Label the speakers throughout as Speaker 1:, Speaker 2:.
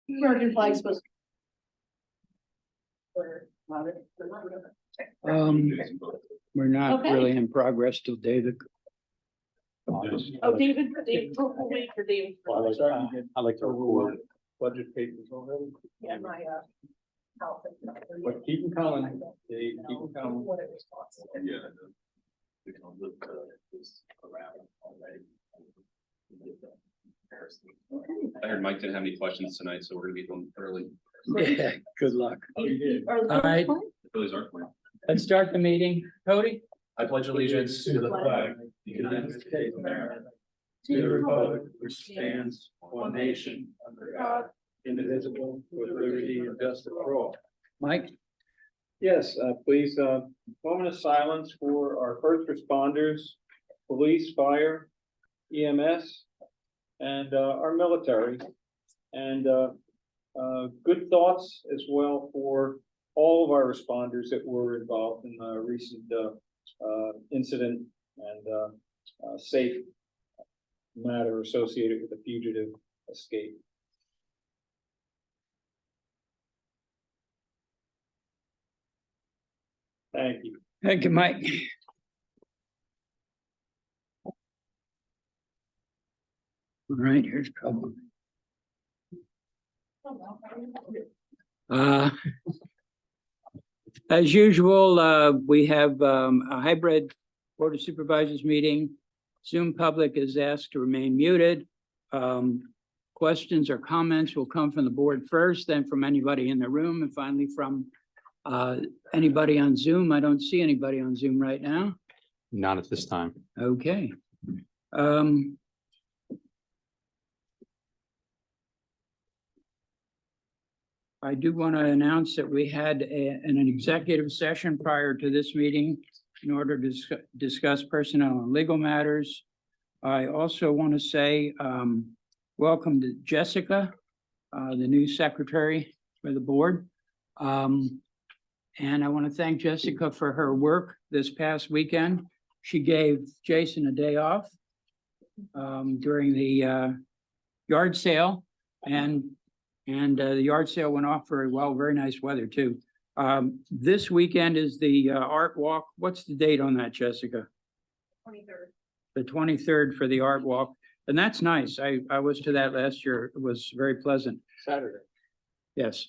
Speaker 1: American flag supposed.
Speaker 2: We're not
Speaker 1: Okay.
Speaker 2: really in progress till David.
Speaker 1: Oh, David, we'll wait for David.
Speaker 3: I like to record budget papers already.
Speaker 1: Yeah, my, health.
Speaker 3: But keep them coming. They keep them coming.
Speaker 1: What it was cost.
Speaker 4: Yeah. We can look this around already. I heard Mike didn't have any questions tonight, so we're gonna be going early.
Speaker 2: Yeah, good luck.
Speaker 1: Are the
Speaker 2: All right.
Speaker 1: first one?
Speaker 4: The Phillies aren't playing.
Speaker 2: Let's start the meeting. Cody?
Speaker 4: I pledge allegiance to the flag of the United States of America, to the republic which stands one nation under God, indivisible, with liberty and justice for all.
Speaker 2: Mike?
Speaker 3: Yes, please, moment of silence for our first responders, police, fire, EMS, and our military. And good thoughts as well for all of our responders that were involved in the recent incident and safe matter associated with the fugitive escape. Thank you.
Speaker 2: Thank you, Mike. All right, here's trouble. As usual, we have a hybrid Board of Supervisors meeting. Zoom public is asked to remain muted. Questions or comments will come from the board first, then from anybody in the room, and finally from anybody on Zoom. I don't see anybody on Zoom right now.
Speaker 5: Not at this time.
Speaker 2: Okay. I do want to announce that we had an executive session prior to this meeting in order to discuss personnel and legal matters. I also want to say welcome to Jessica, the new secretary for the board. And I want to thank Jessica for her work this past weekend. She gave Jason a day off during the yard sale, and the yard sale went off very well. Very nice weather too. This weekend is the art walk. What's the date on that, Jessica?
Speaker 1: 23rd.
Speaker 2: The 23rd for the art walk, and that's nice. I was to that last year. It was very pleasant.
Speaker 3: Saturday.
Speaker 2: Yes.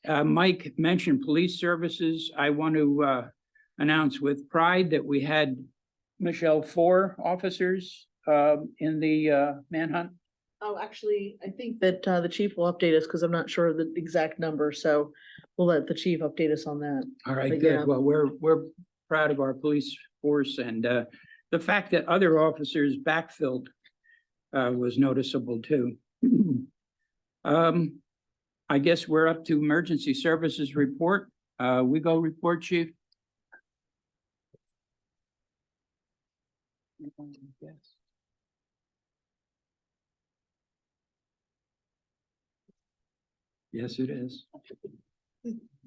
Speaker 2: Mike mentioned police services. I want to announce with pride that we had, Michelle, 4 officers in the manhunt.
Speaker 1: Oh, actually, I think that the chief will update us because I'm not sure of the exact number, so we'll let the chief update us on that.
Speaker 2: All right,
Speaker 1: But
Speaker 2: good.
Speaker 1: yeah.
Speaker 2: Well, we're proud of our police force, and the fact that other officers backfilled was noticeable too. I guess we're up to emergency services report. We go report, chief. Yes. Yes, it is.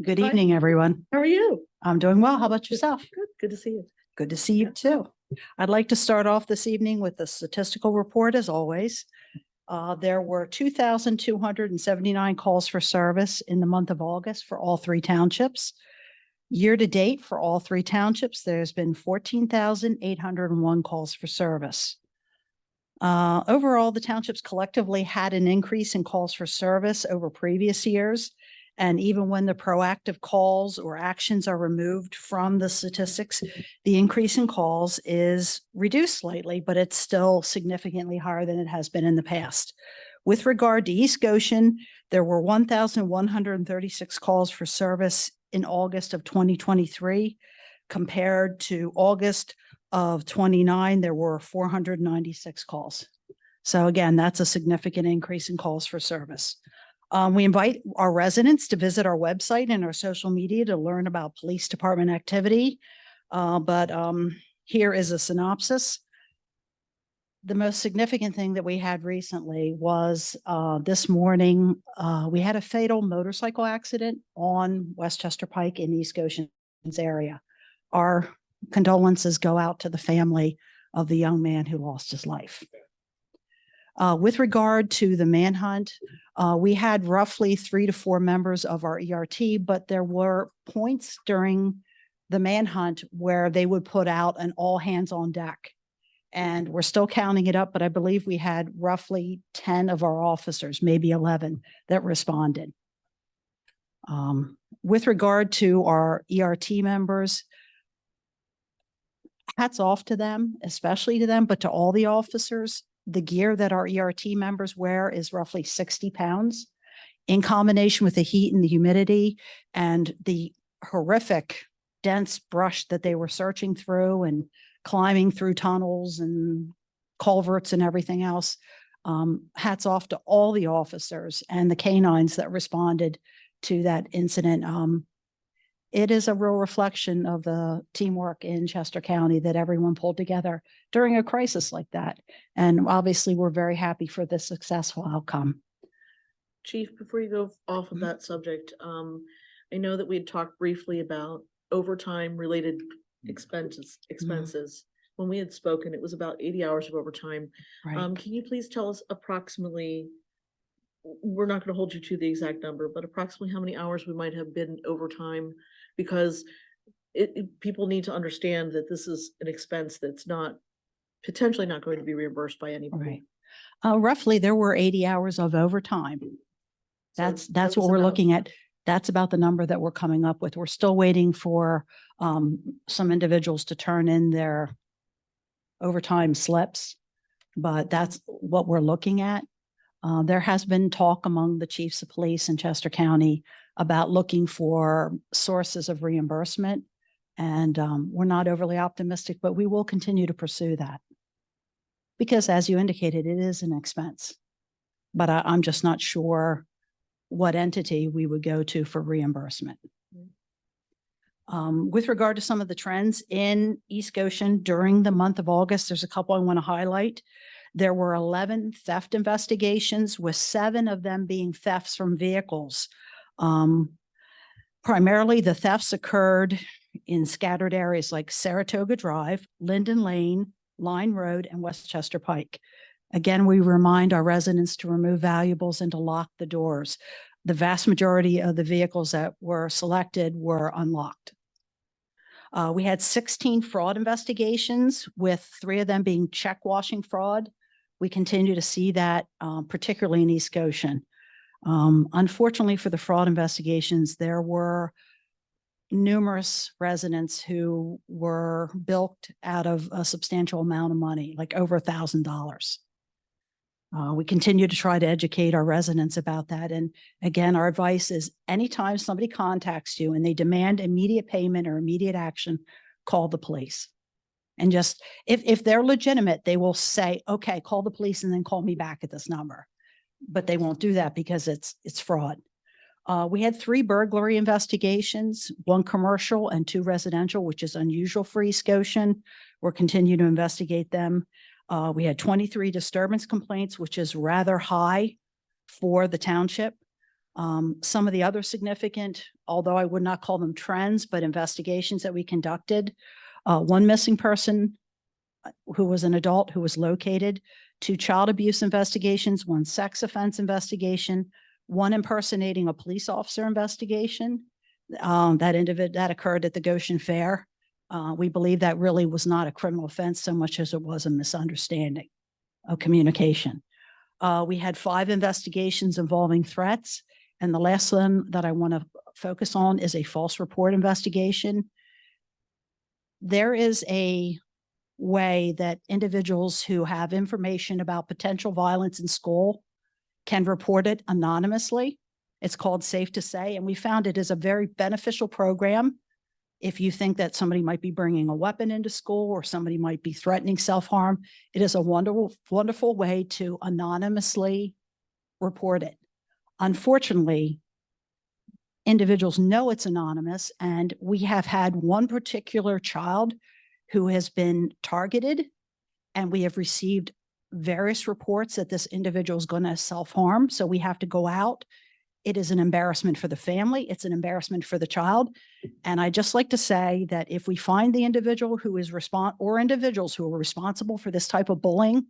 Speaker 6: Good
Speaker 1: Hi.
Speaker 6: evening, everyone.
Speaker 1: How are you?
Speaker 6: I'm doing well. How about yourself?
Speaker 1: Good, good to see you.
Speaker 6: Good to see you too. I'd like to start off this evening with the statistical report as always. There were 2,279 calls for service in the month of August for all 3 townships. Year to date for all 3 townships, there's been 14,801 calls for service. Overall, the townships collectively had an increase in calls for service over previous years. And even when the proactive calls or actions are removed from the statistics, the increase in calls is reduced slightly, but it's still significantly higher than it has been in the past. With regard to East Goshen, there were 1,136 calls for service in August of 2023. Compared to August of 29, there were 496 calls. So again, that's a significant increase in calls for service. We invite our residents to visit our website and our social media to learn about police department activity. But here is a synopsis. The most significant thing that we had recently was this morning, we had a fatal motorcycle accident on Westchester Pike in East Goshen's area. Our condolences go out to the family of the young man who lost his life. With regard to the manhunt, we had roughly 3 to 4 members of our ERT, but there were points during the manhunt where they would put out an all hands on deck. And we're still counting it up, but I believe we had roughly 10 of our officers, maybe 11, that responded. With regard to our ERT members, hats off to them, especially to them, but to all the officers. The gear that our ERT members wear is roughly 60 pounds. In combination with the heat and the humidity and the horrific dense brush that they were searching through and climbing through tunnels and culverts and everything else, hats off to all the officers and the canines that responded to that incident. It is a real reflection of the teamwork in Chester County that everyone pulled together during a crisis like that. And obviously, we're very happy for the successful outcome.
Speaker 1: Chief, before you go off of that subject, I know that we had talked briefly about overtime related expenses. When we had spoken, it was about 80 hours of overtime.
Speaker 6: Right.
Speaker 1: Can you please tell us approximately, we're not going to hold you to the exact number, but approximately how many hours we might have been overtime? Because people need to understand that this is an expense that's potentially not going to be reimbursed by anybody.
Speaker 6: Right. Roughly, there were 80 hours of overtime. That's what we're looking at. That's about the number that we're coming up with. We're still waiting for some individuals to turn in their overtime slips, but that's what we're looking at. There has been talk among the chiefs of police in Chester County about looking for sources of reimbursement. And we're not overly optimistic, but we will continue to pursue that. Because as you indicated, it is an expense. But I'm just not sure what entity we would go to for reimbursement. With regard to some of the trends in East Goshen during the month of August, there's a couple I want to highlight. There were 11 theft investigations, with 7 of them being thefts from vehicles. Primarily, the thefts occurred in scattered areas like Saratoga Drive, Linden Lane, Line Road, and Westchester Pike. Again, we remind our residents to remove valuables and to lock the doors. The vast majority of the vehicles that were selected were unlocked. We had 16 fraud investigations, with 3 of them being check washing fraud. We continue to see that, particularly in East Goshen. Unfortunately for the fraud investigations, there were numerous residents who were bilked out of a substantial amount of money, like over $1,000. We continue to try to educate our residents about that. And again, our advice is anytime somebody contacts you and they demand immediate payment or immediate action, call the police. And just, if they're legitimate, they will say, okay, call the police and then call me back at this number. But they won't do that because it's fraud. We had 3 burglary investigations, 1 commercial and 2 residential, which is unusual for East Goshen. We'll continue to investigate them. We had 23 disturbance complaints, which is rather high for the township. Some of the other significant, although I would not call them trends, but investigations that we conducted, 1 missing person who was an adult who was located, 2 child abuse investigations, 1 sex offense investigation, 1 impersonating a police officer investigation. That occurred at the Goshen Fair. We believe that really was not a criminal offense so much as it was a misunderstanding of communication. We had 5 investigations involving threats. And the last one that I want to focus on is a false report investigation. There is a way that individuals who have information about potential violence in school can report it anonymously. It's called Safe to Say, and we found it is a very beneficial program. If you think that somebody might be bringing a weapon into school or somebody might be threatening self-harm, it is a wonderful, wonderful way to anonymously report it. Unfortunately, individuals know it's anonymous, and we have had 1 particular child who has been targeted, and we have received various reports that this individual is going to self-harm. So we have to go out. It is an embarrassment for the family. It's an embarrassment for the child. And I just like to say that if we find the individual who is or individuals who are responsible for this type of bullying,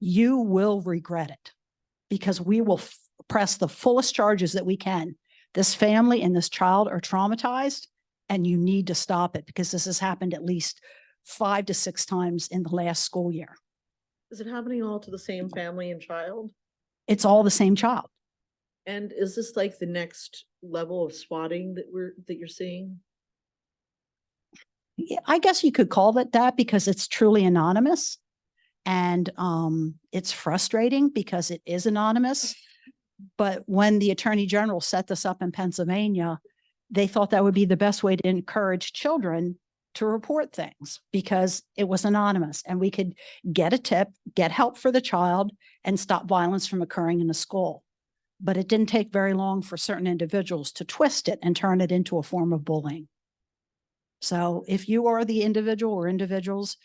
Speaker 6: you will regret it because we will press the fullest charges that we can. This family and this child are traumatized and you need to stop it because this has happened at least 5 to 6 times in the last school year.
Speaker 1: Is it happening all to the same family and child?
Speaker 6: It's all the same child.
Speaker 1: And is this like the next level of swatting that you're seeing?
Speaker 6: Yeah, I guess you could call it that because it's truly anonymous. And it's frustrating because it is anonymous. But when the Attorney General set this up in Pennsylvania, they thought that would be the best way to encourage children to report things because it was anonymous and we could get a tip, get help for the child, and stop violence from occurring in the school. But it didn't take very long for certain individuals to twist it and turn it into a form of bullying. So if you are the individual or individuals,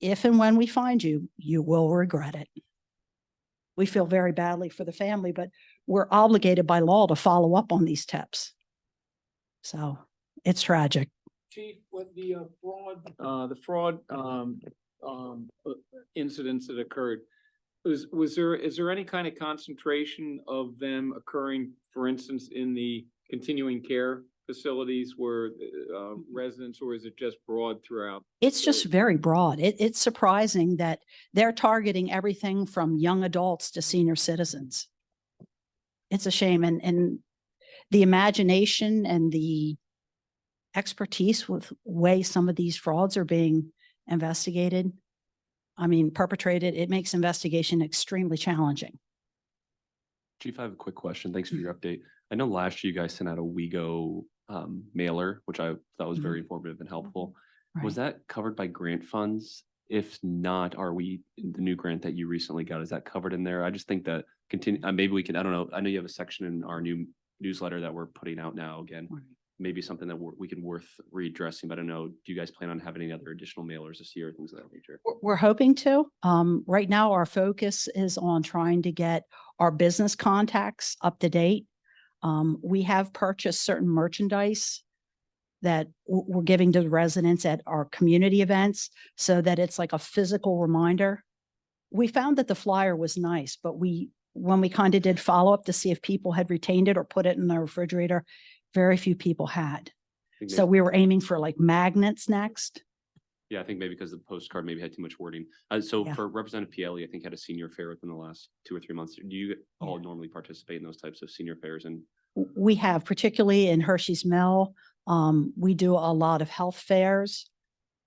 Speaker 6: if and when we find you, you will regret it. We feel very badly for the family, but we're obligated by law to follow up on these tips. So it's tragic.
Speaker 3: Chief, what the fraud incidents that occurred, is there any kind of concentration of them occurring, for instance, in the continuing care facilities where residents, or is it just broad throughout?
Speaker 6: It's just very broad. It's surprising that they're targeting everything from young adults to senior citizens. It's a shame. And the imagination and the expertise with way some of these frauds are being investigated, perpetrated, it makes investigation extremely challenging.
Speaker 5: Chief, I have a quick question. Thanks for your update. I know last year you guys sent out a WeGo mailer, which I thought was very informative and helpful. Was
Speaker 6: Right.
Speaker 5: that covered by grant funds? If not, the new grant that you recently got, is that covered in there? I just think that maybe we can, I don't know. I know you have a section in our new newsletter that we're putting out now again.
Speaker 6: Right.
Speaker 5: Maybe something that we can worth readdressing, but I don't know. Do you guys plan on having any other additional mailers this year, things of that nature?
Speaker 6: We're hoping to. Right now, our focus is on trying to get our business contacts up to date. We have purchased certain merchandise that we're giving to the residents at our community events so that it's like a physical reminder. We found that the flyer was nice, but when we kind of did follow up to see if people had retained it or put it in their refrigerator, very few people had. So we were aiming for like magnets next.
Speaker 5: Yeah, I think maybe because the postcard maybe had too much wording. So
Speaker 6: Yeah.
Speaker 5: for Representative Pielli, I think had a senior fair within the last 2 or 3 months. Do you all normally participate in those types of senior fairs? And
Speaker 6: We have, particularly in Hershey's Mill, we do a lot of health fairs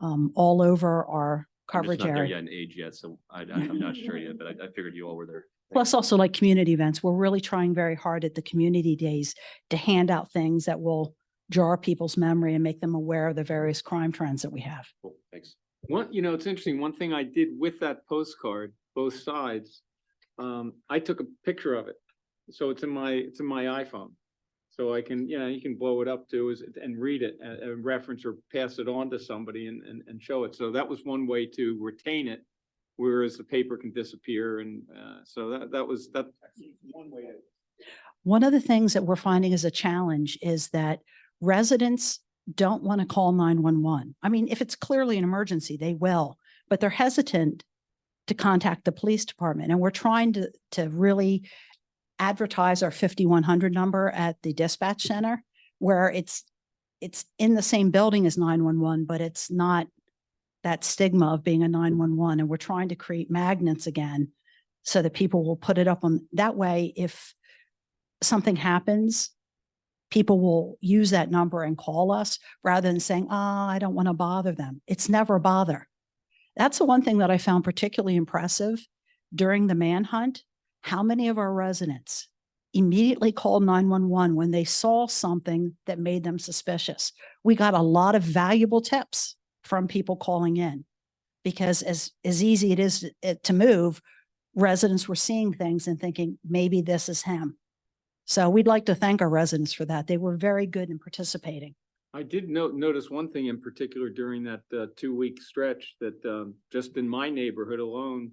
Speaker 6: all over our
Speaker 5: I'm just
Speaker 6: coverage
Speaker 5: not there
Speaker 6: area.
Speaker 5: yet in age yet, so I'm not sure yet, but I figured you all were there.
Speaker 6: Plus also like community events. We're really trying very hard at the community days to hand out things that will jar people's memory and make them aware of the various crime trends that we have.
Speaker 5: Cool, thanks.
Speaker 3: It's interesting. One thing I did with that postcard, both sides, I took a picture of it. So it's in my iPhone. So I can, you can blow it up and read it and reference or pass it on to somebody and show it. So that was one way to retain it, whereas the paper can disappear. And so that's one way.
Speaker 6: One of the things that we're finding as a challenge is that residents don't want to call 911. If it's clearly an emergency, they will, but they're hesitant to contact the police department. And we're trying to really advertise our 5100 number at the dispatch center, where it's in the same building as 911, but it's not that stigma of being a 911. And we're trying to create magnets again so that people will put it up on that way. If something happens, people will use that number and call us rather than saying, I don't want to bother them. It's never a bother. That's the one thing that I found particularly impressive during the manhunt. How many of our residents immediately called 911 when they saw something that made them suspicious? We got a lot of valuable tips from people calling in because as easy it is to move, residents were seeing things and thinking, maybe this is him. So we'd like to thank our residents for that. They were very good in participating.
Speaker 3: I did notice one thing in particular during that 2-week stretch that just in my neighborhood alone,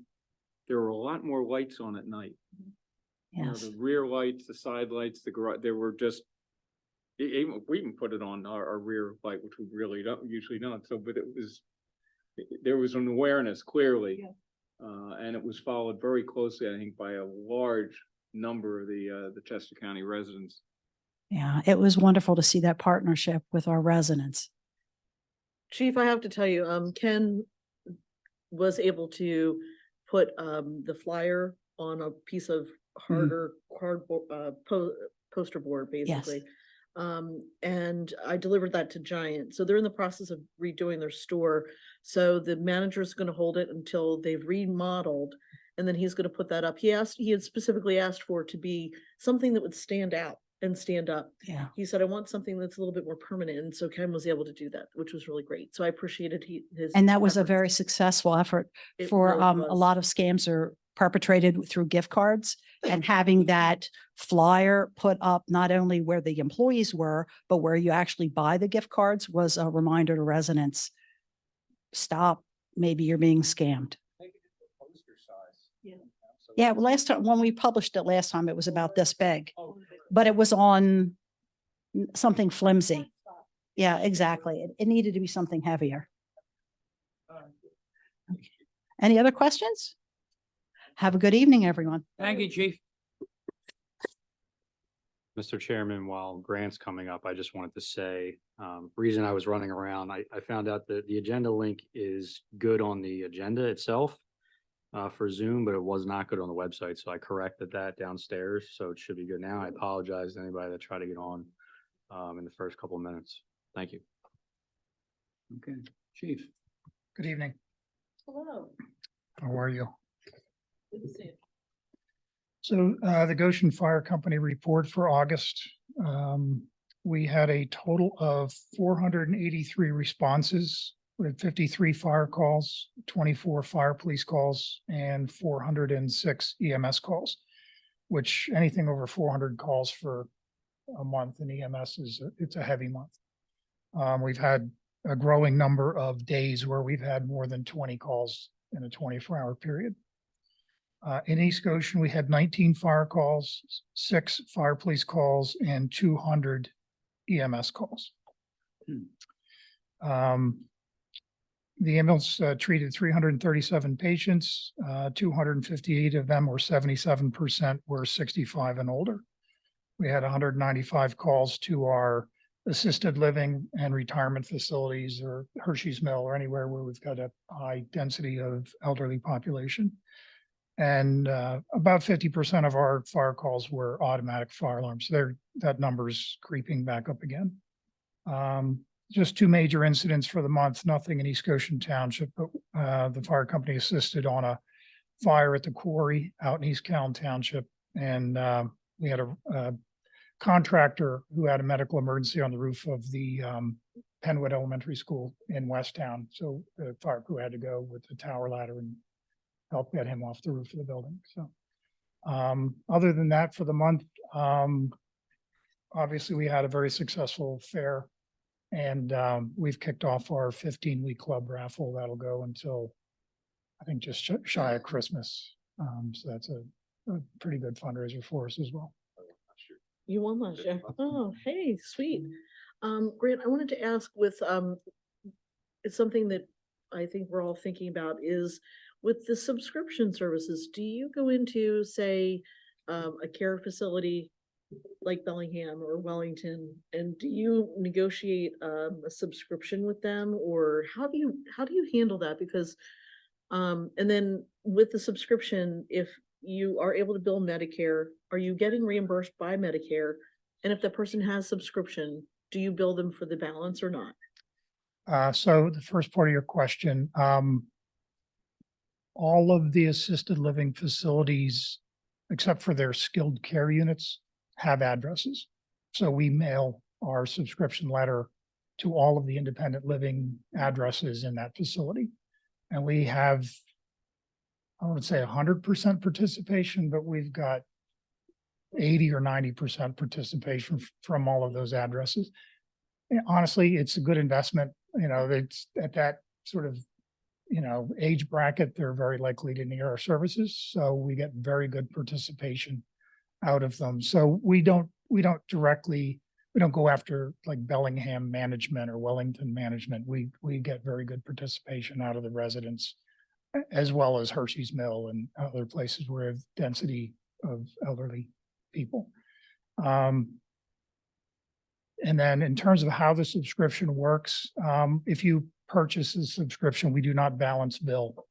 Speaker 3: there were a lot more lights on at night.
Speaker 6: Yes.
Speaker 3: The rear lights, the side lights, the garage, they were just, we even put it on our rear light, which we really don't usually not. So, but there was an awareness clearly.
Speaker 1: Yeah.
Speaker 3: And it was followed very closely, I think, by a large number of the Chester County residents.
Speaker 6: Yeah, it was wonderful to see that partnership with our residents.
Speaker 1: Chief, I have to tell you, Ken was able to put the flyer on a piece of harder cardboard poster board, basically. And I delivered that to Giant. So they're in the process of redoing their store. So the manager's going to hold it until they've remodeled, and then he's going to put that up. He had specifically asked for it to be something that would stand out and stand up.
Speaker 6: Yeah.
Speaker 1: He said, I want something that's a little bit more permanent. And so Ken was able to do that, which was really great. So I appreciated his.
Speaker 6: And that was a
Speaker 1: efforts.
Speaker 6: very successful effort
Speaker 1: It
Speaker 6: for,
Speaker 1: really
Speaker 6: a
Speaker 1: was.
Speaker 6: lot of scams are perpetrated through gift cards, and having that flyer put up not only where the employees were, but where you actually buy the gift cards was a reminder to residents. Stop, maybe you're being scammed. Yeah, last time, when we published it last time, it was about this big, but it was on something flimsy. Yeah, exactly. It needed to be something heavier. Okay. Any other questions? Have a good evening, everyone.
Speaker 2: Thank you, Chief.
Speaker 7: Mr. Chairman, while Grant's coming up, I just wanted to say, reason I was running around, I found out that the agenda link is good on the agenda itself for Zoom, but it was not good on the website. So I corrected that downstairs. So it should be good now. I apologize to anybody that tried to get on in the first couple of minutes. Thank you.
Speaker 2: Okay, Chief.
Speaker 8: Good evening.
Speaker 1: Hello.
Speaker 8: How are you?
Speaker 1: Good to see you.
Speaker 8: So the Goshen Fire Company report for August. We had a total of 483 responses with 53 fire calls, 24 fire police calls, and 406 EMS calls, which anything over 400 calls for a month in EMS it's a heavy month. We've had a growing number of days where we've had more than 20 calls in a 24-hour period. In East Goshen, we had 19 fire calls, 6 fire police calls, and 200 EMS calls. The ambulance treated 337 patients. 258 of them, or 77%, were 65 and older. We had 195 calls to our assisted living and retirement facilities, or Hershey's Mill, or anywhere where we've got a high density of elderly population. And about 50% of our fire calls were automatic fire alarms. That number's creeping back up again. Just 2 major incidents for the month, nothing in East Goshen Township, but the fire company assisted on a fire at the quarry out in East Calhoun Township. And we had a contractor who had a medical emergency on the roof of the Penwood Elementary School in Westtown. So the fire crew had to go with the tower ladder and help get him off the roof of the building. So other than that, for the month, obviously we had a very successful fair, and we've kicked off our 15-week club raffle. That'll go until I think just shy of Christmas. So that's a pretty good fundraiser for us as well.
Speaker 1: You won last year. Oh, hey, sweet. Grant, I wanted to ask with, it's something that I think we're all thinking about is with the subscription services, do you go into, say, a care facility like Bellingham or Wellington, and do you negotiate a subscription with them, or how do you handle that? Because, and then with the subscription, if you are able to bill Medicare, are you getting reimbursed by Medicare? And if the person has subscription, do you bill them for the balance or not?
Speaker 8: So the first part of your question, all of the assisted living facilities, except for their skilled care units, have addresses. So we mail our subscription letter to all of the independent living addresses in that facility. And we have, I would say 100% participation, but we've got 80 or 90% participation from all of those addresses. And honestly, it's a good investment. You know, it's at that sort of, age bracket, they're very likely to need our services. So we get very good participation out of them. So we don't go after like Bellingham management or Wellington management. We get very good participation out of the residents as well as Hershey's Mill and other places where we have density of elderly people. And then in terms of how the subscription works, if you purchase a subscription, we do not balance bill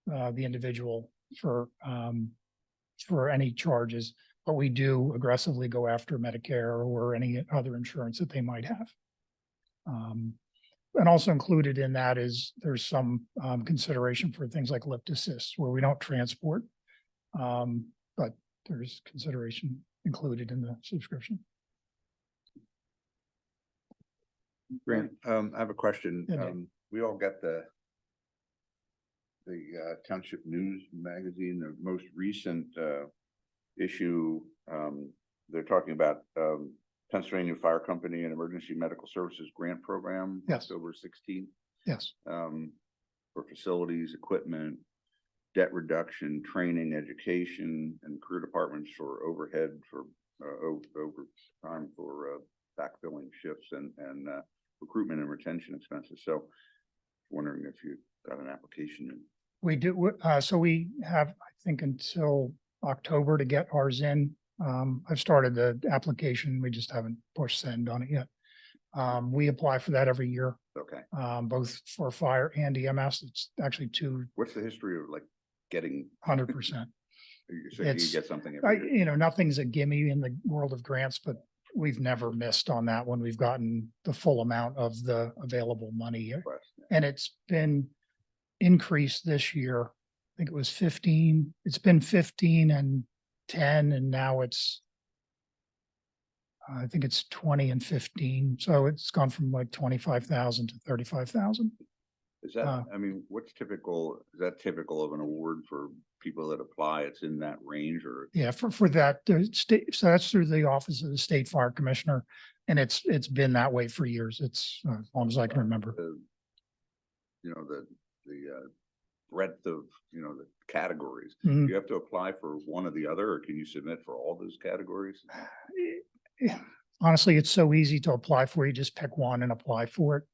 Speaker 8: the individual for any charges, but we do aggressively go after Medicare or any other insurance that they might have. And also included in that is there's some consideration for things like lift assist where we don't transport. But there's consideration included in the subscription.
Speaker 9: Grant, I have a question.
Speaker 8: Yeah, Dave.
Speaker 9: We all get the Township News magazine, the most recent issue. They're talking about Pennsylvania Fire Company and Emergency Medical Services Grant Program.
Speaker 8: Yes.
Speaker 9: October 16th.
Speaker 8: Yes.
Speaker 9: For facilities, equipment, debt reduction, training, education, and career departments for overhead for overtime for backfilling shifts and recruitment and retention expenses. So wondering if you got an application in.
Speaker 8: We do, so we have, I think, until October to get ours in. I've started the application. We just haven't pushed send on it yet. We apply for that every year,
Speaker 9: Okay.
Speaker 8: both for fire and EMS. It's actually
Speaker 9: What's the history of like getting,
Speaker 8: 200%.
Speaker 9: so you
Speaker 8: It's-
Speaker 9: get something every year?
Speaker 8: Nothing's a gimme in the world of grants, but we've never missed on that one. We've gotten the full amount of the available money.
Speaker 9: Request, yeah.
Speaker 8: And it's been increased this year. I think it was 15. It's been 15 and 10, and now I think it's 20 and 15. So it's gone from like 25,000 to 35,000.
Speaker 9: Is that, I mean, what's typical, is that typical of an award for people that apply? It's in that range or?
Speaker 8: Yeah, for that, the state, so that's through the Office of the State Fire Commissioner. And it's been that way for years. It's as long as I can remember.
Speaker 9: The breadth of, the categories.
Speaker 8: Mhm.
Speaker 9: Do you have to apply for one or the other, or can you submit for all those categories?
Speaker 8: Honestly, it's so easy to apply for. You just pick one and apply for it.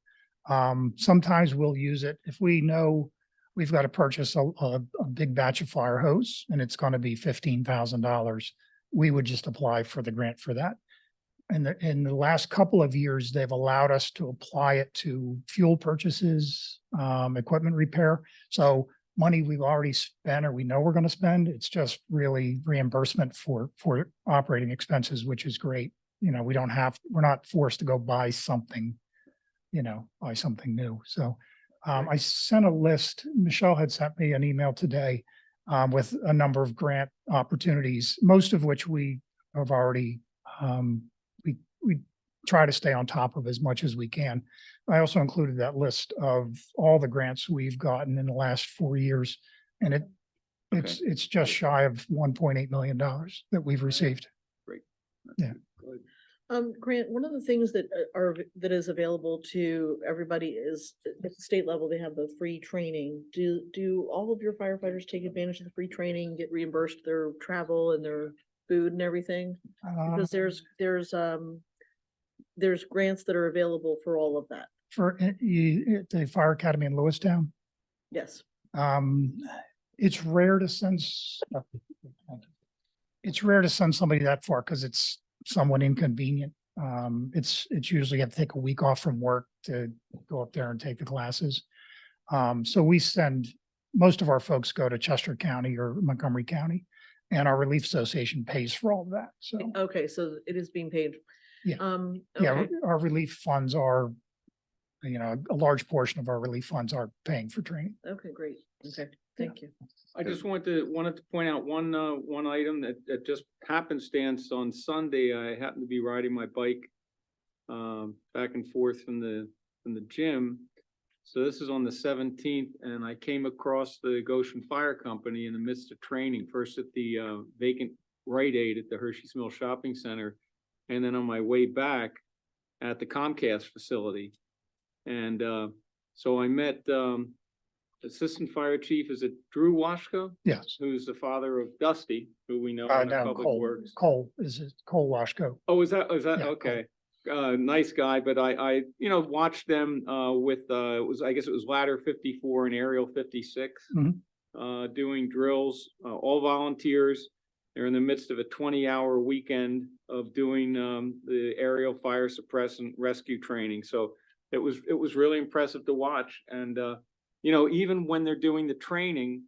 Speaker 8: Sometimes we'll use it if we know we've got to purchase a big batch of fire hose and it's going to be $15,000. We would just apply for the grant for that. And in the last couple of years, they've allowed us to apply it to fuel purchases, equipment repair. So money we've already spent or we know we're going to spend, it's just really reimbursement for operating expenses, which is great. We're not forced to go buy something new. So I sent a list. Michelle had sent me an email today with a number of grant opportunities, most of which we have already, we try to stay on top of as much as we can. I also included that list of all the grants we've gotten in the last 4 years. And it's just shy of $1.8 million that we've received.
Speaker 9: Great.
Speaker 8: Yeah.
Speaker 9: Good.
Speaker 1: Grant, one of the things that that is available to everybody is at the state level, they have the free training. Do all of your firefighters take advantage of the free training, get reimbursed their travel and their food and everything? Because there's grants that are available for all of that.
Speaker 8: For the Fire Academy in Lewistown,
Speaker 1: Yes.
Speaker 8: it's rare to send. It's rare to send somebody that far because it's somewhat inconvenient. It's usually have to take a week off from work to go up there and take the classes. So we send, most of our folks go to Chester County or Montgomery County, and our Relief Association pays for all of that. So,
Speaker 1: Okay, so it is being paid.
Speaker 8: Yeah.
Speaker 1: Okay.
Speaker 8: our relief funds are, a large portion of our relief funds are paying for training.
Speaker 1: Okay, great. Okay, thank you.
Speaker 3: I just wanted to point out one item that just happenstance on Sunday. I happened to be riding my bike back and forth from the gym. So this is on the 17th, and I came across the Goshen Fire Company in the midst of training, first at the vacant Rite Aid at the Hershey's Mill Shopping Center, and then on my way back at the Comcast facility. And so I met Assistant Fire Chief, is it Drew Washko?
Speaker 8: Yes.
Speaker 3: Who's the father of Dusty, who we know in the
Speaker 8: No,
Speaker 3: Public
Speaker 8: Cole
Speaker 3: Works.
Speaker 8: Washko.
Speaker 3: Oh, is that
Speaker 8: Yeah,
Speaker 3: okay? nice guy, but I watched them, with, I guess it was ladder 54 and aerial 56. Doing drills, all volunteers. They're in the midst of a 20-hour weekend of doing, the aerial fire suppressant rescue training. So it was really impressive to watch. And, even when they're doing the training,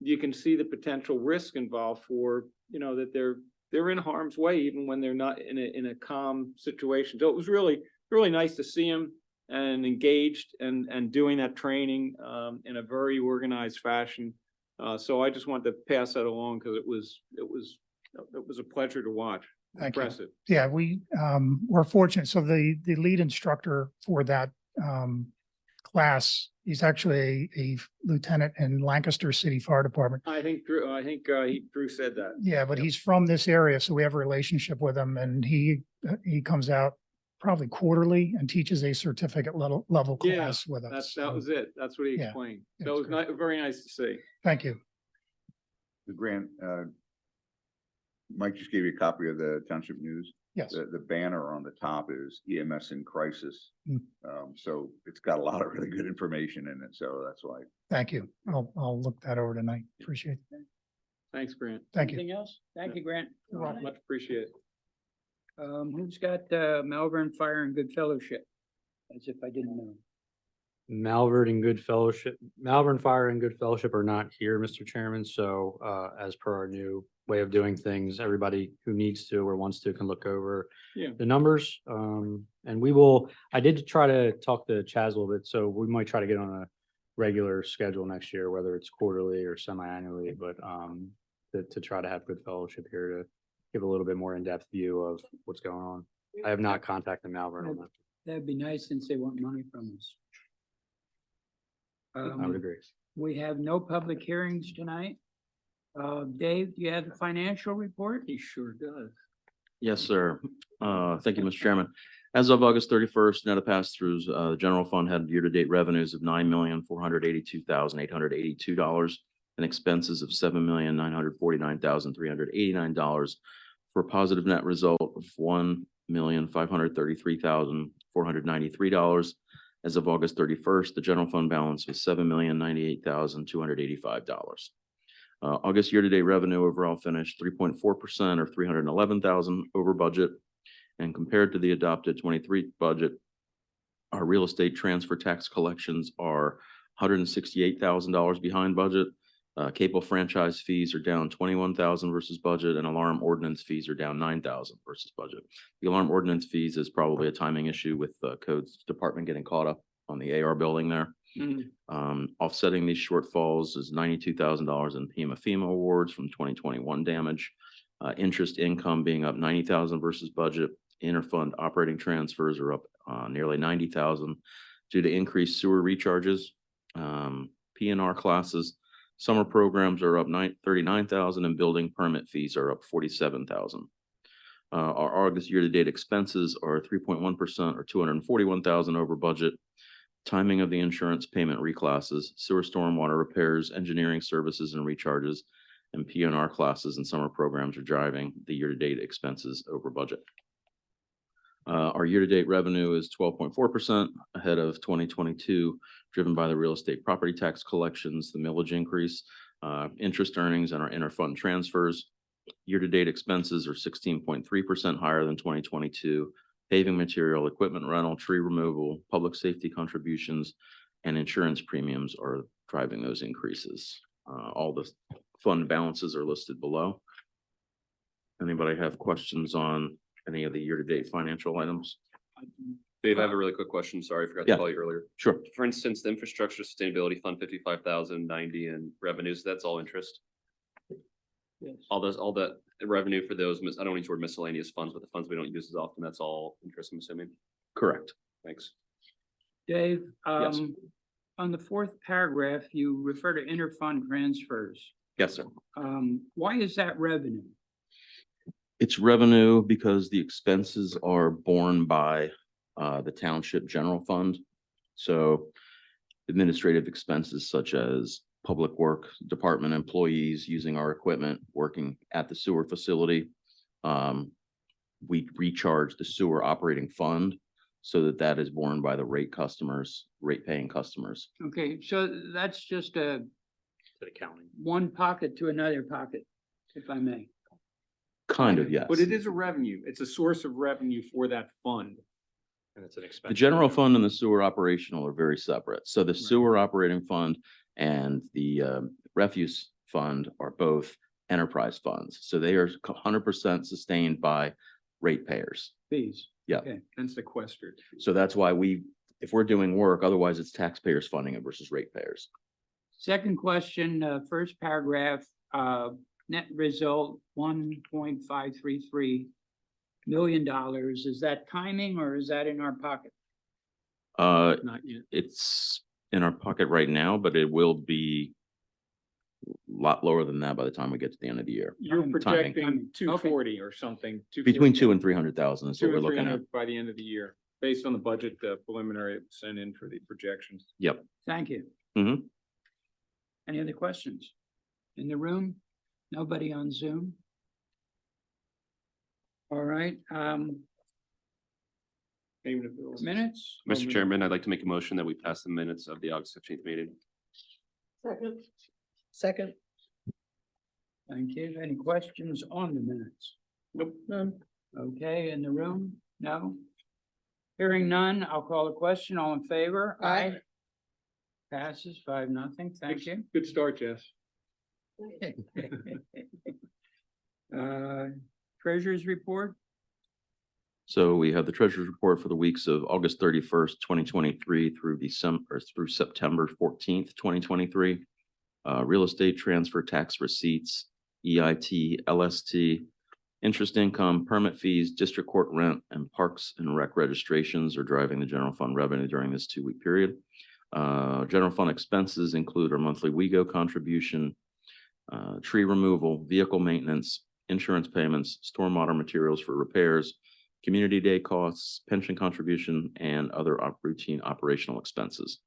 Speaker 3: you can see the potential risk involved for, that they're in harm's way, even when they're not in a calm situation. So it was really nice to see them and engaged and doing that training, in a very organized fashion. So I just wanted to pass that along because it was a pleasure to watch.
Speaker 8: Thank you.
Speaker 3: Impressive.
Speaker 8: Yeah, we're fortunate. So the lead instructor for that class, he's actually a lieutenant in Lancaster City Fire Department.
Speaker 3: I think Drew said that.
Speaker 8: Yeah, but he's from this area, so we have a relationship with him, and he comes out probably quarterly and teaches a certificate level
Speaker 3: Yeah,
Speaker 8: class with us.
Speaker 3: That was it. That's what he
Speaker 8: Yeah,
Speaker 3: explained.
Speaker 8: it's
Speaker 3: So it was
Speaker 8: great.
Speaker 3: very nice to see.
Speaker 8: Thank you.
Speaker 9: The grant, Mike just gave you a copy of the Township News.
Speaker 8: Yes.
Speaker 9: The banner on the top is EMS in crisis.
Speaker 8: Mm.
Speaker 9: So it's got a lot of really good information in it. So that's why.
Speaker 8: Thank you. I'll look that over tonight. Appreciate it.
Speaker 3: Thanks, Grant.
Speaker 8: Thank you.
Speaker 2: Anything else? Thank you, Grant.
Speaker 3: Much appreciated.
Speaker 2: Who's got Malvern Fire and Good Fellowship? As if I didn't know.
Speaker 7: Malvern Fire and Good Fellowship are not here, Mr. Chairman. So as per our new way of doing things, everybody who needs to or wants to can look over
Speaker 3: Yeah.
Speaker 7: the numbers. And I did try to talk to Chaz a little bit, so we might try to get on a regular schedule next year, whether it's quarterly or semi-annually, but to try to have Good Fellowship here to give a little bit more in-depth view of what's going on. I have not contacted Malvern on that.
Speaker 2: That'd be nice since they want money from us.
Speaker 7: I would agree.
Speaker 2: We have no public hearings tonight. Dave, do you have the financial report?
Speaker 3: He sure does.
Speaker 10: Yes, sir. Thank you, Mr. Chairman. As of August 31st, net of pass-throughs, the general fund had year-to-date revenues of $9,482,882 and expenses of $7,949,389 for a positive net result of $1,533,493. As of August 31st, the general fund balance was $7,098,285. August year-to-date revenue overall finished 3.4% or $311,000 over budget. And compared to the adopted 23 budget, our real estate transfer tax collections are $168,000 behind budget. Cable franchise fees are down $21,000 versus budget, and alarm ordinance fees are down $9,000 versus budget. The alarm ordinance fees is probably a timing issue with the codes department getting caught up on the AR building there. Offsetting these shortfalls is $92,000 in FEMA awards from 2021 damage. Interest income being up $90,000 versus budget. Interfund operating transfers are up nearly $90,000 due to increased sewer recharges. PNR classes, summer programs are up $39,000 and building permit fees are up $47,000. Our August year-to-date expenses are 3.1% or $241,000 over budget. Timing of the insurance payment reclasses, sewer stormwater repairs, engineering services and recharges, and PNR classes and summer programs are driving the year-to-date expenses over budget. Our year-to-date revenue is 12.4% ahead of 2022, driven by the real estate property tax collections, the millage increase, interest earnings, and our interfund transfers. Year-to-date expenses are 16.3% higher than 2022. Paving material, equipment rental, tree removal, public safety contributions, and insurance premiums are driving those increases. All the fund balances are listed below. Anybody have questions on any of the year-to-date financial items?
Speaker 5: Dave, I have a really quick question. Sorry, I forgot
Speaker 10: Yeah.
Speaker 5: to call you earlier.
Speaker 10: Sure.
Speaker 5: For instance, the infrastructure sustainability fund, 55,090 in revenues, that's all interest.
Speaker 2: Yes.
Speaker 5: All that revenue for those, I don't use the word miscellaneous funds, but the funds we don't use as often, that's all interest, I'm assuming.
Speaker 10: Correct.
Speaker 5: Thanks.
Speaker 2: Dave,
Speaker 5: Yes.
Speaker 2: on the fourth paragraph, you refer to interfund transfers.
Speaker 10: Yes, sir.
Speaker 2: Why is that revenue?
Speaker 10: It's revenue because the expenses are borne by the township general fund. So administrative expenses such as public work department employees using our equipment, working at the sewer facility. we recharge the sewer operating fund so that that is borne by the rate paying customers.
Speaker 2: Okay, so that's just a
Speaker 7: To the county.
Speaker 2: one pocket to another pocket, if I may.
Speaker 10: Kind of, yes.
Speaker 4: But it is a revenue. It's a source of revenue for that fund.
Speaker 7: And it's an expense.
Speaker 10: The general fund and the sewer operational are very separate. So the sewer operating fund and the refuse fund are both enterprise funds. So they are 100% sustained by ratepayers.
Speaker 2: Fees.
Speaker 10: Yeah.
Speaker 2: Okay.
Speaker 4: And sequestered.
Speaker 10: So that's why if we're doing work, otherwise it's taxpayers funding it versus ratepayers.
Speaker 2: Second question, first paragraph, net result, $1.533 million. Is that timing or is that in our pocket?
Speaker 4: Not yet.
Speaker 10: It's in our pocket right now, but it will be a lot lower than that by the time we get to the end of the year.
Speaker 4: You're
Speaker 2: Timing.
Speaker 4: projecting
Speaker 2: Okay.
Speaker 4: 240 or something.
Speaker 10: Between
Speaker 4: 240,
Speaker 10: 200 and 300,000 is what
Speaker 4: 200
Speaker 10: we're
Speaker 4: or
Speaker 10: looking at.
Speaker 4: 300 by the end of the year, based on the budget preliminary sent in for the projections.
Speaker 10: Yep.
Speaker 2: Thank you.
Speaker 10: Mhm.
Speaker 2: Any other questions? In the room? Nobody on Zoom? All right,
Speaker 4: Payment of bills.
Speaker 2: minutes?
Speaker 5: Mr. Chairman, I'd like to make a motion that we pass the minutes of the August 15th meeting.
Speaker 1: Second,
Speaker 2: Thank you. Any questions on the minutes?
Speaker 1: none.
Speaker 2: Okay, in the room? No? Hearing none, I'll call the question. All in favor?
Speaker 1: Aye.
Speaker 2: Passes 5-0. Thank you.
Speaker 4: Good start, Jess.
Speaker 2: Treasurer's report?
Speaker 10: So we have the treasurer's report for the weeks of August 31st, 2023 through September 14th, 2023. Real estate transfer tax receipts, EIT, LST, interest income, permit fees, district court rent, and parks and rec registrations are driving the general fund revenue during this 2-week period. General fund expenses include our monthly WEGO contribution, tree removal, vehicle maintenance, insurance payments, stormwater materials for repairs, community day costs, pension contribution, and other routine operational expenses.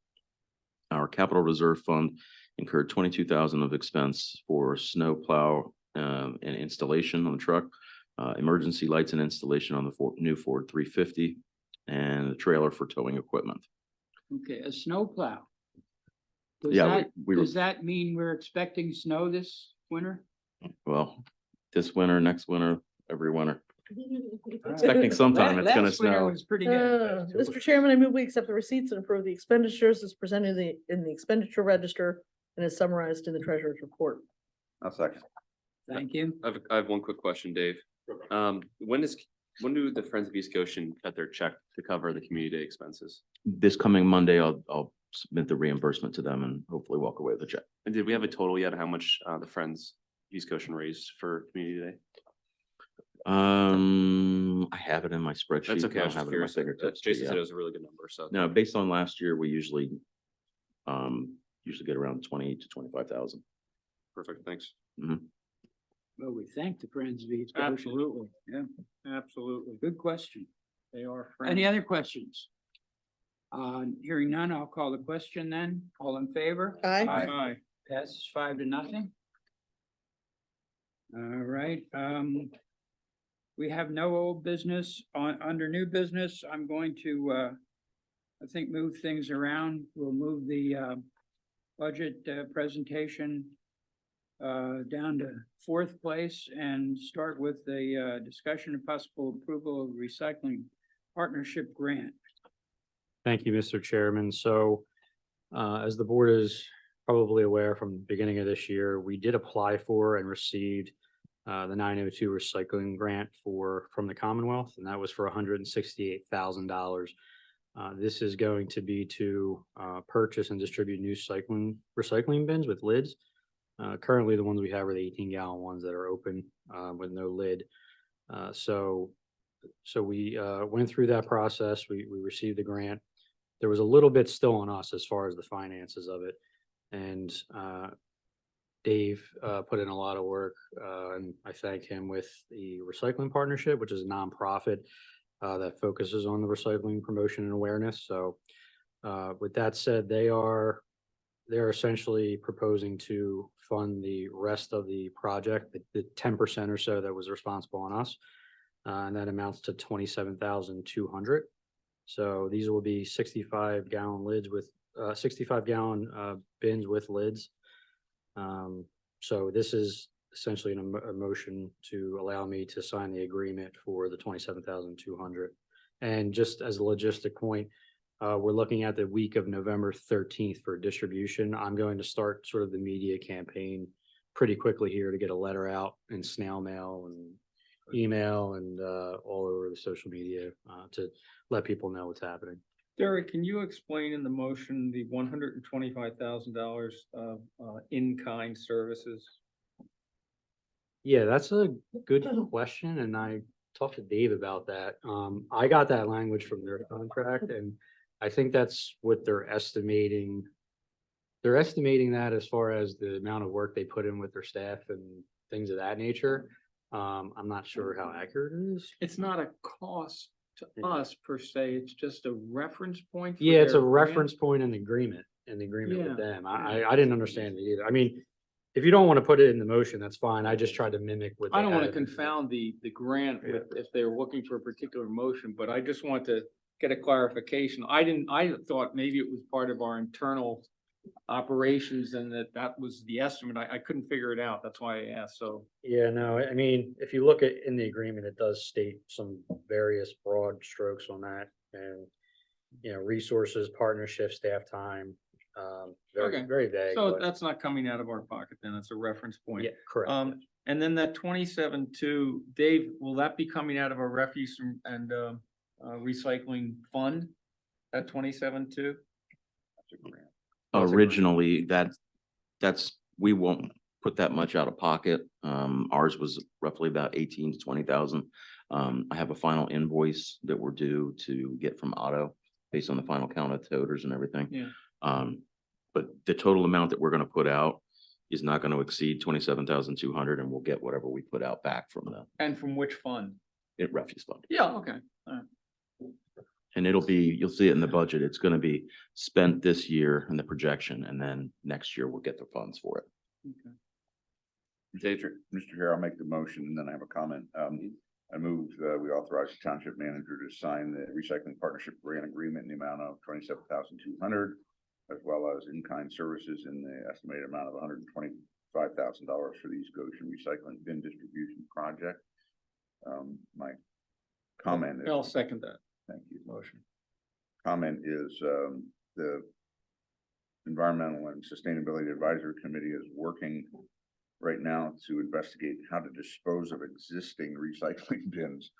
Speaker 10: Our capital reserve fund incurred 22,000 of expense for snow plow and installation on the truck, emergency lights and installation on the new Ford 350, and a trailer for towing equipment.
Speaker 2: Okay, a snow plow. Does
Speaker 10: Yeah,
Speaker 2: that,
Speaker 10: we were-
Speaker 2: does that mean we're expecting snow this winter?
Speaker 10: Well, this winter, next winter, every winter. Expecting sometime it's gonna
Speaker 2: Last winter
Speaker 10: snow.
Speaker 2: was pretty good.
Speaker 1: Mr. Chairman, I move we accept the receipts and approve the expenditures as presented in the expenditure register and is summarized in the treasurer's report.
Speaker 9: I'll second.
Speaker 2: Thank you.
Speaker 5: I have one quick question, Dave. When do the Friends of East Goshen cut their check to cover the community day expenses?
Speaker 10: This coming Monday, I'll submit the reimbursement to them and hopefully walk away with a check.
Speaker 5: And did we have a total yet of how much the Friends of East Goshen raised for community day?
Speaker 10: I have it in my spreadsheet.
Speaker 5: That's okay. I
Speaker 10: don't
Speaker 5: was just
Speaker 10: have it in my
Speaker 5: curious.
Speaker 10: fingertips, but
Speaker 5: Jason
Speaker 10: yeah.
Speaker 5: said it was a really good number, so.
Speaker 10: No, based on last year, we usually get around 20 to 25,000.
Speaker 5: Perfect, thanks.
Speaker 2: Well, we thank the Friends of East Goshen.
Speaker 4: Absolutely.
Speaker 2: Yeah,
Speaker 4: Absolutely.
Speaker 2: good question.
Speaker 4: They are friends.
Speaker 2: Any other questions? Hearing none, I'll call the question then. All in favor?
Speaker 1: Aye.
Speaker 4: Aye.
Speaker 2: Passes 5-0. All right, we have no old business under new business. I'm going to, I think, move things around. We'll move the, budget, presentation, down to 4th place and start with the, discussion of possible approval of recycling partnership grant.
Speaker 7: Thank you, Mr. Chairman. So, as the board is probably aware from the beginning of this year, we did apply for and received the 902 recycling grant from the Commonwealth, and that was for $168,000. This is going to be to purchase and distribute new recycling bins with lids. Currently, the ones we have are the 18-gallon ones that are open with no lid. So we went through that process. We received the grant. There was a little bit still on us as far as the finances of it. And Dave put in a lot of work, and I thank him with the Recycling Partnership, which is a nonprofit that focuses on the recycling promotion and awareness. So with that said, they're essentially proposing to fund the rest of the project, the 10% or so that was responsible on us. And that amounts to 27,200. So these will be 65-gallon lids with 65-gallon bins with lids. So this is essentially a motion to allow me to sign the agreement for the 27,200. And just as a logistic point, we're looking at the week of November 13th for distribution. I'm going to start sort of the media campaign pretty quickly here to get a letter out and snail mail and email and all over the social media to let people know what's happening.
Speaker 3: Derek, can you explain in the motion the $125,000 of in-kind services?
Speaker 7: Yeah, that's a good question, and I talked to Dave about that. I got that language from their contract, and I think that's what they're estimating. They're estimating that as far as the amount of work they put in with their staff and things of that nature. I'm not sure how accurate it is.
Speaker 3: It's not a cost to us per se, it's just a reference point. For
Speaker 7: Yeah, it's a
Speaker 3: their grant.
Speaker 7: reference point in the agreement with
Speaker 3: Yeah.
Speaker 7: them. I didn't understand it either. I mean, if you don't want to put it in the motion, that's fine. I just tried to mimic what.
Speaker 3: I
Speaker 7: they
Speaker 3: don't want
Speaker 7: had
Speaker 3: to
Speaker 7: in the-
Speaker 3: confound the grant with if they're looking for a particular motion, but I just want to get a clarification. I thought maybe it was part of our internal operations and that was the estimate. I couldn't figure it out. That's why I asked. So
Speaker 7: Yeah, no, I mean, if you look at in the agreement, it does state some various broad strokes on that and, resources, partnership, staff time,
Speaker 3: Okay.
Speaker 7: very vague.
Speaker 3: So
Speaker 7: but-
Speaker 3: that's not coming out of our pocket then. That's a reference point.
Speaker 7: Yeah, correct.
Speaker 3: And then that 27.2, Dave, will that be coming out of our refuse and recycling fund? That 27.2?
Speaker 9: That's a grant.
Speaker 3: That's a grant.
Speaker 10: Originally, we won't put that much out of pocket. Ours was roughly about 18 to 20,000. I have a final invoice that we're due to get from Otto based on the final count of toters and everything.
Speaker 3: Yeah.
Speaker 10: But the total amount that we're gonna put out is not gonna exceed 27,200, and we'll get whatever we put out back from the
Speaker 3: And from which fund?
Speaker 10: refuse fund.
Speaker 3: Yeah, okay.
Speaker 10: And you'll see it in the budget. It's gonna be spent this year in the projection, and then next year we'll get the funds for it.
Speaker 9: Mr. Chair, I'll make the motion and then I have a comment. I move, we authorize the township manager to sign the recycling partnership grant agreement in the amount of 27,200, as well as in-kind services in the estimated amount of $125,000 for the East Goshen Recycling Bin Distribution Project. My comment is.
Speaker 3: I'll second that
Speaker 9: Thank you.
Speaker 3: motion.
Speaker 9: Comment is, the Environmental and Sustainability Advisory Committee is working right now to investigate how to dispose of existing recycling bins.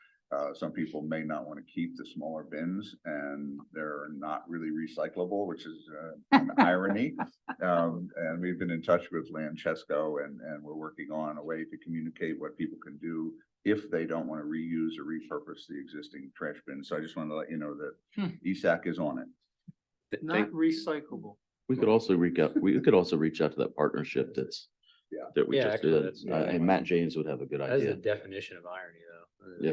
Speaker 9: Some people may not want to keep the smaller bins and they're not really recyclable, which is an irony. And we've been in touch with Lanchesco and we're working on a way to communicate what people can do if they don't want to reuse or repurpose the existing trash bins. So I just wanted to let you know that ESAC is on it.
Speaker 3: Not recyclable.
Speaker 10: We could also reach out to that partnership that we
Speaker 7: Yeah,
Speaker 10: just
Speaker 7: actually,
Speaker 10: did.
Speaker 7: that's-
Speaker 10: And Matt James would have a good
Speaker 7: That is the
Speaker 10: idea.
Speaker 7: definition of irony, though.
Speaker 10: Yeah.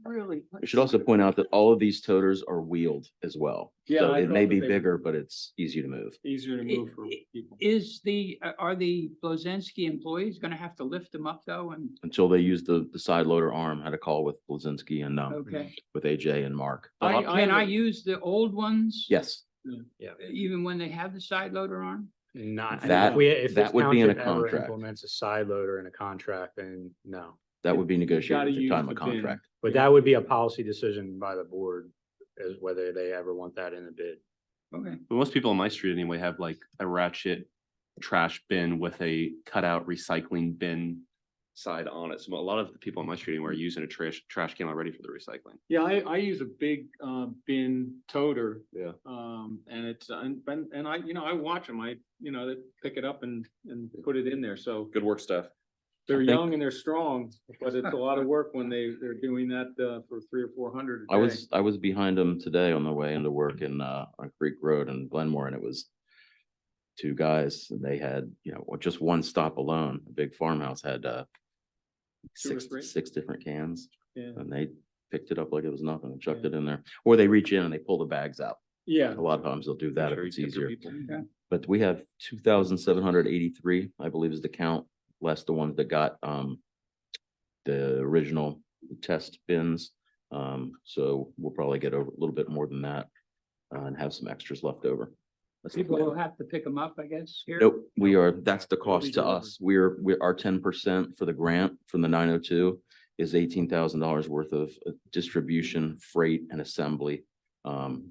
Speaker 3: Really?
Speaker 10: We should also point out that all of these toters are wheeled as well.
Speaker 3: Yeah,
Speaker 10: So
Speaker 3: I
Speaker 10: it may
Speaker 3: thought
Speaker 10: be
Speaker 3: they-
Speaker 10: bigger, but it's easier to move.
Speaker 3: Easier to move for people.
Speaker 2: Are the Blazinski employees gonna have to lift them up though? And,
Speaker 10: Until they use the side loader arm, had a call with Blazinski and
Speaker 2: okay,
Speaker 10: with AJ and Mark.
Speaker 2: can I use the old ones?
Speaker 10: Yes,
Speaker 7: Yeah.
Speaker 2: Even when they have the side loader on?
Speaker 7: Not,
Speaker 10: That-
Speaker 7: if
Speaker 10: that
Speaker 7: this
Speaker 10: would be in a
Speaker 7: township ever
Speaker 10: contract.
Speaker 7: implements a side loader in a contract, then no.
Speaker 10: that would be negotiated
Speaker 3: Gotta
Speaker 10: at the
Speaker 3: use
Speaker 10: time
Speaker 3: the
Speaker 10: of
Speaker 3: bin.
Speaker 10: contract.
Speaker 7: But that would be a policy decision by the board as whether they ever want that in the bid.
Speaker 3: Okay.
Speaker 5: But most people on my street anyway have like a ratchet trash bin with a cutout recycling bin side on it. So a lot of the people on my street anyway are using a trash can already for the recycling.
Speaker 3: Yeah, I use a big bin toter.
Speaker 10: Yeah.
Speaker 3: And it's, and I, I watch them. They pick it up and put it in there. So
Speaker 5: Good work, Steph.
Speaker 3: they're
Speaker 10: think-
Speaker 3: young and they're strong, but it's a lot of work when they're doing that for 300 or 400 a
Speaker 10: I
Speaker 3: day.
Speaker 10: was behind them today on the way into work in on Creek Road in Glenmore, and it was two guys, and they had, just one stop alone, a big farmhouse had
Speaker 3: 2 or 3?
Speaker 10: six different cans,
Speaker 3: Yeah.
Speaker 10: and they picked it up like it was nothing and chucked it in there. Or they reach in and they pull the bags out.
Speaker 3: Yeah.
Speaker 10: A lot of times they'll do that if
Speaker 5: Sure,
Speaker 10: it's
Speaker 5: you get their
Speaker 10: easier.
Speaker 5: people.
Speaker 10: But we have 2,783, I believe is the count, less the ones that got the original test bins. So we'll probably get over a little bit more than that and have some extras left over. That's the
Speaker 2: People
Speaker 10: plan.
Speaker 2: will have to pick them up, I guess, here.
Speaker 10: Nope, that's the cost to us. Our 10% for the grant from the 902 is $18,000 worth of distribution, freight and assembly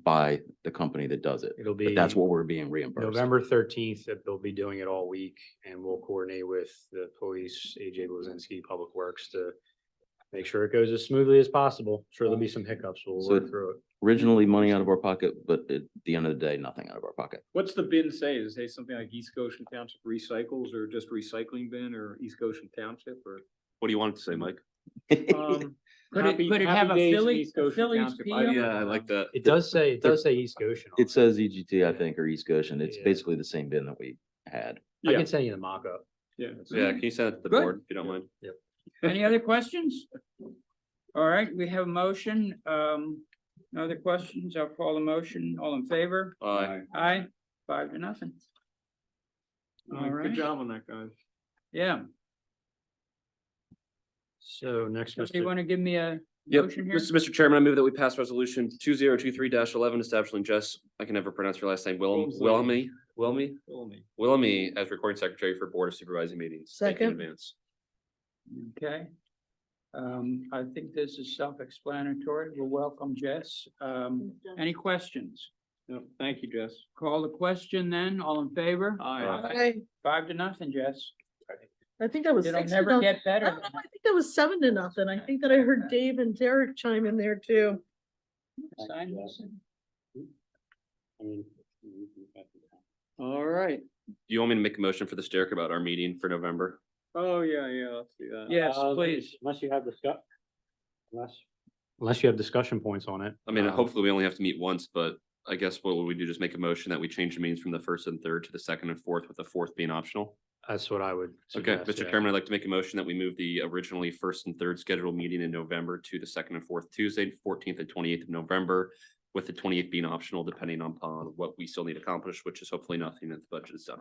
Speaker 10: by the company that does it.
Speaker 7: It'll
Speaker 10: But that's
Speaker 7: be
Speaker 10: what we're being reimbursed.
Speaker 7: November 13th, that they'll be doing it all week, and we'll coordinate with the police, AJ Blazinski, Public Works, to make sure it goes as smoothly as possible. Sure, there'll be some hiccups. We'll
Speaker 10: So
Speaker 7: work through it.
Speaker 10: Originally money out of our pocket, but at the end of the day, nothing out of our pocket.
Speaker 3: What's the bin say? Does it say something like East Goshen Township Recycles or just recycling bin or East Goshen Township or?
Speaker 5: What do you want it to say, Mike?
Speaker 2: Could it have a
Speaker 3: Happy days in
Speaker 2: Philly,
Speaker 3: East
Speaker 2: a
Speaker 3: Goshen
Speaker 2: Philly's
Speaker 3: Township.
Speaker 2: PM?
Speaker 5: Yeah, I like that.
Speaker 7: It does say East Goshen. on
Speaker 10: It says EGT, I think, or East Goshen. It's
Speaker 7: Yeah.
Speaker 10: basically the same bin that we had.
Speaker 7: I
Speaker 3: Yeah,
Speaker 7: can send you the mock-up.
Speaker 3: yeah.
Speaker 5: Yeah, can you send it to the
Speaker 2: Good.
Speaker 5: board if you don't mind?
Speaker 2: Any other questions? All right, we have a motion. No other questions? I'll call the motion. All in favor? Aye, 5-0. All right.
Speaker 3: Good job on that, guys.
Speaker 2: Yeah.
Speaker 7: So next,
Speaker 2: Do you
Speaker 7: Mr.
Speaker 2: want to give me a
Speaker 5: Yep,
Speaker 2: motion here?
Speaker 5: Mr. Chairman, I move that we pass resolution 2023-11 establishing I can never pronounce your last name,
Speaker 3: Wilmsley.
Speaker 5: Willoughby as recording secretary for Board of Supervising meetings. Thank you in
Speaker 1: Second.
Speaker 5: advance.
Speaker 2: Okay. I think this is self-explanatory. We'll welcome Jess. Any questions?
Speaker 3: No, thank you, Jess.
Speaker 2: Call the question then. All in favor?
Speaker 3: Aye.
Speaker 2: 5-0, Jess.
Speaker 1: I think that was
Speaker 2: It'll
Speaker 1: 6 to
Speaker 2: never
Speaker 1: nothing.
Speaker 2: get
Speaker 1: I
Speaker 2: better.
Speaker 1: don't know, I think that was 7-0. I think that I heard Dave and Derek chime in there too.
Speaker 2: Sign this.
Speaker 3: All right.
Speaker 5: Do you want me to make a motion for this, Derek, about our meeting for November?
Speaker 3: Oh, yeah, let's do that.
Speaker 2: Yes, please.
Speaker 7: Unless you have unless you have discussion points on it.
Speaker 5: I mean, hopefully we only have to meet once, but I guess what would we do? Just make a motion that we change the meetings from the first and third to the second and fourth, with the fourth being optional?
Speaker 7: That's what I would.
Speaker 5: Okay,
Speaker 7: suggest,
Speaker 5: Mr.
Speaker 7: yeah.
Speaker 5: Chairman, I'd like to make a motion that we move the originally first and third scheduled meeting in November to the second and fourth Tuesday, 14th and 28th of November, with the 28th being optional, depending upon what we still need accomplished, which is hopefully nothing if the budget is done.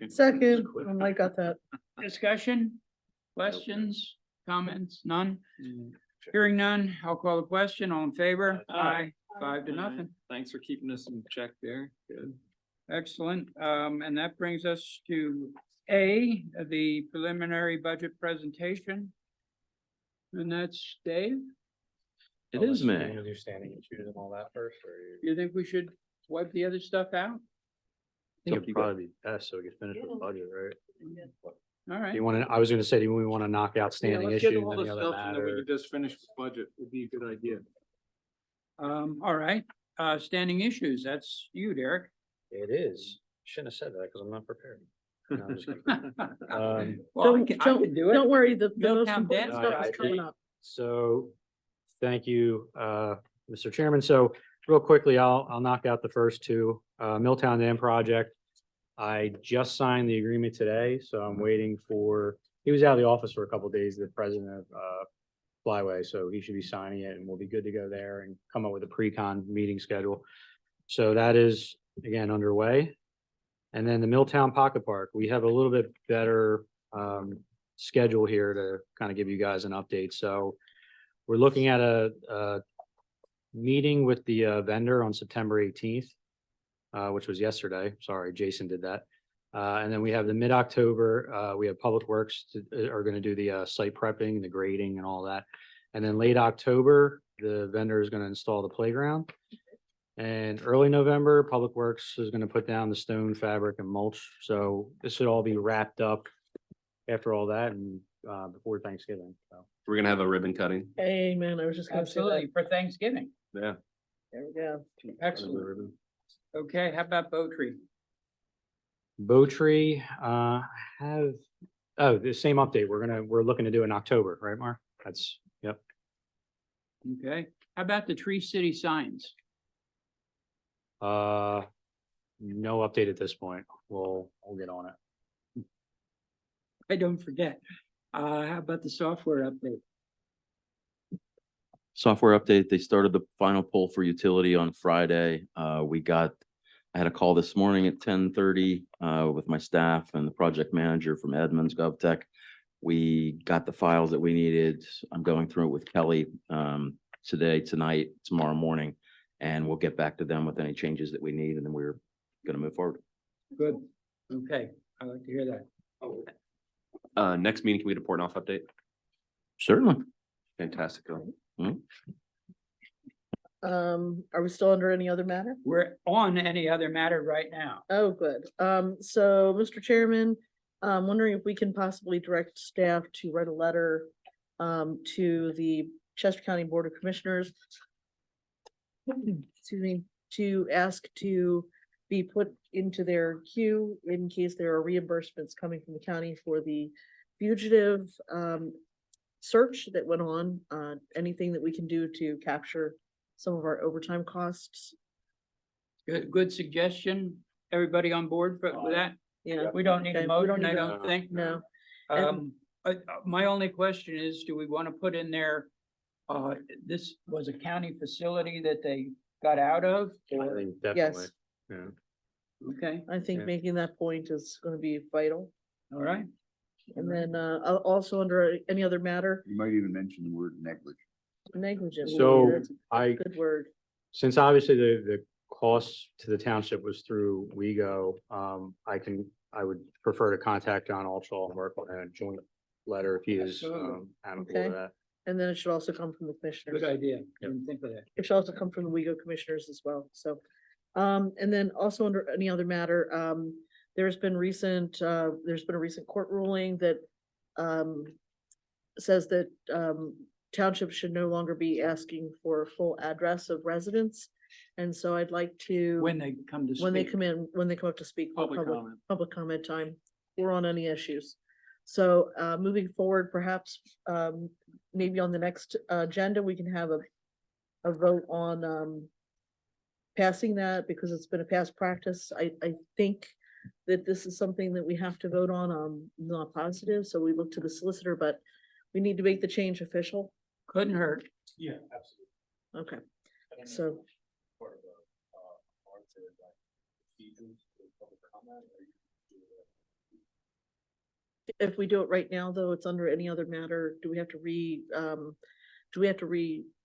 Speaker 1: Second, I got that.
Speaker 2: Discussion, questions, comments, none? Hearing none, I'll call the question. All in favor?
Speaker 3: Aye.
Speaker 2: 5-0.
Speaker 3: Thanks for keeping us in check there. Good.
Speaker 2: Excellent. And that brings us to A, the preliminary budget presentation. And that's Dave.
Speaker 10: It is
Speaker 7: Unless
Speaker 10: May.
Speaker 7: you wanna do standing issues and all that first, or
Speaker 2: You think we should wipe the other stuff out?
Speaker 7: I think it'd probably be best so we can finish with the budget, right?
Speaker 2: All right.
Speaker 7: Do you want to, I was gonna say, do we want to knock out standing
Speaker 3: Let's get
Speaker 7: issues
Speaker 3: all
Speaker 7: and
Speaker 3: the
Speaker 7: any other
Speaker 3: stuff and then we
Speaker 7: matter?
Speaker 3: can just finish the budget. Would be a good idea.
Speaker 2: All right, standing issues, that's you, Derek.
Speaker 7: It is. Shouldn't have said that because I'm not prepared. No, I'm just kidding.
Speaker 2: Well, I
Speaker 1: Don't-
Speaker 2: can do it.
Speaker 1: Don't worry, the most
Speaker 2: Milltown
Speaker 1: important
Speaker 2: Dance
Speaker 1: stuff
Speaker 7: Party.
Speaker 1: is coming up.
Speaker 7: So, thank you, Mr. Chairman. So real quickly, I'll knock out the first two. Milltown Dam project. I just signed the agreement today, so I'm waiting for, he was out of the office for a couple of days, the president of Flyway, so he should be signing it and we'll be good to go there and come up with a pre-con meeting schedule. So that is, again, underway. And then the Milltown Pocket Park, we have a little bit better schedule here to kind of give you guys an update. So we're looking at a meeting with the vendor on September 18th, which was yesterday. Sorry, Jason did that. And then we have the mid-October, we have Public Works are going to do the site prepping, the grading and all that. And then late October, the vendor is going to install the playground. And early November, Public Works is going to put down the stone, fabric and mulch. So this should all be wrapped up after all that and before Thanksgiving. So
Speaker 5: We're gonna have a ribbon cutting.
Speaker 1: Amen. I was just gonna say that.
Speaker 2: Absolutely, for Thanksgiving.
Speaker 5: Yeah.
Speaker 1: There we go.
Speaker 2: Excellent. Okay, how about Bowtree?
Speaker 7: Bowtree, the same update. We're looking to do in October, right, Mark? That's, yep.
Speaker 2: Okay, how about the Tree City signs?
Speaker 7: No update at this point. We'll get on it.
Speaker 2: I don't forget. How about the software update?
Speaker 10: Software update, they started the final poll for utility on Friday. I had a call this morning at 10:30 with my staff and the project manager from Edmunds GovTech. We got the files that we needed. I'm going through it with Kelly today, tonight, tomorrow morning, and we'll get back to them with any changes that we need, and then we're gonna move forward.
Speaker 2: Good. Okay, I like to hear that.
Speaker 5: Next meeting, can we get a port off update?
Speaker 10: Certainly.
Speaker 5: Fantastic.
Speaker 1: Are we still under any other matter?
Speaker 2: We're on any other matter right now.
Speaker 1: Oh, good. So, Mr. Chairman, I'm wondering if we can possibly direct staff to write a letter to the Chester County Board of Commissioners. Excuse me, to ask to be put into their queue in case there are reimbursements coming from the county for the fugitive search that went on, anything that we can do to capture some of our overtime costs.
Speaker 2: Good suggestion. Everybody on board with that?
Speaker 1: Yeah.
Speaker 2: We don't need
Speaker 1: Okay,
Speaker 2: a
Speaker 1: we don't
Speaker 2: motion, I
Speaker 1: need a-
Speaker 2: don't think.
Speaker 1: No.
Speaker 2: My only question is, do we want to put in there, this was a county facility that they got out of?
Speaker 7: I
Speaker 2: or-
Speaker 7: think
Speaker 1: Yes.
Speaker 7: definitely. Yeah.
Speaker 2: Okay,
Speaker 1: I think
Speaker 7: Yeah.
Speaker 1: making that point is gonna be vital.
Speaker 2: all right.
Speaker 1: And then, also under any other matter,
Speaker 9: You might even mention the word negligent.
Speaker 1: negligent.
Speaker 7: So
Speaker 1: That's a
Speaker 7: I,
Speaker 1: Good word.
Speaker 7: since obviously the cost to the township was through WeGo, I would prefer to contact John Altshaw and work on a joint letter if he is
Speaker 2: Absolutely.
Speaker 7: amicable
Speaker 1: Okay.
Speaker 7: to that.
Speaker 1: And then it should also come from the commissioners.
Speaker 2: Good idea. Didn't think of that.
Speaker 1: It should also come from the WeGo commissioners as well, so. And then also under any other matter, there's been a recent court ruling that, says that, townships should no longer be asking for a full address of residence. And so I'd like to.
Speaker 2: When they come to speak.
Speaker 1: When they come in, when they come up to speak. for public comment time, or on any issues. So, moving forward, perhaps, maybe on the next agenda, we can have a vote on, passing that, because it's been a past practice. I think that this is something that we have to vote on. I'm not positive, so we look to the solicitor, but we need to make the change official.
Speaker 2: Couldn't hurt.
Speaker 4: Yeah, absolutely.
Speaker 1: Okay, so.
Speaker 4: Part of the, procedures for public comment, or you can do
Speaker 1: If we do it right now, though, it's under any other matter, do we have to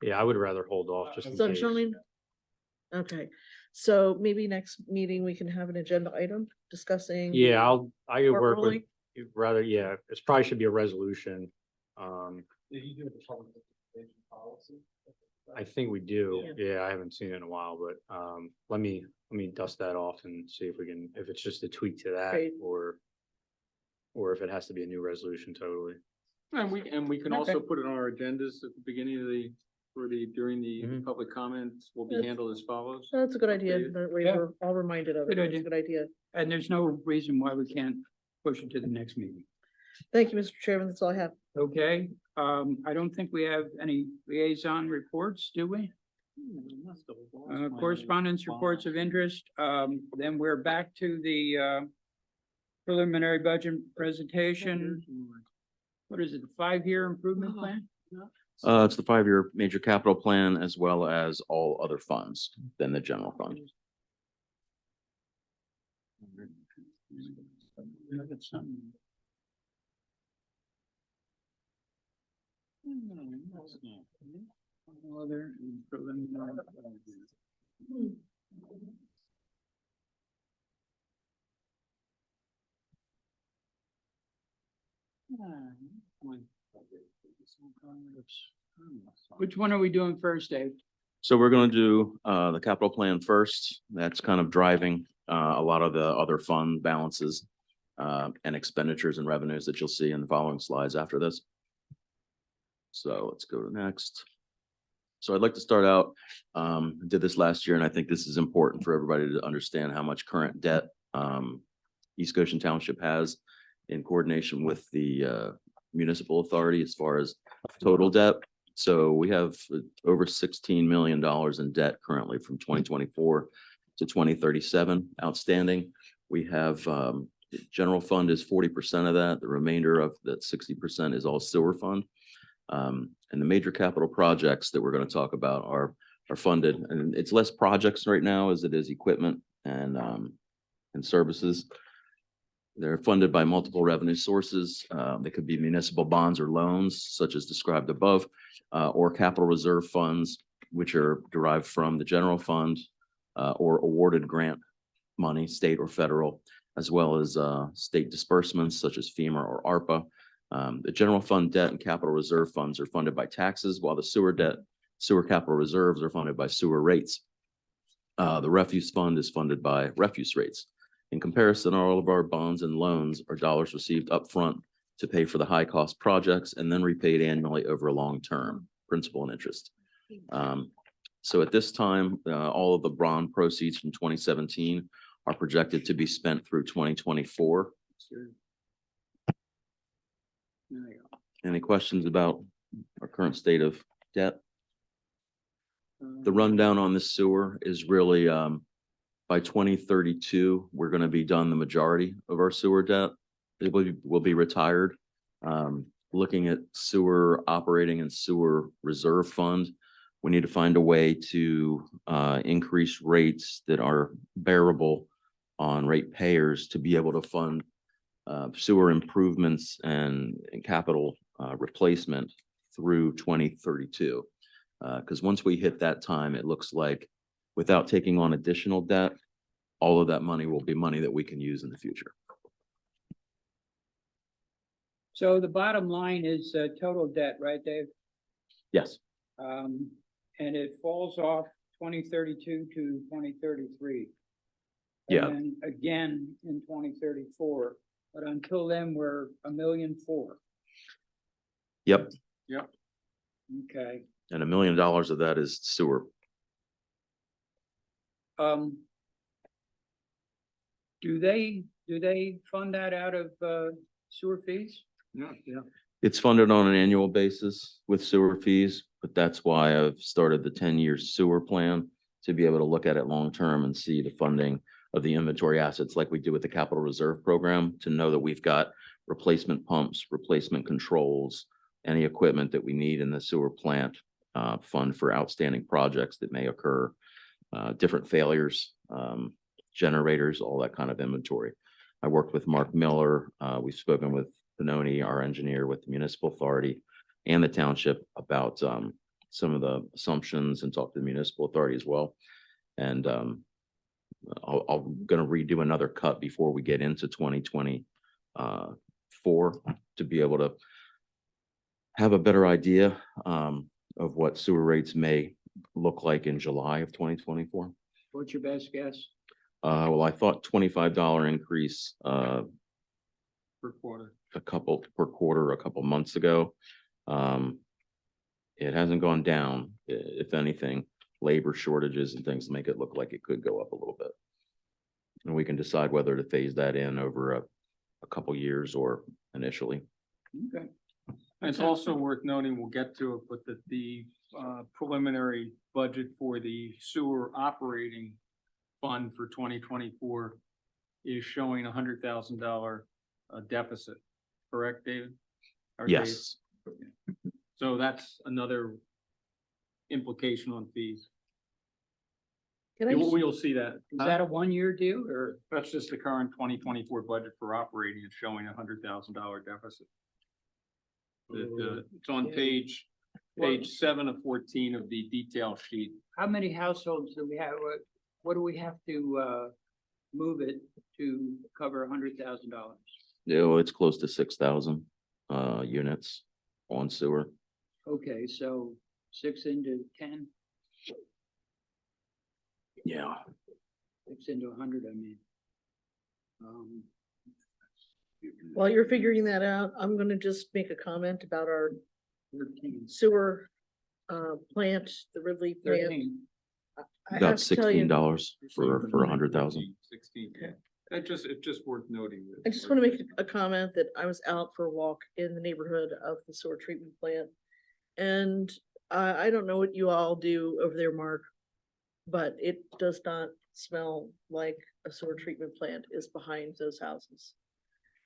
Speaker 7: Yeah, I would rather hold off just in
Speaker 1: So,
Speaker 7: case.
Speaker 1: Charlene? Okay, so maybe next meeting we can have an agenda item discussing.
Speaker 7: Yeah, I could
Speaker 1: court
Speaker 7: work with,
Speaker 1: ruling?
Speaker 7: rather, yeah, it's probably should be a resolution.
Speaker 4: Did you do the public participation policy?
Speaker 7: I think we do. Yeah, I haven't seen it in a while, but let me dust that off and see if we can, if it's just a tweak to that
Speaker 1: Great.
Speaker 7: or if it has to be a new resolution totally.
Speaker 3: And we can also
Speaker 1: Okay.
Speaker 3: put it on our agendas at the beginning of during the
Speaker 7: Mhm.
Speaker 3: public comments will be
Speaker 1: That's-
Speaker 3: handled as follows.
Speaker 1: That's a good idea,
Speaker 3: Updated.
Speaker 1: that way
Speaker 2: Yeah.
Speaker 1: we're all reminded of it.
Speaker 2: Good
Speaker 1: That's
Speaker 2: idea.
Speaker 1: a good idea.
Speaker 2: And there's no reason why we can't push it to the next meeting.
Speaker 1: Thank you, Mr. Chairman, that's all I have.
Speaker 2: Okay, I don't think we have any liaison reports, do we? Correspondence reports of interest, then we're back to the preliminary budget presentation. What is it, the 5-year improvement plan?
Speaker 10: It's the 5-year major capital plan as well as all other funds than the general fund.
Speaker 2: Other preliminary. Which one are we doing first, Dave?
Speaker 10: So we're gonna do the capital plan first. That's kind of driving a lot of the other fund balances and expenditures and revenues that you'll see in the following slides after this. So let's go to next. So I'd like to start out, did this last year, and I think this is important for everybody to understand how much current debt East Goshen Township has in coordination with the municipal authority as far as total debt. So we have over $16 million in debt currently from 2024 to 2037 outstanding. We have general fund is 40% of that. The remainder of that 60% is all sewer fund. And the major capital projects that we're going to talk about are funded, and it's less projects right now as it is equipment and services. They're funded by multiple revenue sources. They could be municipal bonds or loans, such as described above, or capital reserve funds, which are derived from the general fund, or awarded grant money, state or federal, as well as state disbursements such as FEMA or ARPA. The general fund debt and capital reserve funds are funded by taxes, while the sewer capital reserves are funded by sewer rates. The refuse fund is funded by refuse rates. In comparison, all of our bonds and loans are dollars received upfront to pay for the high cost projects and then repaid annually over a long term, principal and interest. So at this time, all of the bond proceeds from 2017 are projected to be spent through 2024. Any questions about our current state of debt? The rundown on the sewer is really, by 2032, we're going to be done the majority of our sewer debt. It will be retired. Looking at sewer operating and sewer reserve fund, we need to find a way to increase rates that are bearable on ratepayers to be able to fund sewer improvements and capital replacement through 2032. Because once we hit that time, it looks like without taking on additional debt, all of that money will be money that we can use in the future.
Speaker 2: So the bottom line is total debt, right, Dave?
Speaker 10: Yes,
Speaker 2: And it falls off 2032 to 2033.
Speaker 10: Yeah.
Speaker 2: And then again in 2034, but until then, we're $1.4 million.
Speaker 10: yep.
Speaker 2: Okay.
Speaker 10: And $1 million of that is sewer.
Speaker 2: Do they fund that out of sewer fees?
Speaker 3: Yeah.
Speaker 10: It's funded on an annual basis with sewer fees, but that's why I've started the 10-year sewer plan to be able to look at it long-term and see the funding of the inventory assets like we do with the capital reserve program, to know that we've got replacement pumps, replacement controls, any equipment that we need in the sewer plant fund for outstanding projects that may occur, different failures, generators, all that kind of inventory. I worked with Mark Miller. We've spoken with Benoni, our engineer with the municipal authority and the township about some of the assumptions, and talked to the municipal authority as well. And I'm gonna redo another cut before we get into 2024 to be able to have a better idea of what sewer rates may look like in July of 2024.
Speaker 2: What's your best guess?
Speaker 10: Well, I thought $25 increase
Speaker 3: Per quarter.
Speaker 10: a couple months ago. It hasn't gone down. If anything, labor shortages and things make it look like it could go up a little bit. And we can decide whether to phase that in over a couple years or initially.
Speaker 2: Okay.
Speaker 3: And it's also worth noting, we'll get to it, but that the preliminary budget for the sewer operating fund for 2024 is showing $100,000 deficit, correct, David? Or Dave?
Speaker 10: Yes,
Speaker 3: So that's another implication on fees.
Speaker 1: Can I just-
Speaker 3: We'll see that.
Speaker 2: Is that a 1-year deal or?
Speaker 3: That's just the current 2024 budget for operating. It's showing $100,000 deficit. It's on page 7 of 14 of the detail sheet.
Speaker 2: How many households do we have? What do we have to move it to cover $100,000?
Speaker 10: yeah, it's close to 6,000 units on sewer.
Speaker 2: Okay, so 6 into 10,
Speaker 10: Yeah,
Speaker 2: 6 into 100, I mean.
Speaker 1: While you're figuring that out, I'm gonna just make a comment about our
Speaker 2: 13.
Speaker 1: sewer plant, the Ridley plant.
Speaker 2: 13.
Speaker 1: I
Speaker 10: about
Speaker 1: have to tell you,
Speaker 10: $16 for 100,000.
Speaker 3: 16, yeah. It's just worth noting.
Speaker 1: I just want to make a comment that I was out for a walk in the neighborhood of the sewer treatment plant. And I don't know what you all do over there, Mark, but it does not smell like a sewer treatment plant is behind those houses.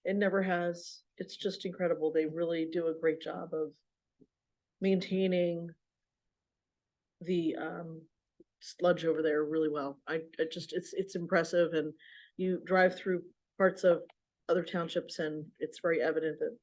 Speaker 1: It never has. It's just incredible. They really do a great job of maintaining the sludge over there really well. I just, it's impressive. And you drive through parts of other townships, and it's very evident that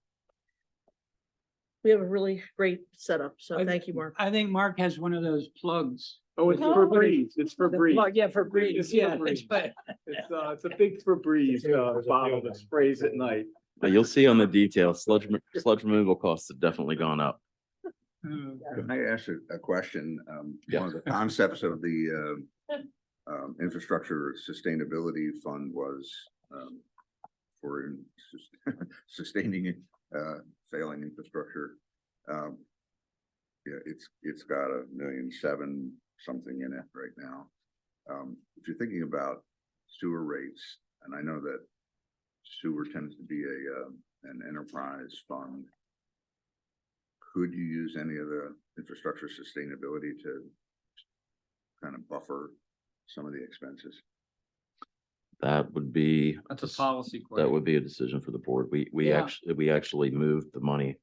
Speaker 1: we have a really great setup. So
Speaker 2: I-
Speaker 1: thank you, Mark.
Speaker 2: I think Mark has one of those plugs.
Speaker 3: Oh, it's for breeze, it's for
Speaker 2: The
Speaker 3: breeze.
Speaker 2: plug, yeah, for breeze,
Speaker 3: It's
Speaker 2: yeah.
Speaker 3: Febreze.
Speaker 2: But
Speaker 3: It's a big Febreze, bottle that sprays at night.
Speaker 10: But you'll see on the details, sludge removal costs have definitely gone up.
Speaker 9: Can I ask a question?
Speaker 10: Yeah.
Speaker 9: One of the concepts of the infrastructure sustainability fund was for sustaining failing infrastructure. Yeah, it's got $1.7 million something in it right now. If you're thinking about sewer rates, and I know that sewer tends to be an enterprise fund, could you use any of the infrastructure sustainability to kind of buffer some of the expenses?
Speaker 10: That would be.
Speaker 2: that's a policy
Speaker 10: That
Speaker 2: question.
Speaker 10: would be a decision for the board.
Speaker 2: Yeah.
Speaker 10: We actually moved the money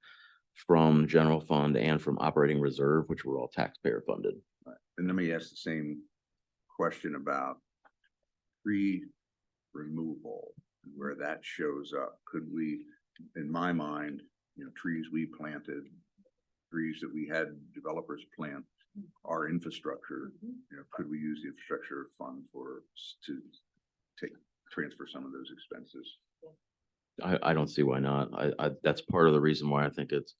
Speaker 10: from general fund and from operating reserve, which were all taxpayer funded.
Speaker 9: And let me ask the same question about tree removal, and where that shows up. Could we, in my mind, trees we planted, trees that we had developers plant, our infrastructure, could we use the infrastructure fund to transfer some of those expenses?
Speaker 10: I don't see why not. That's part of the reason why I think it's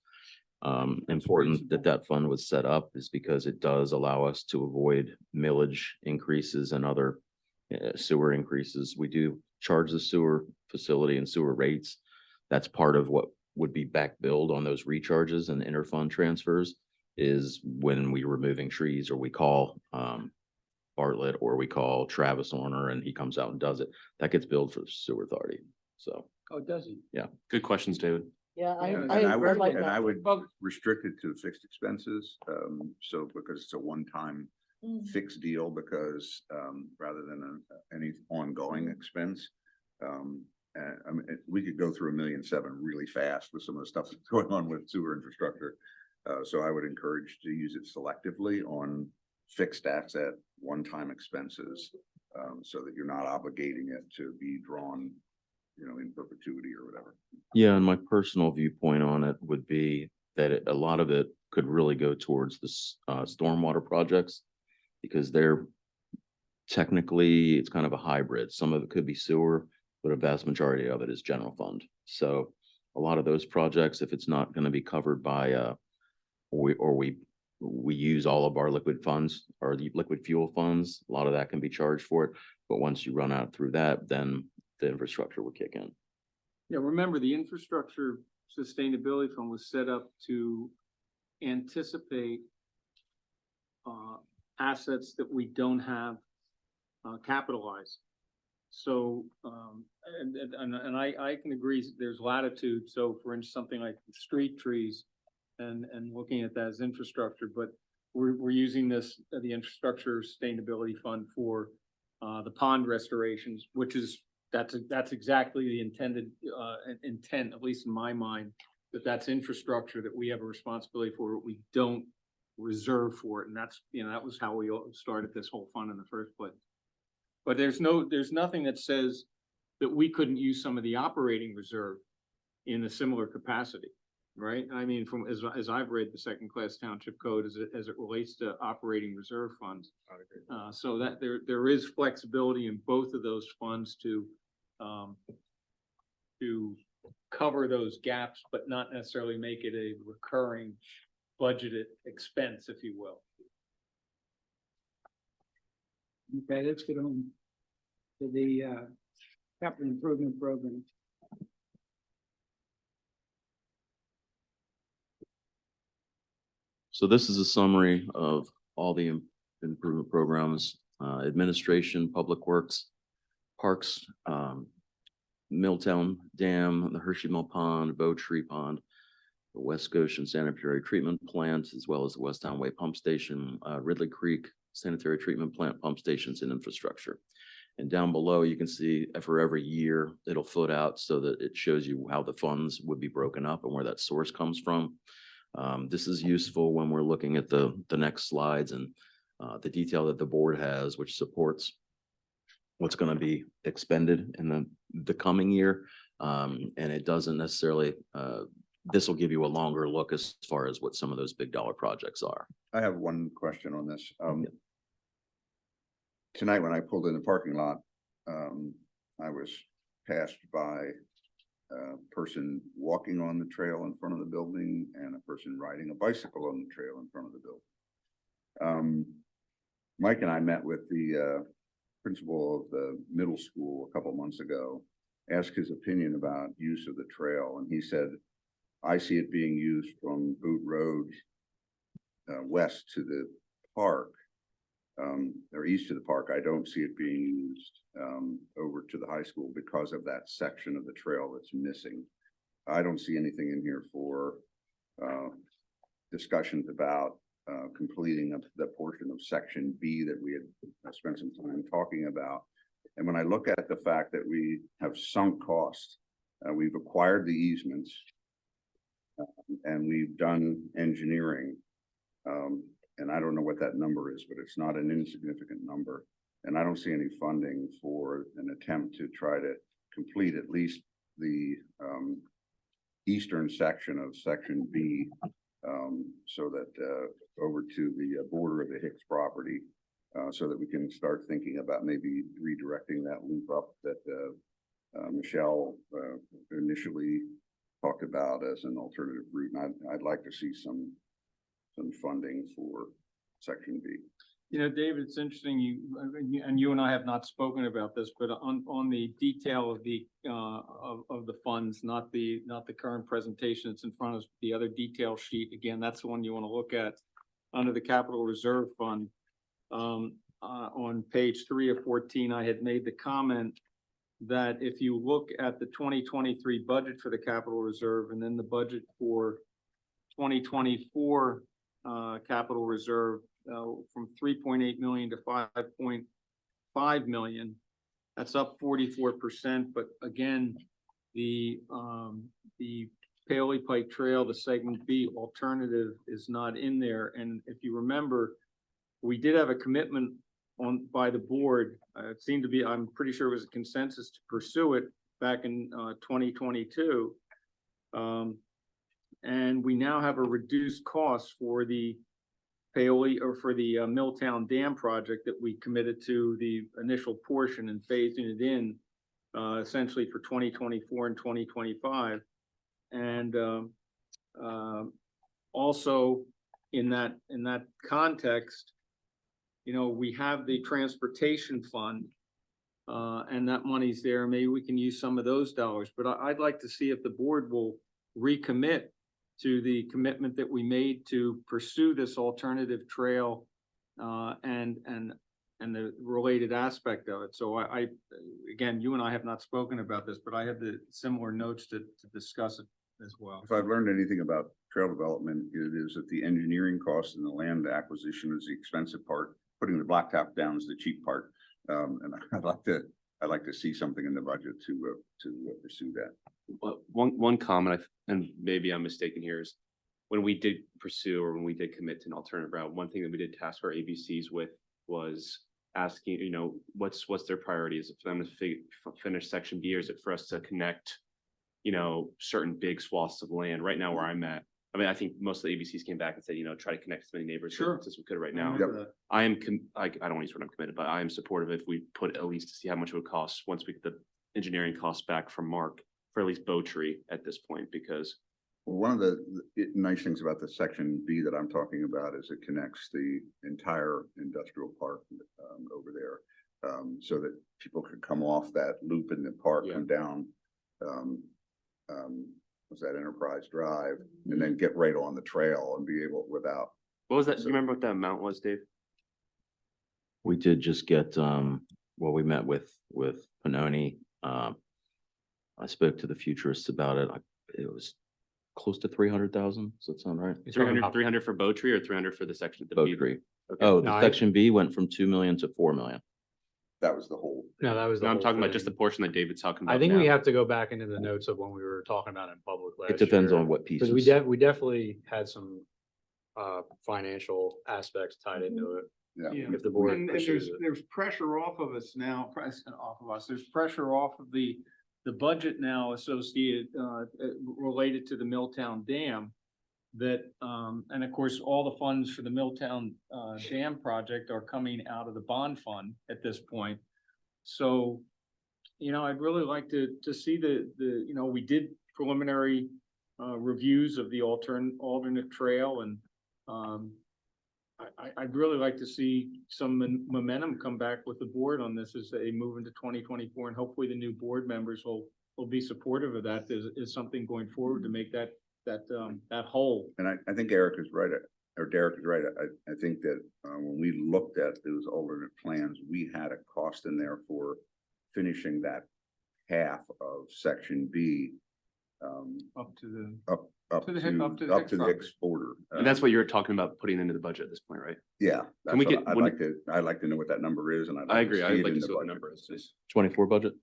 Speaker 10: important that that fund was set up, is because it does allow us to avoid millage increases and other sewer increases. We do charge the sewer facility and sewer rates. That's part of what would be back billed on those recharges and interfund transfers, is when we removing trees, or we call Bartlett, or we call Travis Horner and he comes out and does it. That gets billed for the sewer authority. So
Speaker 2: Oh, does he?
Speaker 5: Good questions, David.
Speaker 1: Yeah,
Speaker 3: Yeah,
Speaker 1: I
Speaker 9: And
Speaker 1: would like
Speaker 9: and I
Speaker 1: that.
Speaker 9: would
Speaker 2: Well,
Speaker 9: restrict it to fixed expenses, so because it's a one-time fixed deal, because rather than any ongoing expense. I mean, we could go through $1.7 million really fast with some of the stuff that's going on with sewer infrastructure. So I would encourage to use it selectively on fixed asset, one-time expenses, so that you're not obligating it to be drawn, in perpetuity or whatever.
Speaker 10: yeah, and my personal viewpoint on it would be that a lot of it could really go towards the stormwater projects, because they're technically, it's kind of a hybrid. Some of it could be sewer, but a vast majority of it is general fund. So a lot of those projects, if it's not going to be covered by we use all of our liquid funds, or the liquid fuel funds, a lot of that can be charged for it. But once you run out through that, then the infrastructure will kick in.
Speaker 3: Yeah, remember, the infrastructure sustainability fund was set up to anticipate assets that we don't have capitalized. So, and I can agree, there's latitude. So for instance, something like street trees and looking at that as infrastructure, but we're using the infrastructure sustainability fund for the pond restorations, which is, that's exactly the intended intent, at least in my mind, that's infrastructure that we have a responsibility for, but we don't reserve for it. And that's, that was how we started this whole fund in the first place. But there's nothing that says that we couldn't use some of the operating reserve in a similar capacity, right? I mean, from as I've read the second class township code as it relates to operating reserve funds. So that there is flexibility in both of those funds to cover those gaps, but not necessarily make it a recurring budgeted expense, if you will.
Speaker 2: Okay, let's get on to the capital improvement program.
Speaker 10: So this is a summary of all the improvement programs, administration, public works, parks, Milltown Dam, the Hershey Mill Pond, Bow Tree Pond, the West Goshen Sanitary Treatment Plant, as well as the West Town Way Pump Station, Ridley Creek Sanitary Treatment Plant, pump stations and infrastructure. And down below, you can see for every year, it'll foot out so that it shows you how the funds would be broken up and where that source comes from. This is useful when we're looking at the next slides and the detail that the board has, which supports what's going to be expended in the coming year. And it doesn't necessarily, this will give you a longer look as far as what some of those big dollar projects are.
Speaker 9: I have one question on this. Tonight, when I pulled in the parking lot, I was passed by a person walking on the trail in front of the building and a person riding a bicycle on the trail in front of the building. Mike and I met with the principal of the middle school a couple months ago, asked his opinion about use of the trail, and he said, I see it being used from Boot Road west to the park, or east of the park. I don't see it being used over to the high school because of that section of the trail that's missing. I don't see anything in here for discussions about completing the portion of section B that we had spent some time talking about. And when I look at the fact that we have sunk cost, we've acquired the easements, and we've done engineering, and I don't know what that number is, but it's not an insignificant number. And I don't see any funding for an attempt to try to complete at least the eastern section of section B, so that over to the border of the Hicks property, so that we can start thinking about maybe redirecting that loop up that Michelle initially talked about as an alternative route. And I'd like to see some funding for section B.
Speaker 3: You know, David, it's interesting, you and I have not spoken about this, but on the detail of the funds, not the current presentation that's in front of us, the other detail sheet, again, that's the one you want to look at under the capital reserve fund. On page 3 of 14, I had made the comment that if you look at the 2023 budget for the capital reserve and then the budget for 2024 capital reserve, from 3.8 million to 5.5 million, that's up 44%. But again, the Paoli Pike Trail, the segment B alternative, is not in there. And if you remember, we did have a commitment by the board. It seemed to be, I'm pretty sure it was a consensus to pursue it back in 2022. And we now have a reduced cost for the Paoli, or for the Milltown Dam project that we committed to the initial portion and phasing it in essentially for 2024 and 2025. And also in that context, you know, we have the transportation fund and that money's there. Maybe we can use some of those dollars, but I'd like to see if the board will recommit to the commitment that we made to pursue this alternative trail and the related aspect of it. So I again, you and I have not spoken about this, but I have the similar notes to discuss it as well.
Speaker 9: If I've learned anything about trail development, it is that the engineering cost and the land acquisition is the expensive part. Putting the blacktop down is the cheap part. And I'd like to see something in the budget to pursue that.
Speaker 5: Well, one comment, and maybe I'm mistaken here, is when we did pursue, or when we did commit to an alternative route, one thing that we did task our ABCs with was asking, you know, what's their priority? Is it for them to finish section B, or is it for us to connect, you know, certain big swaths of land? Right now where I'm at, I mean, I think most of the ABCs came back and said, you know, try to connect as many neighbors as we could right now. I am, I don't want to use what I'm committed, but I am supportive if we put at least to see how much it would cost once we get the engineering costs back from Mark for at least Bowtree at this point, because
Speaker 9: one of the nice things about the section B that I'm talking about is it connects the entire industrial park over there, so that people could come off that loop in the park and down was that Enterprise Drive, and then get right on the trail and be able without.
Speaker 5: What was that? Do you remember what that amount was, Dave?
Speaker 10: We did just get, well, we met with Panoni. I spoke to the futurists about it. It was close to 300,000. Does that sound right?
Speaker 5: 300 for Bowtree, or 300 for the section?
Speaker 10: Bowtree.
Speaker 5: Okay.
Speaker 10: Oh,
Speaker 7: No,
Speaker 10: the section B went from 2 million to 4 million.
Speaker 9: That was the whole.
Speaker 7: No, that was the
Speaker 5: No, I'm
Speaker 7: whole
Speaker 5: talking about
Speaker 7: thing.
Speaker 5: just the portion that David's talking about.
Speaker 7: I think
Speaker 5: now.
Speaker 7: we have to go back into the notes of when we were talking about it in public last year.
Speaker 10: It depends on what pieces.
Speaker 7: Because we definitely had some financial aspects tied into it.
Speaker 9: Yeah.
Speaker 7: If the board
Speaker 3: And
Speaker 7: pursues
Speaker 3: there's
Speaker 7: it.
Speaker 3: there's pressure off of us now, off of us. There's pressure off of the the budget now associated, related to the Milltown Dam. That, and of course, all the funds for the Milltown, Dam project are coming out of the bond fund at this point. So, I'd really like to see we did preliminary, reviews of the alternate trail and, I'd really like to see some momentum come back with the board on this as they move into 2024, and hopefully the new board members will be supportive of that is something going forward to make that whole.
Speaker 9: And I think Eric is right, or Derek is right. I think that when we looked at those alternate plans, we had a cost in there for finishing that half of section B.
Speaker 3: Up to the
Speaker 9: Up
Speaker 3: To
Speaker 9: to
Speaker 3: the Hick- up to the
Speaker 9: up
Speaker 3: Hick
Speaker 9: to the
Speaker 3: property.
Speaker 9: Hicks border.
Speaker 5: And that's what you're talking about putting into the budget at this point, right?
Speaker 9: Yeah.
Speaker 5: Can we
Speaker 9: that's what
Speaker 5: get-
Speaker 9: I'd like to know what that number is, and I'd
Speaker 5: I
Speaker 9: like to
Speaker 5: agree.
Speaker 9: see
Speaker 5: I'd
Speaker 9: it
Speaker 5: like
Speaker 9: in
Speaker 5: to
Speaker 9: the
Speaker 5: see what the
Speaker 9: budget.
Speaker 5: number is.
Speaker 10: 24 budget?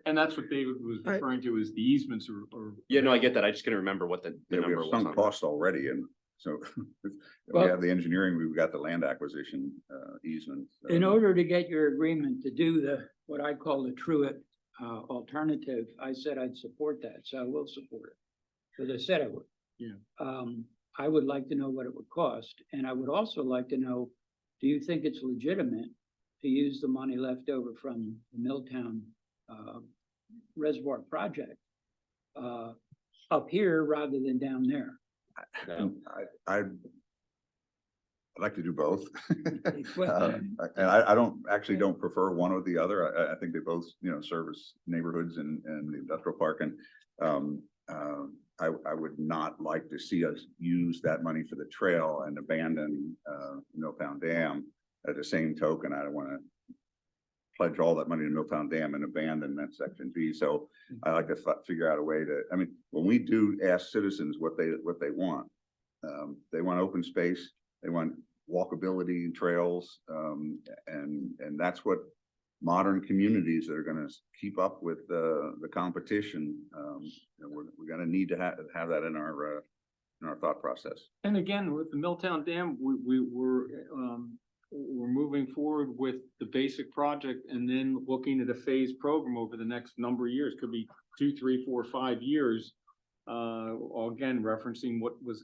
Speaker 3: And that's what David was
Speaker 1: I-
Speaker 3: referring to as the easements or.
Speaker 5: Yeah, no, I get that. I just couldn't remember what the
Speaker 9: Yeah, we
Speaker 5: number
Speaker 9: have
Speaker 5: was.
Speaker 9: sunk
Speaker 5: on that.
Speaker 9: cost already, and so we
Speaker 2: Well-
Speaker 9: have the engineering, we've got the land acquisition easement.
Speaker 2: In order to get your agreement to do what I call the Truett alternative, I said I'd support that, so I will support it. Because I said I would.
Speaker 3: Yeah.
Speaker 2: I would like to know what it would cost, and I would also like to know, do you think it's legitimate to use the money left over from the Milltown Reservoir project up here rather than down there?
Speaker 5: No.
Speaker 9: I'd like to do both.
Speaker 2: Well-
Speaker 9: And I don't prefer one or the other. I think they both, service neighborhoods and the industrial park, and I would not like to see us use that money for the trail and abandon Milltown Dam. At the same token, I don't want to pledge all that money to Milltown Dam and abandon that section B. So I like to figure out a way to, when we do ask citizens what they want, they want open space, they want walkability trails, and that's what modern communities that are gonna keep up with the competition, we're gonna need to have that in our thought process.
Speaker 3: And again, with the Milltown Dam, we're moving forward with the basic project and then looking at a phased program over the next number of years, could be 2, 3, 4, 5 years. Again, referencing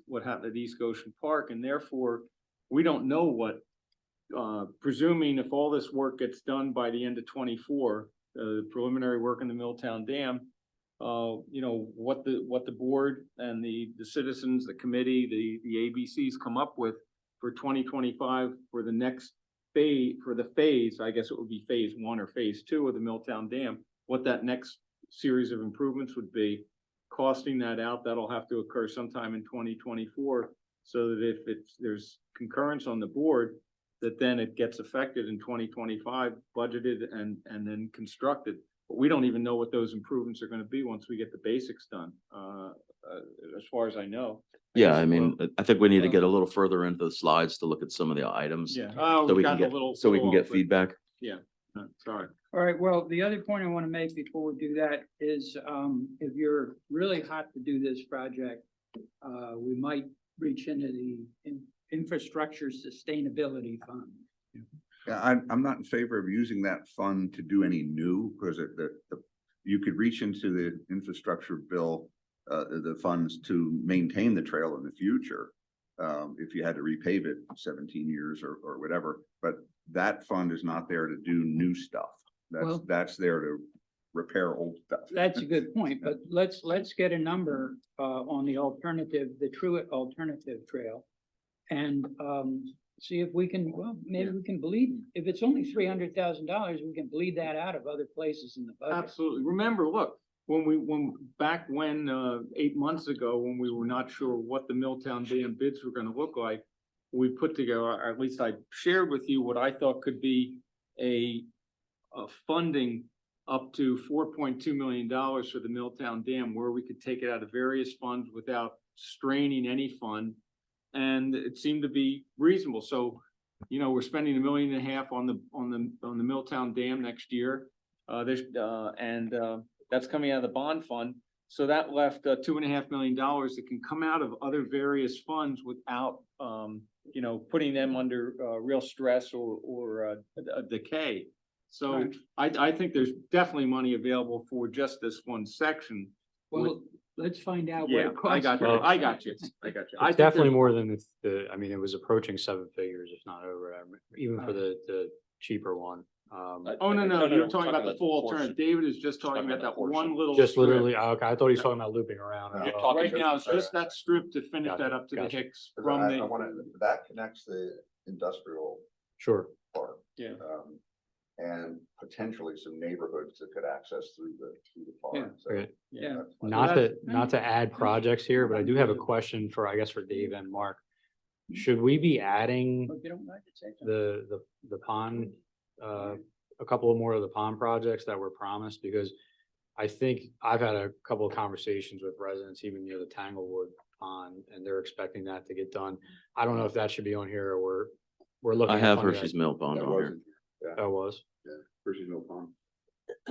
Speaker 3: what happened at East Goshen Park, and therefore, we don't know what, presuming if all this work gets done by the end of 24, the preliminary work in the Milltown Dam, what the board and the citizens, the committee, the ABCs come up with for 2025 for the next phase, I guess it would be phase 1 or phase 2 of the Milltown Dam, what that next series of improvements would be, costing that out, that'll have to occur sometime in 2024, so that if there's concurrence on the board, that then it gets affected in 2025, budgeted and then constructed. But we don't even know what those improvements are gonna be once we get the basics done, as far as I know.
Speaker 10: Yeah, I think we need to get a little further into the slides to look at some of the items.
Speaker 3: Yeah.
Speaker 10: So
Speaker 3: we
Speaker 10: we
Speaker 3: got
Speaker 10: can
Speaker 3: a
Speaker 10: get,
Speaker 3: little-
Speaker 10: so we can
Speaker 3: little
Speaker 10: get
Speaker 3: off, but-
Speaker 10: feedback.
Speaker 3: Sorry.
Speaker 2: All right, well, the other point I want to make before we do that is, if you're really hot to do this project, we might reach into the infrastructure sustainability fund.
Speaker 9: Yeah, I'm not in favor of using that fund to do any new, because you could reach into the infrastructure bill, the funds to maintain the trail in the future. If you had to repave it 17 years or whatever, but that fund is not there to do new stuff.
Speaker 2: Well-
Speaker 9: That's there to repair old stuff.
Speaker 2: That's a good point, but let's get a number on the alternative, the Truett alternative trail. And see if we can, maybe we can bleed, if it's only $300,000, we can bleed that out of other places in the budget.
Speaker 3: Absolutely. Remember, look, back when 8 months ago, when we were not sure what the Milltown Dam bids were gonna look like, we put together, or at least I shared with you what I thought could be a funding up to $4.2 million for the Milltown Dam, where we could take it out of various funds without straining any fund. And it seemed to be reasonable. So, we're spending $1.5 million on the Milltown Dam next year. That's coming out of the bond fund. So that left $2.5 million that can come out of other various funds without, putting them under real stress or a decay. So I think there's definitely money available for just this one section.
Speaker 2: Well, let's find out what
Speaker 3: Yeah,
Speaker 2: it
Speaker 3: I
Speaker 2: costs.
Speaker 3: got you, I got you, I got you. I
Speaker 7: It's
Speaker 3: think
Speaker 7: definitely
Speaker 3: there's-
Speaker 7: more than I mean, it was approaching seven figures, if not over, even for the cheaper one.
Speaker 3: Oh, no,
Speaker 5: No,
Speaker 3: you're
Speaker 5: we're
Speaker 3: talking about the full
Speaker 5: portion.
Speaker 3: alternative. David is just talking
Speaker 5: Talking
Speaker 3: about
Speaker 5: about
Speaker 3: that
Speaker 5: the
Speaker 3: one
Speaker 5: portion.
Speaker 3: little.
Speaker 7: Just
Speaker 3: strip.
Speaker 7: literally, okay, I thought he was talking about looping around.
Speaker 5: You're
Speaker 7: Oh,
Speaker 5: talking
Speaker 3: Right now, it's
Speaker 7: okay.
Speaker 3: just that strip to finish
Speaker 7: Gotcha,
Speaker 3: that up to the
Speaker 7: gotcha.
Speaker 3: Hicks from the.
Speaker 9: that connects the industrial
Speaker 7: Sure.
Speaker 9: park.
Speaker 3: Yeah.
Speaker 9: And potentially some neighborhoods that could access through the
Speaker 3: Yeah.
Speaker 9: park. So
Speaker 7: Great.
Speaker 3: Yeah.
Speaker 9: that's my-
Speaker 7: Not to add projects here, but I do have a question for, I guess, for Dave and Mark. Should we be adding
Speaker 2: If you don't mind, say something.
Speaker 7: the pond, a couple of more of the pond projects that were promised? Because I think I've had a couple of conversations with residents even near the Tanglewood Pond, and they're expecting that to get done. I don't know if that should be on here, or we're looking.
Speaker 10: I
Speaker 7: at
Speaker 10: have
Speaker 7: funding that-
Speaker 10: Hershey's Mill Pond
Speaker 9: That
Speaker 10: on here.
Speaker 9: wasn't, yeah,
Speaker 7: That was.
Speaker 9: Hershey's Mill Pond.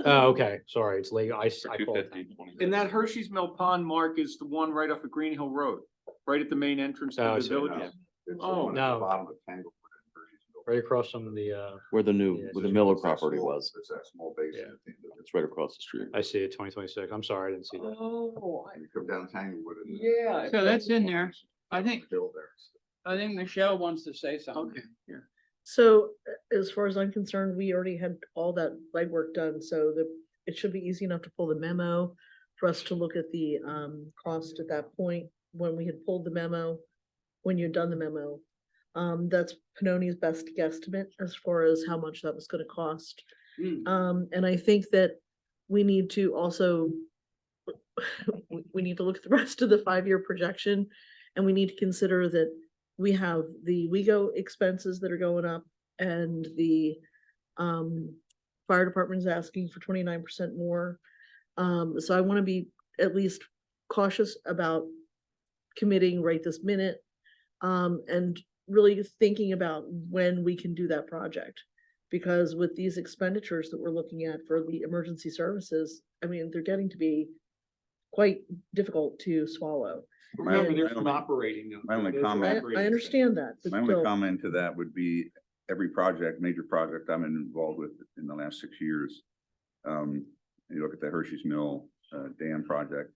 Speaker 7: Oh, okay, sorry, it's late. I
Speaker 5: For
Speaker 7: called.
Speaker 5: 250, 20.
Speaker 3: And that Hershey's Mill Pond, Mark, is the one right off of Green Hill Road, right at the main entrance
Speaker 7: Oh, I
Speaker 3: to the
Speaker 7: see.
Speaker 3: village.
Speaker 9: No, it's the
Speaker 3: Oh,
Speaker 9: one at
Speaker 7: no.
Speaker 9: the bottom of Tanglewood and Hershey's Mill.
Speaker 7: Right across from the,
Speaker 10: Where the new,
Speaker 7: Yeah,
Speaker 10: where the
Speaker 7: it's
Speaker 10: Miller
Speaker 9: It's that
Speaker 10: property
Speaker 9: small-
Speaker 10: was.
Speaker 9: It's that small basin.
Speaker 7: Yeah.
Speaker 9: at the end of it.
Speaker 10: It's right across the street.
Speaker 7: I see it, 2026. I'm sorry, I didn't see that.
Speaker 2: Oh,
Speaker 9: You come down Tanglewood and.
Speaker 2: yeah.
Speaker 3: So that's in there. I think,
Speaker 9: Hill there.
Speaker 2: I think Michelle wants to say something.
Speaker 3: okay, yeah.
Speaker 1: So as far as I'm concerned, we already had all that legwork done, so it should be easy enough to pull the memo for us to look at the cost at that point, when we had pulled the memo, when you'd done the memo. That's Pannoni's best guesstimate as far as how much that was gonna cost. And I think that we need to also we need to look at the rest of the 5-year projection, and we need to consider that we have the WeGo expenses that are going up, and the fire department is asking for 29% more. So I want to be at least cautious about committing right this minute, and really thinking about when we can do that project. Because with these expenditures that we're looking at for the emergency services, I mean, they're getting to be quite difficult to swallow.
Speaker 3: Remember, there's
Speaker 9: My
Speaker 3: an
Speaker 9: only-
Speaker 3: operating.
Speaker 9: my only
Speaker 3: there's an
Speaker 9: comment-
Speaker 3: operating
Speaker 1: I understand that, but
Speaker 9: My only
Speaker 1: still,
Speaker 9: comment to that would be, every project, major project I'm involved with in the last 6 years. You look at the Hershey's Mill dam project,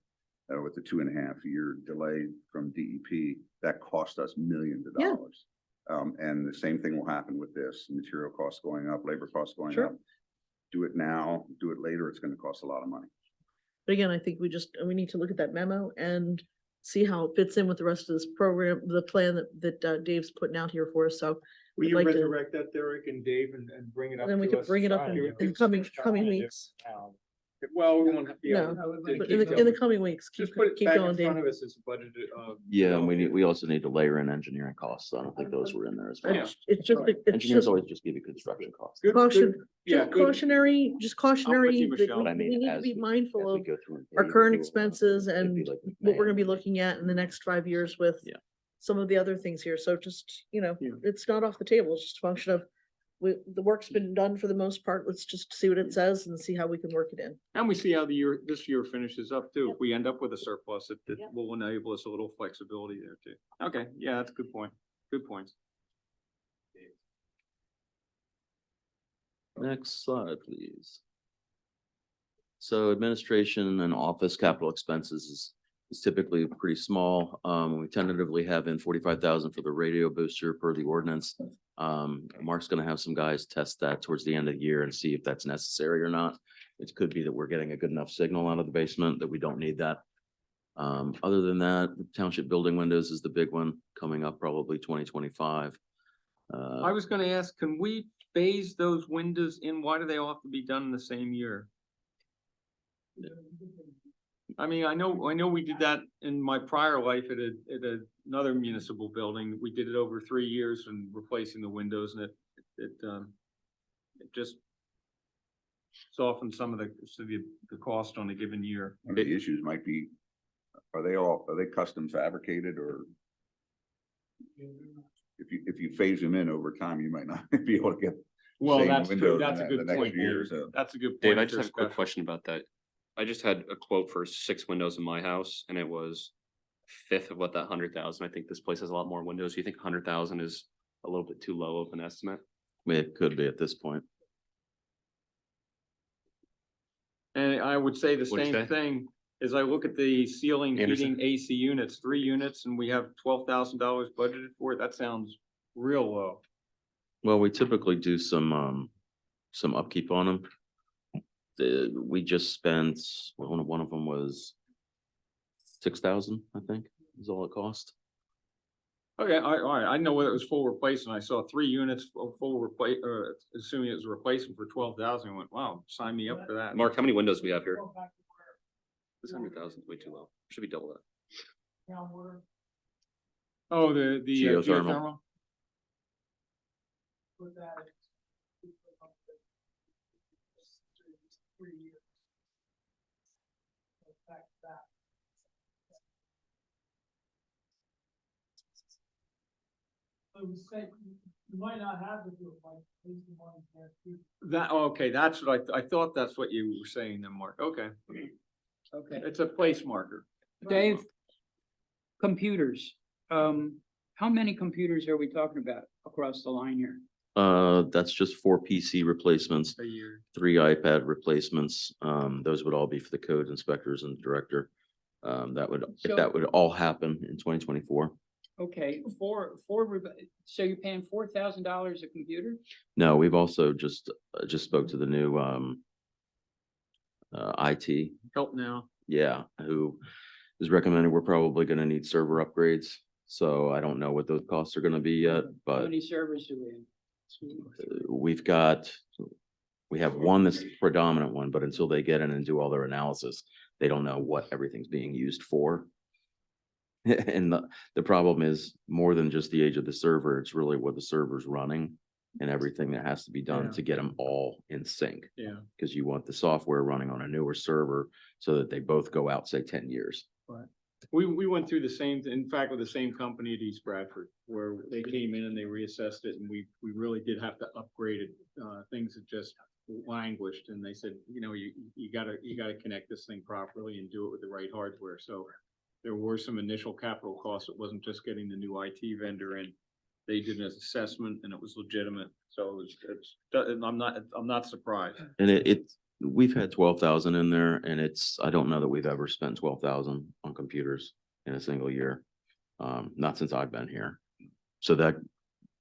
Speaker 9: with the 2.5-year delay from DEP, that cost us millions of
Speaker 1: Yeah.
Speaker 9: dollars. And the same thing will happen with this, material costs going up, labor costs going
Speaker 1: Sure.
Speaker 9: up. Do it now, do it later, it's gonna cost a lot of money.
Speaker 1: but again, I think we need to look at that memo and see how it fits in with the rest of this program, the plan that Dave's putting out here for us, so.
Speaker 3: Will
Speaker 1: we'd
Speaker 3: you
Speaker 1: like to-
Speaker 3: resurrect that, Derek and Dave, and bring it up?
Speaker 1: And then we
Speaker 3: to
Speaker 1: could
Speaker 3: us?
Speaker 1: bring it up
Speaker 3: Give
Speaker 1: in
Speaker 3: us
Speaker 1: coming
Speaker 3: some time.
Speaker 1: weeks.
Speaker 3: Well, we won't be able
Speaker 1: No,
Speaker 3: to
Speaker 1: but
Speaker 3: keep
Speaker 1: in the
Speaker 3: going.
Speaker 1: coming weeks, keep
Speaker 3: Just put it
Speaker 1: keep
Speaker 3: back
Speaker 1: going,
Speaker 3: in
Speaker 1: Dave.
Speaker 3: front of us as budgeted.
Speaker 10: Yeah, and we also need to layer in engineering costs. So I don't think those were in there as well.
Speaker 1: It's just, it's
Speaker 10: Engineers
Speaker 1: just
Speaker 10: always just give you construction costs.
Speaker 3: Good,
Speaker 1: caution,
Speaker 3: good, yeah,
Speaker 1: just
Speaker 3: good.
Speaker 1: cautionary, just cautionary
Speaker 3: you,
Speaker 1: that
Speaker 3: Michelle.
Speaker 10: But I mean,
Speaker 1: we need to
Speaker 10: as
Speaker 1: be
Speaker 10: as
Speaker 1: mindful
Speaker 10: we
Speaker 1: of
Speaker 10: go through and
Speaker 1: our
Speaker 10: pave
Speaker 1: current
Speaker 10: and do all that,
Speaker 1: expenses
Speaker 10: it'd
Speaker 1: and
Speaker 10: be like
Speaker 1: what we're gonna be
Speaker 10: May.
Speaker 1: looking at in the next 5 years with
Speaker 10: Yeah.
Speaker 1: some of the other things here. So just,
Speaker 3: Yeah.
Speaker 1: it's not off the table. It's just a function of the work's been done for the most part. Let's just see what it says and see how we can work it in.
Speaker 3: And we see how this year finishes up too. If we end up with a surplus, it
Speaker 1: Yep.
Speaker 3: will enable us a little flexibility there too. Okay, yeah, that's a good point. Good points.
Speaker 10: Next slide, please. So administration and office capital expenses is typically pretty small. We tentatively have in 45,000 for the radio booster per the ordinance. Mark's gonna have some guys test that towards the end of the year and see if that's necessary or not. It could be that we're getting a good enough signal out of the basement that we don't need that. Other than that, the township building windows is the big one coming up probably 2025.
Speaker 3: I was gonna ask, can we phase those windows in? Why do they all have to be done in the same year? I mean, I know we did that in my prior life at another municipal building. We did it over 3 years and replacing the windows, and it just softened some of the cost on a given year.
Speaker 9: One of the issues might be, are they custom fabricated, or? If you phase them in over time, you might not be able to get.
Speaker 3: Well,
Speaker 9: same
Speaker 3: that's true.
Speaker 9: windows
Speaker 3: That's a
Speaker 9: in
Speaker 3: good
Speaker 9: the next
Speaker 3: point.
Speaker 9: year,
Speaker 3: Dave.
Speaker 9: so.
Speaker 3: That's a good point.
Speaker 5: Dave, I
Speaker 3: if
Speaker 5: just
Speaker 3: they're
Speaker 5: have a quick
Speaker 3: special.
Speaker 5: question about that. I just had a quote for 6 windows in my house, and it was a fifth of what that 100,000. I think this place has a lot more windows. You think 100,000 is a little bit too low of an estimate?
Speaker 10: It could be at this point.
Speaker 3: And I would say the
Speaker 5: What'd you
Speaker 3: same
Speaker 5: say?
Speaker 3: thing, as I look at the ceiling
Speaker 5: Anderson?
Speaker 3: heating AC units, 3 units, and we have $12,000 budgeted for it, that sounds real low.
Speaker 10: Well, we typically do some upkeep on them. We just spent, one of them was 6,000, I think, is all it cost.
Speaker 3: Okay, all right, I know whether it was full replacement, I saw 3 units full replace, assuming it was a replacement for 12,000, I went, wow, sign me up for that.
Speaker 5: Mark, how many windows do we have here? This 100,000 is way too low. Should be double that.
Speaker 3: Oh, the
Speaker 10: Geothermal.
Speaker 3: That, okay, that's what I thought that's what you were saying then, Mark, okay.
Speaker 2: Okay.
Speaker 3: It's a place marker.
Speaker 2: Dave, computers, how many computers are we talking about across the line here?
Speaker 10: That's just 4 PC replacements,
Speaker 3: A year.
Speaker 10: 3 iPad replacements. Those would all be for the code inspectors and director. If that would all happen in 2024.
Speaker 2: Okay, so you're paying $4,000 a computer?
Speaker 10: No, we've also just spoke to the new IT,
Speaker 3: Help now.
Speaker 10: yeah, who is recommending we're probably gonna need server upgrades. So I don't know what those costs are gonna be yet,
Speaker 2: How
Speaker 10: but
Speaker 2: many servers do we have?
Speaker 10: we have one that's the predominant one, but until they get in and do all their analysis, they don't know what everything's being used for. And the problem is more than just the age of the server, it's really what the server's running and everything that has to be done
Speaker 3: Yeah.
Speaker 10: to get them all in sync.
Speaker 3: Yeah.
Speaker 10: Because you want the software running on a newer server so that they both go out, say, 10 years.
Speaker 3: We went through the same, in fact, with the same company at East Bradford, where they came in and they reassessed it, and we really did have to upgrade it. Things that just languished, and they said, you know, you gotta connect this thing properly and do it with the right hardware. So there were some initial capital costs. It wasn't just getting the new IT vendor in. They did an assessment and it was legitimate. So I'm not surprised.
Speaker 10: And we've had 12,000 in there, and I don't know that we've ever spent 12,000 on computers in a single year. Not since I've been here. So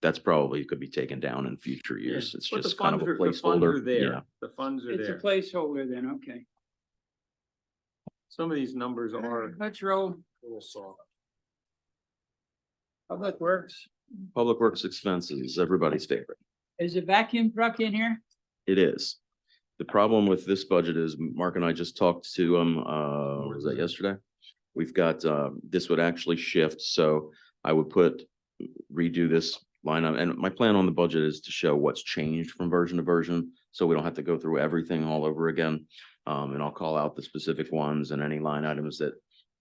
Speaker 10: that's probably could be taken down in future years. It's
Speaker 3: But the
Speaker 10: just kind of a
Speaker 3: funds are
Speaker 10: placeholder.
Speaker 3: there.
Speaker 10: Yeah.
Speaker 3: The funds are
Speaker 2: It's a
Speaker 3: there.
Speaker 2: placeholder then, okay.
Speaker 3: Some of these numbers are
Speaker 2: Let's roll.
Speaker 3: a little soft.
Speaker 2: Public Works.
Speaker 10: Public Works expenses, everybody's favorite.
Speaker 2: Is a vacuum truck in here?
Speaker 10: It is. The problem with this budget is Mark and I just talked to him, was that yesterday? We've got, this would actually shift, so I would redo this line up, and my plan on the budget is to show what's changed from version to version, so we don't have to go through everything all over again. And I'll call out the specific ones and any line items that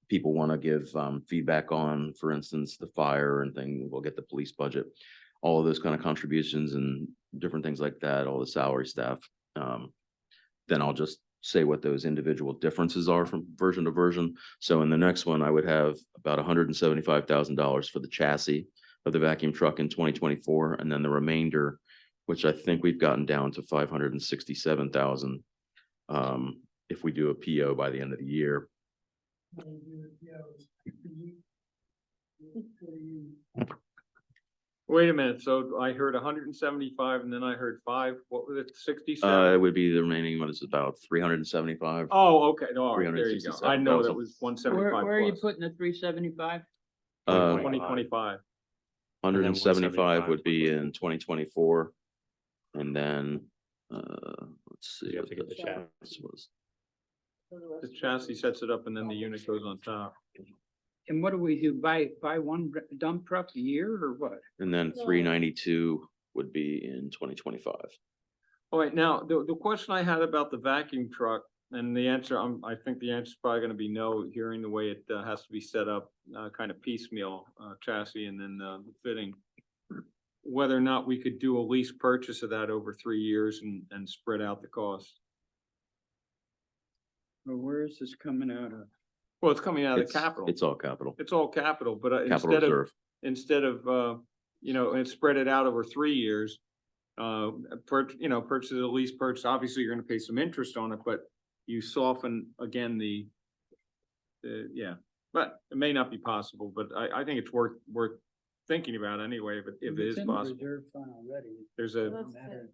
Speaker 10: people want to give, feedback on, for instance, the fire and thing, we'll get the police budget. All of those kind of contributions and different things like that, all the salary staff. Then I'll just say what those individual differences are from version to version. So in the next one, I would have about $175,000 for the chassis of the vacuum truck in 2024, and then the remainder, which I think we've gotten down to 567,000. If we do a PO by the end of the year.
Speaker 3: Wait a minute, so I heard 175 and then I heard 5, what was it,
Speaker 10: It
Speaker 3: 67?
Speaker 10: would be the remaining one is about 375.
Speaker 3: Oh, okay, no, all right, there you go. I know that
Speaker 10: 367,000.
Speaker 3: was
Speaker 2: Where
Speaker 3: 175
Speaker 2: are you
Speaker 3: plus.
Speaker 2: putting the 375?
Speaker 3: 2025.
Speaker 10: 175 would be in 2024. And then, let's see.
Speaker 7: You have
Speaker 10: what
Speaker 7: to get the chassis.
Speaker 10: this was.
Speaker 3: The chassis sets it up and then the unit goes on top.
Speaker 2: And what do we do? Buy one dump truck a year or what?
Speaker 10: And then 392 would be in 2025.
Speaker 3: All right, now, the question I had about the vacuum truck, and the answer, I think the answer is probably gonna be no, hearing the way it has to be set up, kind of piecemeal, chassis and then the fitting. Whether or not we could do a lease purchase of that over 3 years and spread out the cost.
Speaker 2: Or where is this coming out of?
Speaker 3: Well, it's coming out of the
Speaker 10: It's-
Speaker 3: capital.
Speaker 10: It's all capital.
Speaker 3: It's all capital, but
Speaker 10: Capital reserve.
Speaker 3: instead of, and spread it out over 3 years, purchase a lease purchase, obviously you're gonna pay some interest on it, but you soften again yeah, but it may not be possible, but I think it's worth thinking about anyway, if it is
Speaker 2: It's in the
Speaker 3: possible.
Speaker 2: reserve fund already.
Speaker 3: There's a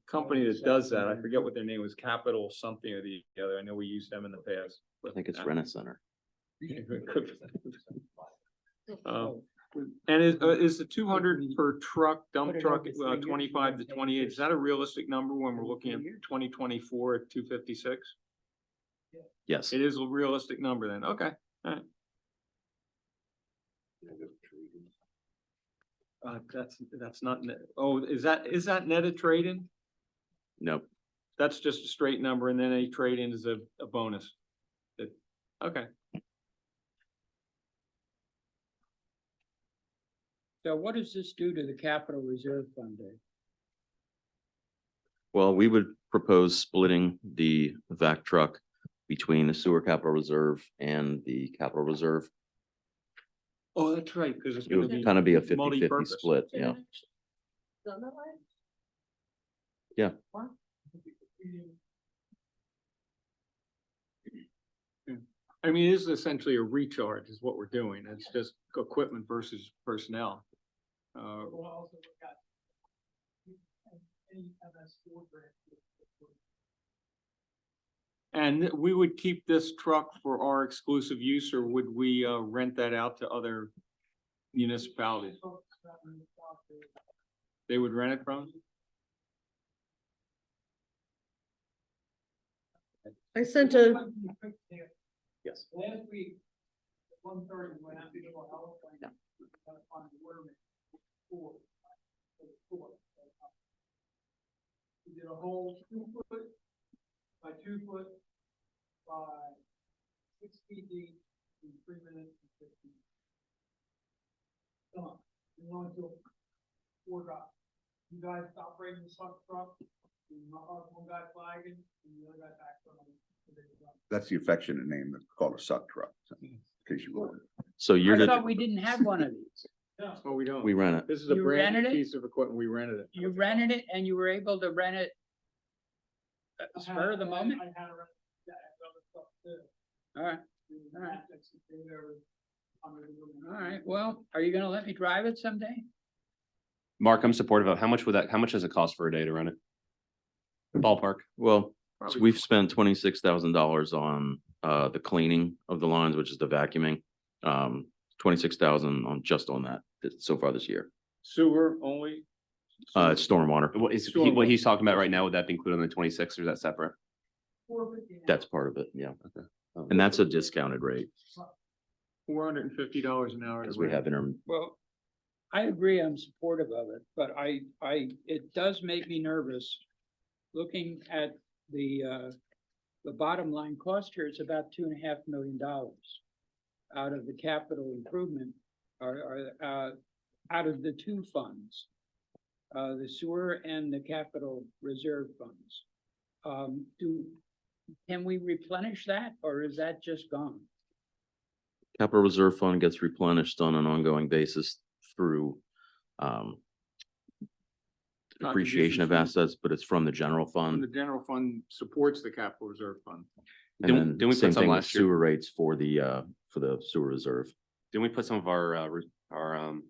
Speaker 3: company that does that. I forget what their name was, Capital something or the other. I know we used them in the past.
Speaker 10: I think it's Renner Center.
Speaker 3: And is the 200 per truck, dump
Speaker 2: Put it
Speaker 3: truck,
Speaker 2: over 3 years,
Speaker 3: 25 to
Speaker 2: you can pay
Speaker 3: 28, is that a realistic number when we're looking at
Speaker 2: 3 years.
Speaker 3: 2024 at 256?
Speaker 10: Yes.
Speaker 3: It is a realistic number then, okay, all right. That's not, oh, is that netted trade-in?
Speaker 10: Nope.
Speaker 3: That's just a straight number and then a trade-in is a bonus. Okay,
Speaker 2: So what does this do to the capital reserve fund, Dave?
Speaker 10: Well, we would propose splitting the vac truck between the sewer capital reserve and the capital reserve.
Speaker 3: oh, that's right, because it's
Speaker 10: It
Speaker 3: gonna
Speaker 10: would
Speaker 3: be
Speaker 10: kind of be a 50-50
Speaker 3: multi-purpose.
Speaker 10: split, yeah.
Speaker 1: Done that way?
Speaker 10: Yeah.
Speaker 1: Wow.
Speaker 3: I mean, it is essentially a recharge is what we're doing. It's just equipment versus personnel. And we would keep this truck for our exclusive use, or would we rent that out to other municipalities? They would rent it from us?
Speaker 1: I sent a,
Speaker 3: Yes.
Speaker 8: Last week, 1:30, went out to the health. On the water main. We did a whole 2 foot by 2 foot by 6 feet deep in 3 minutes and 15. Come on, we only took 4 guys. You guys stop raising the suck truck, and one guy flagging, and the other guy back on.
Speaker 9: That's the affectionate name, that's called a suck truck, so, in case you were.
Speaker 10: So you're,
Speaker 2: I thought we didn't have one of these.
Speaker 3: Oh, we don't.
Speaker 10: we rent it.
Speaker 3: This is a
Speaker 2: You
Speaker 3: brand
Speaker 2: rented
Speaker 3: new
Speaker 2: it?
Speaker 3: piece of equipment. We rented it.
Speaker 2: You rented it and you were able to rent it at the spur of the moment? All right, all right. All right, well, are you gonna let me drive it someday?
Speaker 5: Mark, I'm supportive of, how much does it cost for a day to rent it? Ballpark.
Speaker 10: Well, so
Speaker 3: Probably
Speaker 10: we've spent $26,000 on the cleaning of the lines, which is the vacuuming. 26,000 on just on that so far this year.
Speaker 3: Sewer only?
Speaker 10: It's stormwater.
Speaker 5: What he's talking about right now, would that be included on the 26 or is that separate?
Speaker 10: That's part of it, yeah.
Speaker 5: Okay.
Speaker 10: And that's a discounted rate
Speaker 3: $450 an hour. to
Speaker 10: because we
Speaker 3: rent.
Speaker 10: have
Speaker 2: Well, I agree, I'm supportive of it, but it does make me nervous. Looking at the bottom line cost here, it's about $2.5 million out of the capital improvement, or out of the 2 funds, the sewer and the capital reserve funds. Can we replenish that, or is that just gone?
Speaker 10: Capital Reserve Fund gets replenished on an ongoing basis through depreciation of
Speaker 3: Contributions
Speaker 10: assets, but it's from the general
Speaker 3: And
Speaker 10: fund.
Speaker 3: the general fund supports the capital reserve fund.
Speaker 10: And
Speaker 5: Didn't-
Speaker 10: then
Speaker 5: didn't we put
Speaker 10: same
Speaker 5: some
Speaker 10: thing with
Speaker 5: last year?
Speaker 10: sewer rates for the sewer reserve.
Speaker 5: Didn't we put some of our, I'm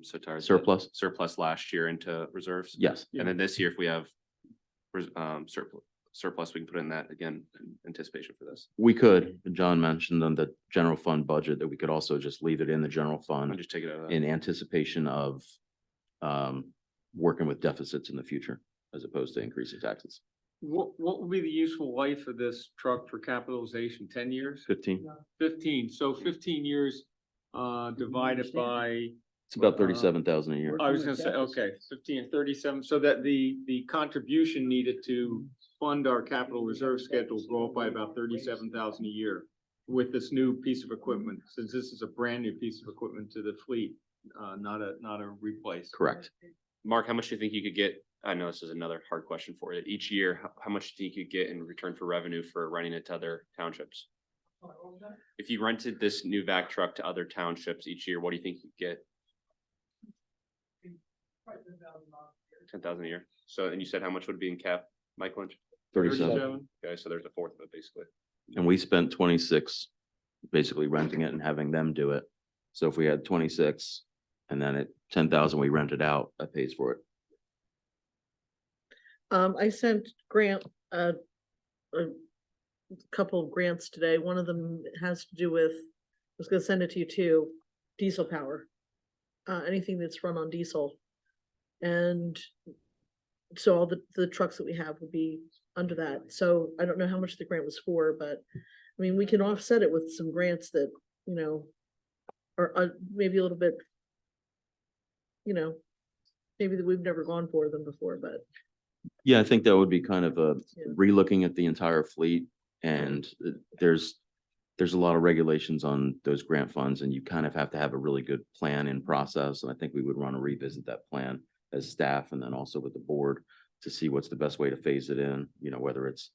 Speaker 5: so tired.
Speaker 10: Surplus?
Speaker 5: Surplus last year into reserves?
Speaker 10: Yes,
Speaker 5: And then this year, if we have surplus, we can put in that again, in anticipation for this.
Speaker 10: we could. John mentioned on the general fund budget that we could also just leave it in the general
Speaker 5: I'll
Speaker 10: fund
Speaker 5: just take it out of that.
Speaker 10: in anticipation of working with deficits in the future as opposed to increasing taxes.
Speaker 3: What will be the useful life of this truck for capitalization? 10 years?
Speaker 10: 15,
Speaker 3: 15, so 15 years divided by,
Speaker 10: it's about 37,000 a year.
Speaker 3: I was gonna say, okay, 15 and 37, so that the contribution needed to fund our capital reserve schedule go up by about 37,000 a year with this new piece of equipment, since this is a brand new piece of equipment to the fleet, not a replace.
Speaker 10: Correct.
Speaker 5: Mark, how much do you think you could get? I know this is another hard question for you. Each year, how much do you think you could get in return for revenue for renting it to other townships? If you rented this new vac truck to other townships each year, what do you think you'd get? 10,000 a year. So, and you said how much would it be in cap, Mike Lynch?
Speaker 10: 37.
Speaker 5: Okay, so there's a fourth of it basically.
Speaker 10: And we spent 26 basically renting it and having them do it. So if we had 26 and then at 10,000, we rent it out, that pays for it.
Speaker 1: I sent Grant a couple of grants today. One of them has to do with, I was gonna send it to you too, diesel power. Anything that's run on diesel. And so all the trucks that we have would be under that. So I don't know how much the grant was for, but I mean, we can offset it with some grants that, you know, are maybe a little bit, you know, maybe that we've never gone for them before, but
Speaker 10: Yeah, I think that would be kind of a
Speaker 1: Yeah.
Speaker 10: relooking at the entire fleet. And there's a lot of regulations on those grant funds and you kind of have to have a really good plan in process. And I think we would want to revisit that plan as staff and then also with the board to see what's the best way to phase it in, you know, whether it's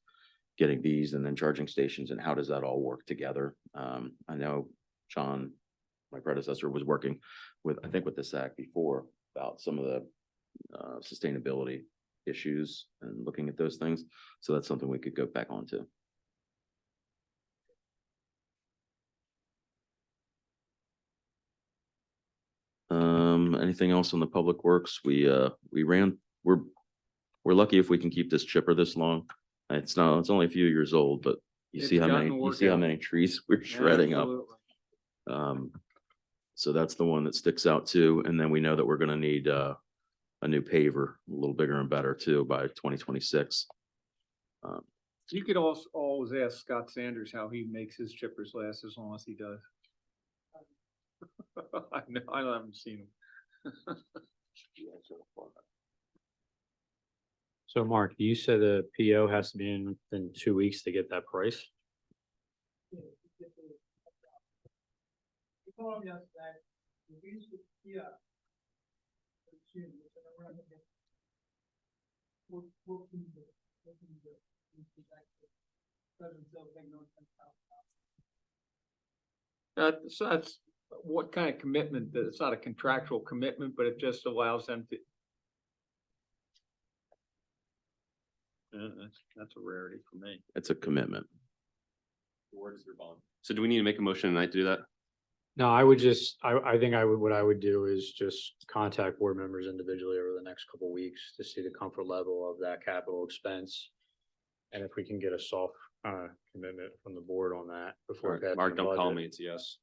Speaker 10: getting these and then charging stations and how does that all work together? I know John, my predecessor, was working with, I think with the SAC before about some of the sustainability issues and looking at those things. So that's something we could go back onto. Anything else on the public works? We're lucky if we can keep this chipper this long. It's only a few years old, but you
Speaker 2: It's
Speaker 10: see how
Speaker 2: gotten
Speaker 10: many,
Speaker 2: to
Speaker 10: you
Speaker 2: work
Speaker 10: see how
Speaker 2: out.
Speaker 10: many trees we're shredding up.
Speaker 2: Absolutely.
Speaker 10: So that's the one that sticks out too. And then we know that we're gonna need a new paver, a little bigger and better too by 2026.
Speaker 3: You could also always ask Scott Sanders how he makes his chippers last as long as he does. I know, I haven't seen him.
Speaker 7: So Mark, you said the PO has to be in within 2 weeks to get that price?
Speaker 3: That's what kind of commitment, that it's not a contractual commitment, but it just allows them to. That's a rarity for me.
Speaker 10: It's a commitment.
Speaker 5: Where does your bond? So do we need to make a motion tonight to do that?
Speaker 7: No, I would just, I think what I would do is just contact board members individually over the next couple of weeks to see the comfort level of that capital expense. And if we can get a soft commitment from the board on that
Speaker 5: All
Speaker 7: before.
Speaker 5: right,
Speaker 7: passing
Speaker 5: Mark,
Speaker 7: the
Speaker 5: don't call
Speaker 7: budget.
Speaker 5: me, it's a yes.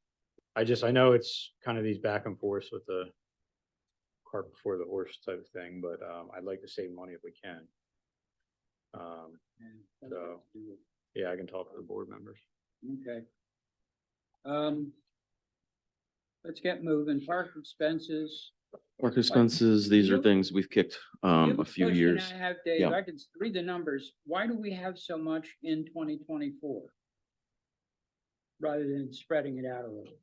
Speaker 7: I know it's kind of these back and forth with the cart before the horse type of thing, but I'd like to save money if we can. So, yeah, I can talk to the board members.
Speaker 2: Okay. Let's get moving. Park expenses.
Speaker 10: Work expenses, these are
Speaker 2: You-
Speaker 10: things we've kicked
Speaker 2: The other
Speaker 10: a few
Speaker 2: question
Speaker 10: years.
Speaker 2: I have, Dave,
Speaker 10: Yeah.
Speaker 2: I can read the numbers. Why do we have so much in 2024? Rather than spreading it out a little.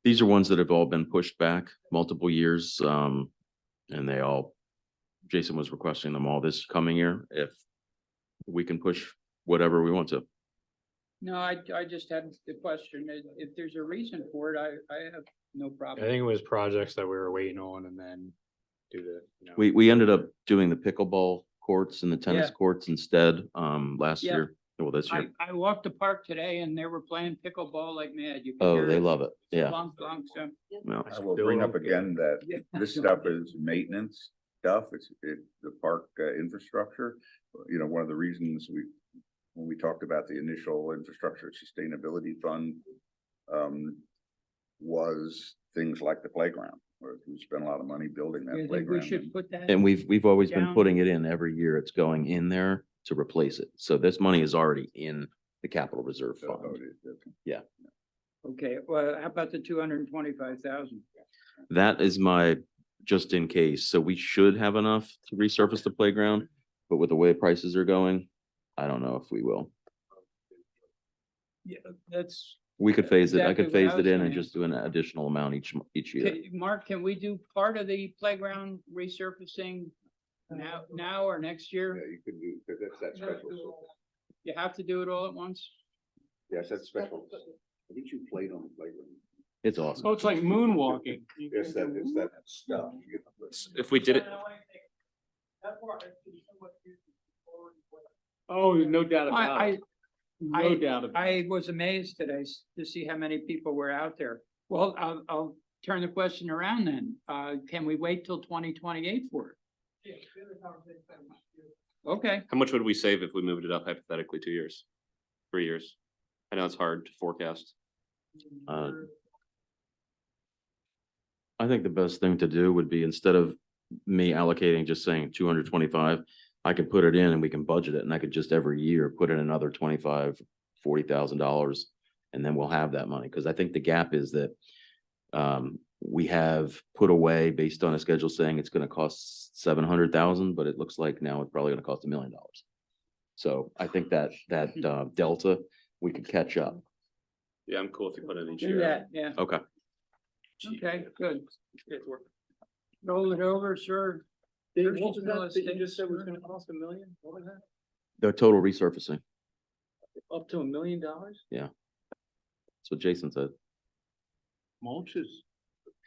Speaker 10: These are ones that have all been pushed back multiple years. And Jason was requesting them all this coming year. If we can push whatever we want to.
Speaker 2: No, I just had the question. If there's a reason for it, I have no
Speaker 7: I
Speaker 2: problem.
Speaker 7: think it was projects that we were waiting on and then do the,
Speaker 10: We ended up doing the pickleball courts and the tennis
Speaker 2: Yeah.
Speaker 10: courts instead, last
Speaker 2: Yeah.
Speaker 10: year, well, this year.
Speaker 2: I walked the park today and they were playing pickleball like mad. You could
Speaker 10: Oh,
Speaker 2: hear
Speaker 10: they
Speaker 2: it.
Speaker 10: love it. Yeah.
Speaker 2: Bonk, bonk, so.
Speaker 10: No.
Speaker 9: I will bring up again that
Speaker 2: Yeah.
Speaker 9: this stuff is maintenance stuff. It's the park infrastructure. You know, one of the reasons when we talked about the initial infrastructure sustainability fund, was things like the playground, where we spent a lot of money building
Speaker 2: You
Speaker 9: that
Speaker 2: think we
Speaker 9: playground.
Speaker 2: should put that?
Speaker 10: And we've always been
Speaker 2: Down.
Speaker 10: putting it in every year. It's going in there to replace it. So this money is already in the capital reserve
Speaker 9: So,
Speaker 10: fund.
Speaker 9: it is, okay.
Speaker 2: Okay, well, how about the 225,000?
Speaker 10: That is my just in case. So we should have enough to resurface the playground, but with the way prices are going, I don't know if we will.
Speaker 2: Yeah, that's,
Speaker 10: We could phase it. I could
Speaker 2: Exactly what I
Speaker 10: phase it
Speaker 2: was
Speaker 10: in and
Speaker 2: saying.
Speaker 10: just do an additional amount each year.
Speaker 2: Mark, can we do part of the playground resurfacing now or next
Speaker 9: Yeah,
Speaker 2: year?
Speaker 9: you can do, because that's that special.
Speaker 2: You have to do it all at once?
Speaker 9: Yes, that's special. I think you played on the playground.
Speaker 10: It's awesome.
Speaker 3: Oh, it's like moonwalking.
Speaker 9: Yes, it's that stuff. You get-
Speaker 5: If we did it,
Speaker 3: Oh, no doubt about
Speaker 2: I,
Speaker 3: it. No doubt about it.
Speaker 2: I was amazed today to see how many people were out there. Well, I'll turn the question around then. Can we wait till 2028 for it? Okay,
Speaker 5: How much would we save if we moved it up hypothetically 2 years? 3 years? I know it's hard to forecast.
Speaker 10: Uh, I think the best thing to do would be instead of me allocating, just saying 225, I could put it in and we can budget it and I could just every year put in another $40,000 and then we'll have that money. Cause I think the gap is that we have put away based on a schedule saying it's going to cost 700,000, but it looks like now it's probably going to cost $1 million. So I think that delta, we could catch up.
Speaker 5: Yeah, I'm cool if you put it each
Speaker 2: do
Speaker 5: year.
Speaker 2: that, yeah.
Speaker 10: Okay.
Speaker 2: Okay, good. Roll it over, sure.
Speaker 3: Dave, what was that that you just said was gonna cost $1 million? What was that?
Speaker 10: The total resurfacing.
Speaker 3: Up to $1 million?
Speaker 10: That's what Jason said.
Speaker 3: Mulches.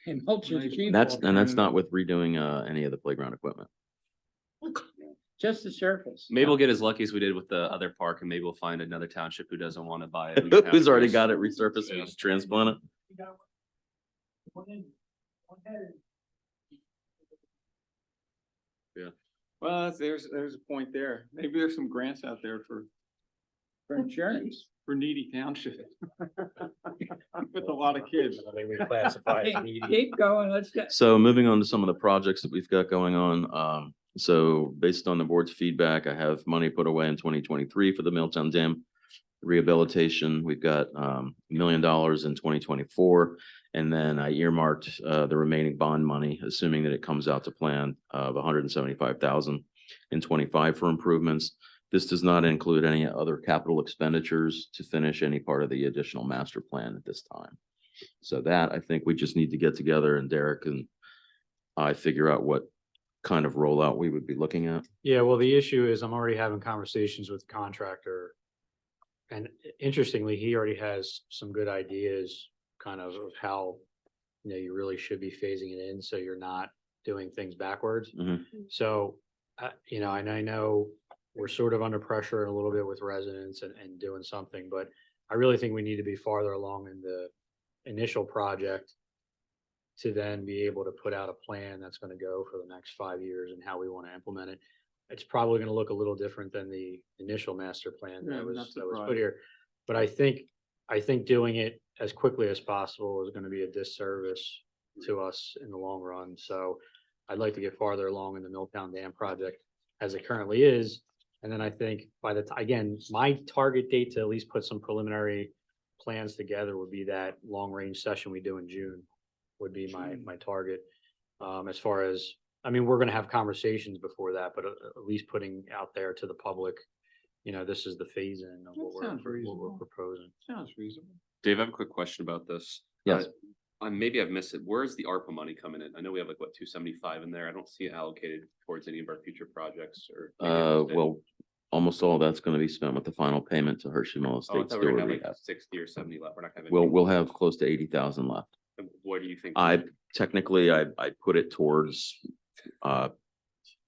Speaker 2: And mulch is cheap.
Speaker 10: That's not with redoing any of the playground equipment.
Speaker 2: Just the surface.
Speaker 5: Maybe we'll get as lucky as we did with the other park and maybe we'll find another township who doesn't want to buy it.
Speaker 10: Who's already got it resurfaced and just transplant it?
Speaker 3: Well, there's a point there. Maybe there's some grants out there for
Speaker 2: Insurance.
Speaker 3: for needy township. With a lot of kids.
Speaker 2: Keep going, let's get.
Speaker 10: So moving on to some of the projects that we've got going on. So based on the board's feedback, I have money put away in 2023 for the Milltown Dam rehabilitation. We've got $1 million in 2024. And then I earmarked the remaining bond money, assuming that it comes out to plan of 175,000 in 25 for improvements. This does not include any other capital expenditures to finish any part of the additional master plan at this time. So that I think we just need to get together and Derek and I figure out what kind of rollout we would be looking at.
Speaker 7: Yeah, well, the issue is I'm already having conversations with the contractor. And interestingly, he already has some good ideas kind of how, you really should be phasing it in, so you're not doing things backwards.
Speaker 10: Mhm.
Speaker 7: So, and I know we're sort of under pressure a little bit with residents and doing something, but I really think we need to be farther along in the initial project to then be able to put out a plan that's going to go for the next 5 years and how we want to implement it. It's probably going to look a little different than the initial master plan
Speaker 3: Yeah,
Speaker 7: that
Speaker 3: we're
Speaker 7: was
Speaker 3: not
Speaker 7: put
Speaker 3: surprised.
Speaker 7: here. But I think doing it as quickly as possible is going to be a disservice to us in the long run. So I'd like to get farther along in the Milltown Dam project as it currently is. And then I think by the time, again, my target date to at least put some preliminary plans together would be that long range session we do in June would be my target. As far as, we're gonna have conversations before that, but at least putting out there to the public, this is the phase in of what
Speaker 3: sounds
Speaker 7: we're
Speaker 3: reasonable.
Speaker 7: proposing.
Speaker 3: Sounds reasonable.
Speaker 5: Dave, I have a quick question about this.
Speaker 10: Yes.
Speaker 5: Maybe I've missed it. Where's the ARPA money coming in? I know we have 275 in there. I don't see it allocated towards any of our future projects or. maybe I missed it.
Speaker 10: Well, almost all that's going to be spent with the final payment to Hershey Mill
Speaker 5: Oh, I
Speaker 10: Estates.
Speaker 5: thought we were
Speaker 10: Stewart
Speaker 5: gonna have
Speaker 10: Rehab.
Speaker 5: 60 or 70 left. We're not gonna have.
Speaker 10: We'll have close to 80,000 left.
Speaker 5: What do you think?
Speaker 10: Technically, I put it towards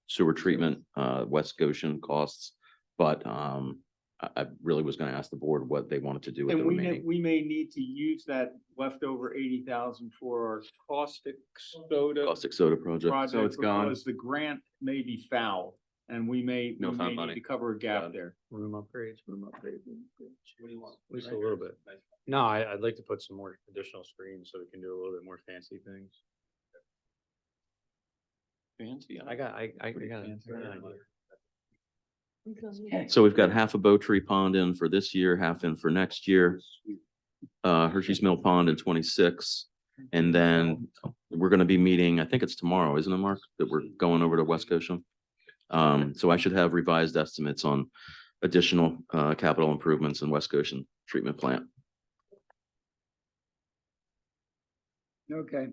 Speaker 10: sewer treatment, West Goshen costs. But I really was going to ask the board what they wanted to do with the
Speaker 3: And
Speaker 10: remaining.
Speaker 3: we may need to use that leftover 80,000 for our caustic soda
Speaker 10: Caustic soda project.
Speaker 3: project
Speaker 5: it's gone.
Speaker 3: because the grant may be foul and we may
Speaker 5: No found
Speaker 3: need
Speaker 5: money.
Speaker 3: to cover a gap
Speaker 5: Done.
Speaker 3: there.
Speaker 7: Room upgrades. At least a little bit. No, I'd like to put some more additional screens so we can do a little bit more fancy things.
Speaker 3: Fancy.
Speaker 7: I got an
Speaker 3: fancy.
Speaker 7: idea.
Speaker 10: So we've got half a Bow Tree Pond in for this year, half in for next year. Hershey's Mill Pond in 26. And then we're going to be meeting, I think it's tomorrow, isn't it, Mark? That we're going over to West Goshen. So I should have revised estimates on additional capital improvements in West Goshen treatment plant.
Speaker 2: Okay.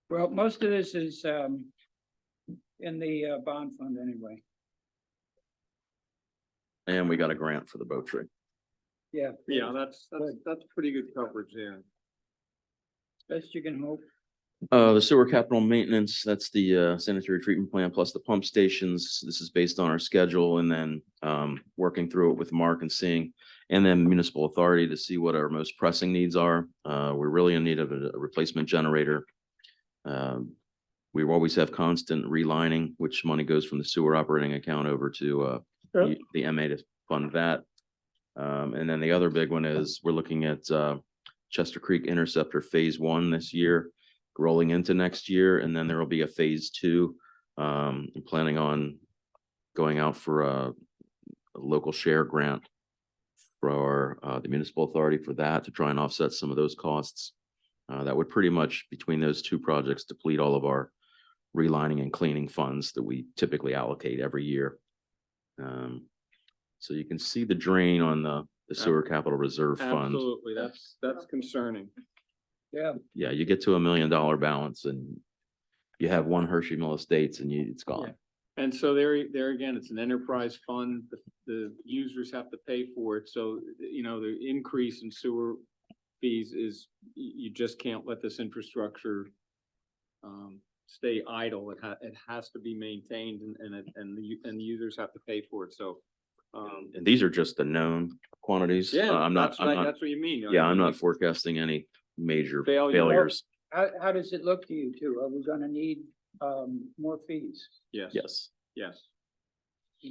Speaker 2: Well, most of this is in the bond fund anyway.
Speaker 10: And we got a grant for the Bow Tree.
Speaker 2: Yeah.
Speaker 3: Yeah, that's pretty good coverage there.
Speaker 2: Best you can hope.
Speaker 10: The sewer capital maintenance, that's the sanitary treatment plant plus the pump stations. This is based on our schedule and then working through it with Mark and seeing, and then municipal authority to see what our most pressing needs are. We're really in need of a replacement generator. We always have constant relining, which money goes from the sewer operating account over to the MA to fund that. And then the other big one is we're looking at Chester Creek Interceptor Phase 1 this year, rolling into next year, and then there will be a Phase 2. I'm planning on going out for a local share grant for the municipal authority for that to try and offset some of those costs. That would pretty much, between those two projects, deplete all of our relining and cleaning funds that we typically allocate every year. So you can see the drain on the sewer capital reserve fund.
Speaker 3: Absolutely, that's concerning.
Speaker 2: Yeah.
Speaker 10: Yeah, you get to $1 million balance and you have one Hershey Mill Estates and it's gone.
Speaker 3: And so there again, it's an enterprise fund, the users have to pay for it, so, the increase in sewer fees is, you just can't let this infrastructure stay idle. It has to be maintained and the users have to pay for it, so.
Speaker 10: And these are just the known quantities. I'm not,
Speaker 3: That's what you mean.
Speaker 10: yeah, I'm not forecasting any major
Speaker 3: Failure.
Speaker 10: failures.
Speaker 2: How does it look to you two? Are we gonna need more fees?
Speaker 3: Yes.
Speaker 10: Yes.
Speaker 3: Yes.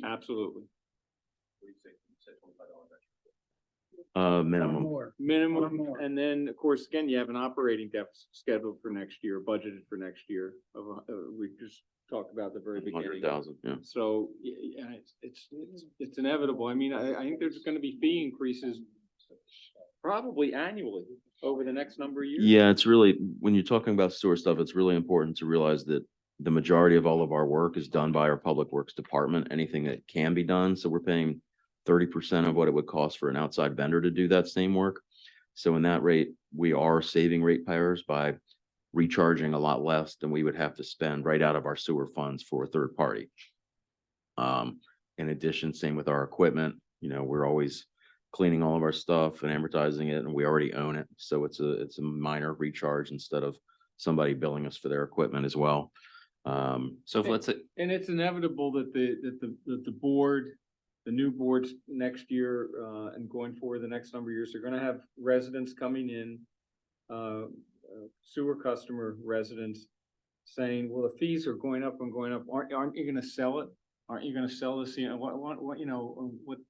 Speaker 3: Absolutely.
Speaker 10: Minimum.
Speaker 2: More.
Speaker 3: Minimum,
Speaker 2: more.
Speaker 3: and then, of course, again, you have an operating deficit scheduled for next year, budgeted for next year we just talked about at the very beginning.
Speaker 10: 100,000, yeah.
Speaker 3: So, yeah, it's inevitable. I mean, I think there's gonna be fee increases probably annually over the next number of years.
Speaker 10: Yeah, it's really, when you're talking about sewer stuff, it's really important to realize that the majority of all of our work is done by our Public Works Department, anything that can be done. So we're paying 30% of what it would cost for an outside vendor to do that same work. So in that rate, we are saving ratepayers by recharging a lot less than we would have to spend right out of our sewer funds for a third party. In addition, same with our equipment, we're always cleaning all of our stuff and amortizing it, and we already own it. So it's a minor recharge instead of somebody billing us for their equipment as well.
Speaker 5: So if let's say,
Speaker 3: And it's inevitable that the board, the new boards next year, and going forward the next number of years, they're gonna have residents coming in, sewer customer residents saying, well, the fees are going up and going up. Aren't you gonna sell it? Aren't you gonna sell this,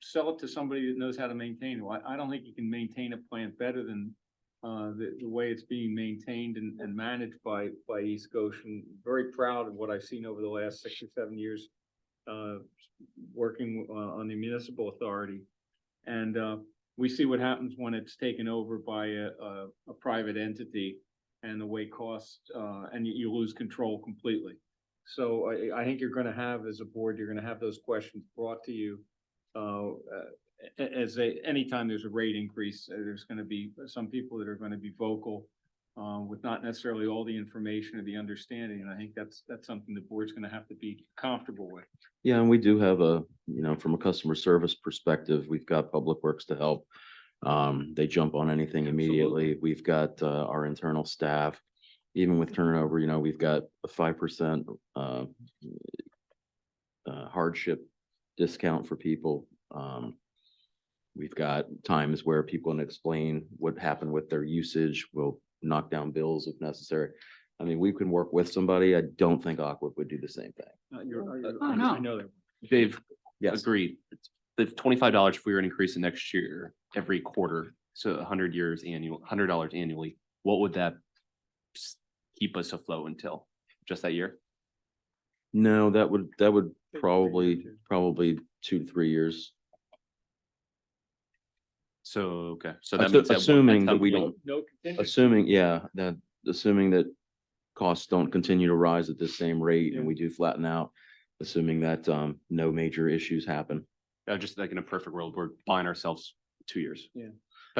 Speaker 3: sell it to somebody that knows how to maintain it? Well, I don't think you can maintain a plant better than the way it's being maintained and managed by East Goshen. Very proud of what I've seen over the last 6 or 7 years, working on the municipal authority. And we see what happens when it's taken over by a private entity and the way costs, and you lose control completely. So I think you're gonna have, as a board, you're gonna have those questions brought to you. Anytime there's a rate increase, there's gonna be some people that are gonna be vocal with not necessarily all the information or the understanding, and I think that's something the board's gonna have to be comfortable with.
Speaker 10: Yeah, and we do have from a customer service perspective, we've got Public Works to help. They jump on anything immediately. We've got our internal staff, even with turnover, we've got a 5% hardship discount for people. We've got times where people can explain what happened with their usage. We'll knock down bills if necessary. I mean, we can work with somebody. I don't think Aqua would do the same thing.
Speaker 3: I know that.
Speaker 5: Dave,
Speaker 10: Yes.
Speaker 5: agreed. The $25, if we were to increase it next year, every quarter, so $100 annually, what would that keep us afloat until? Just that year?
Speaker 10: No, that would probably 2 to 3 years.
Speaker 5: So, okay, so that means
Speaker 10: Assuming that we don't,
Speaker 3: No contingency.
Speaker 10: assuming that costs don't continue to rise at the same rate and we do flatten out, assuming that no major issues happen.
Speaker 5: Just like in a perfect world, we're buying ourselves 2 years.
Speaker 3: Yeah.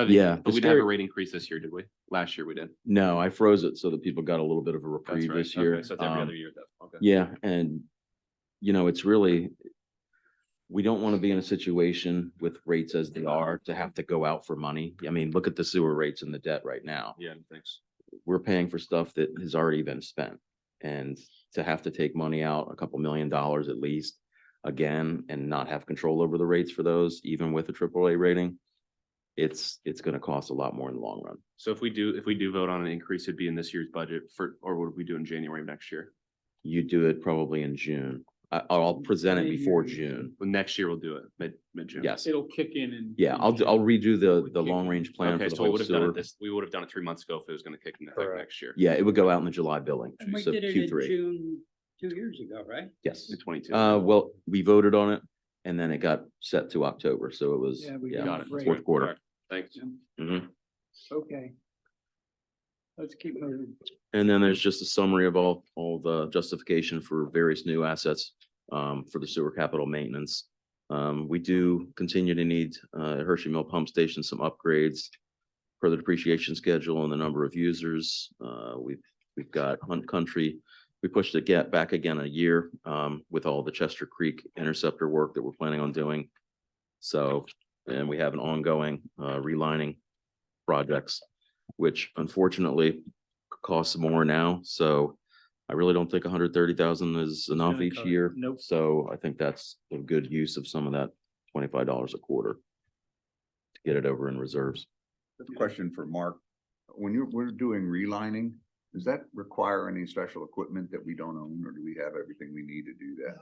Speaker 10: Yeah,
Speaker 5: But we didn't have a rate increase this year, did we? Last year we did.
Speaker 10: No, I froze it so that people got a little bit of a
Speaker 5: That's
Speaker 10: reprieve
Speaker 5: right.
Speaker 10: this year.
Speaker 5: Okay, so it's every other year though. Okay.
Speaker 10: Yeah, and it's really, we don't want to be in a situation with rates as they are to have to go out for money. I mean, look at the sewer rates and the debt right now.
Speaker 5: Yeah, thanks.
Speaker 10: we're paying for stuff that has already been spent. And to have to take money out, a couple $1 million at least, again, and not have control over the rates for those, even with a AAA rating, it's gonna cost a lot more in the long run.
Speaker 5: So if we do vote on an increase, it'd be in this year's budget or would we do in January of next year?
Speaker 10: You do it probably in June. I'll present it before June.
Speaker 5: Well, next year we'll do it mid-June.
Speaker 10: Yes.
Speaker 3: It'll kick in and.
Speaker 10: Yeah, I'll redo the long-range plan for
Speaker 5: Okay,
Speaker 10: the
Speaker 5: so we
Speaker 10: whole
Speaker 5: would have done
Speaker 10: sewer.
Speaker 5: it we would have done it 3 months ago if it was gonna kick in effect
Speaker 7: Correct.
Speaker 5: next year.
Speaker 10: Yeah, it would go out in the July billing,
Speaker 2: And we
Speaker 10: so
Speaker 2: did it in
Speaker 10: Q3.
Speaker 2: June 2 years ago, right?
Speaker 10: Yes.
Speaker 5: In 22.
Speaker 10: Well, we voted on it and then it got set to October, so it was,
Speaker 2: Yeah, we
Speaker 10: yeah,
Speaker 2: got it.
Speaker 10: fourth quarter.
Speaker 5: Correct. Thanks.
Speaker 10: Mhm.
Speaker 2: Okay. Let's keep moving.
Speaker 10: And then there's just a summary of all the justification for various new assets for the sewer capital maintenance. We do continue to need Hershey Mill Pump Station some upgrades per the depreciation schedule and the number of users. We've got Hunt Country. We pushed it back again a year with all the Chester Creek interceptor work that we're planning on doing. So, and we have an ongoing relining projects, which unfortunately costs more now. So I really don't think 130,000 is enough
Speaker 3: gonna
Speaker 10: each
Speaker 3: cut it.
Speaker 10: year.
Speaker 3: Nope.
Speaker 10: So I think that's a good use of some of that $25 a quarter to get it over in reserves.
Speaker 9: Question for Mark. When we're doing relining, does that require any special equipment that we don't own, or do we have everything we need to do that?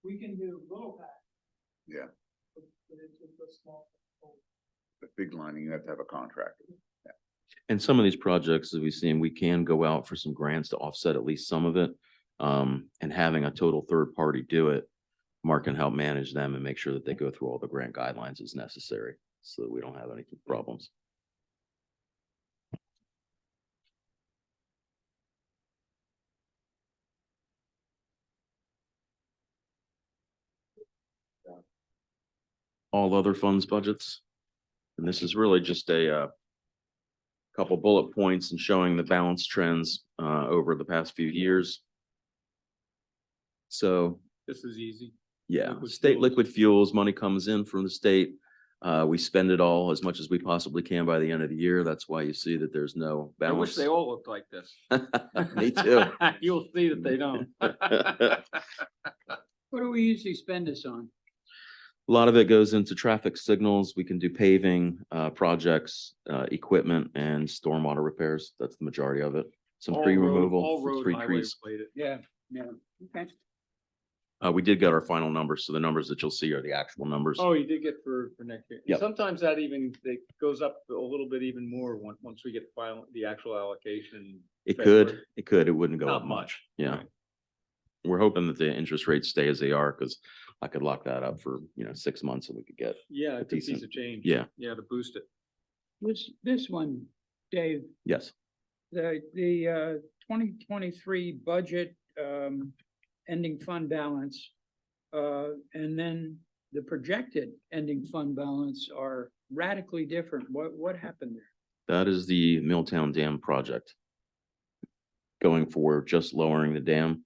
Speaker 8: We can do little pack.
Speaker 9: Yeah.
Speaker 8: But it's a small.
Speaker 9: The big lining, you have to have a contractor.
Speaker 10: And some of these projects that we've seen, we can go out for some grants to offset at least some of it. And having a total third party do it, Mark can help manage them and make sure that they go through all the grant guidelines as necessary, so that we don't have any problems. All other funds budgets. And this is really just a couple bullet points and showing the balance trends over the past few years. So,
Speaker 3: This is easy.
Speaker 10: yeah,
Speaker 3: Liquid
Speaker 10: state
Speaker 3: fuels.
Speaker 10: liquid fuels, money comes in from the state. We spend it all as much as we possibly can by the end of the year. That's why you see that there's no
Speaker 3: I wish
Speaker 10: balance.
Speaker 3: they all looked like this.
Speaker 10: Me too.
Speaker 3: You'll see that they don't.
Speaker 2: What do we usually spend this on?
Speaker 10: A lot of it goes into traffic signals. We can do paving, projects, equipment and stormwater repairs. That's the majority of it. Some
Speaker 3: All
Speaker 10: tree
Speaker 3: road-
Speaker 10: removal
Speaker 3: all
Speaker 10: for
Speaker 3: road
Speaker 10: 3
Speaker 3: highway
Speaker 10: trees.
Speaker 3: related.
Speaker 2: Yeah, okay.
Speaker 10: We did get our final numbers. So the numbers that you'll see are the actual numbers.
Speaker 3: Oh, you did get for next year.
Speaker 10: Yep.
Speaker 3: Sometimes that even, it goes up a little bit even more once we get the actual allocation.
Speaker 10: It
Speaker 3: February.
Speaker 10: could, it wouldn't go up
Speaker 3: Not
Speaker 10: much.
Speaker 3: much.
Speaker 10: Yeah.
Speaker 3: Right.
Speaker 10: We're hoping that the interest rates stay as they are, because I could lock that up for, 6 months and we could get,
Speaker 3: Yeah, it's a piece
Speaker 10: decent.
Speaker 3: of change.
Speaker 10: yeah,
Speaker 3: Yeah, to boost it.
Speaker 2: This one, Dave,
Speaker 10: yes.
Speaker 2: the 2023 budget ending fund balance and then the projected ending fund balance are radically different. What happened there?
Speaker 10: That is the Milltown Dam project. Going for just lowering the dam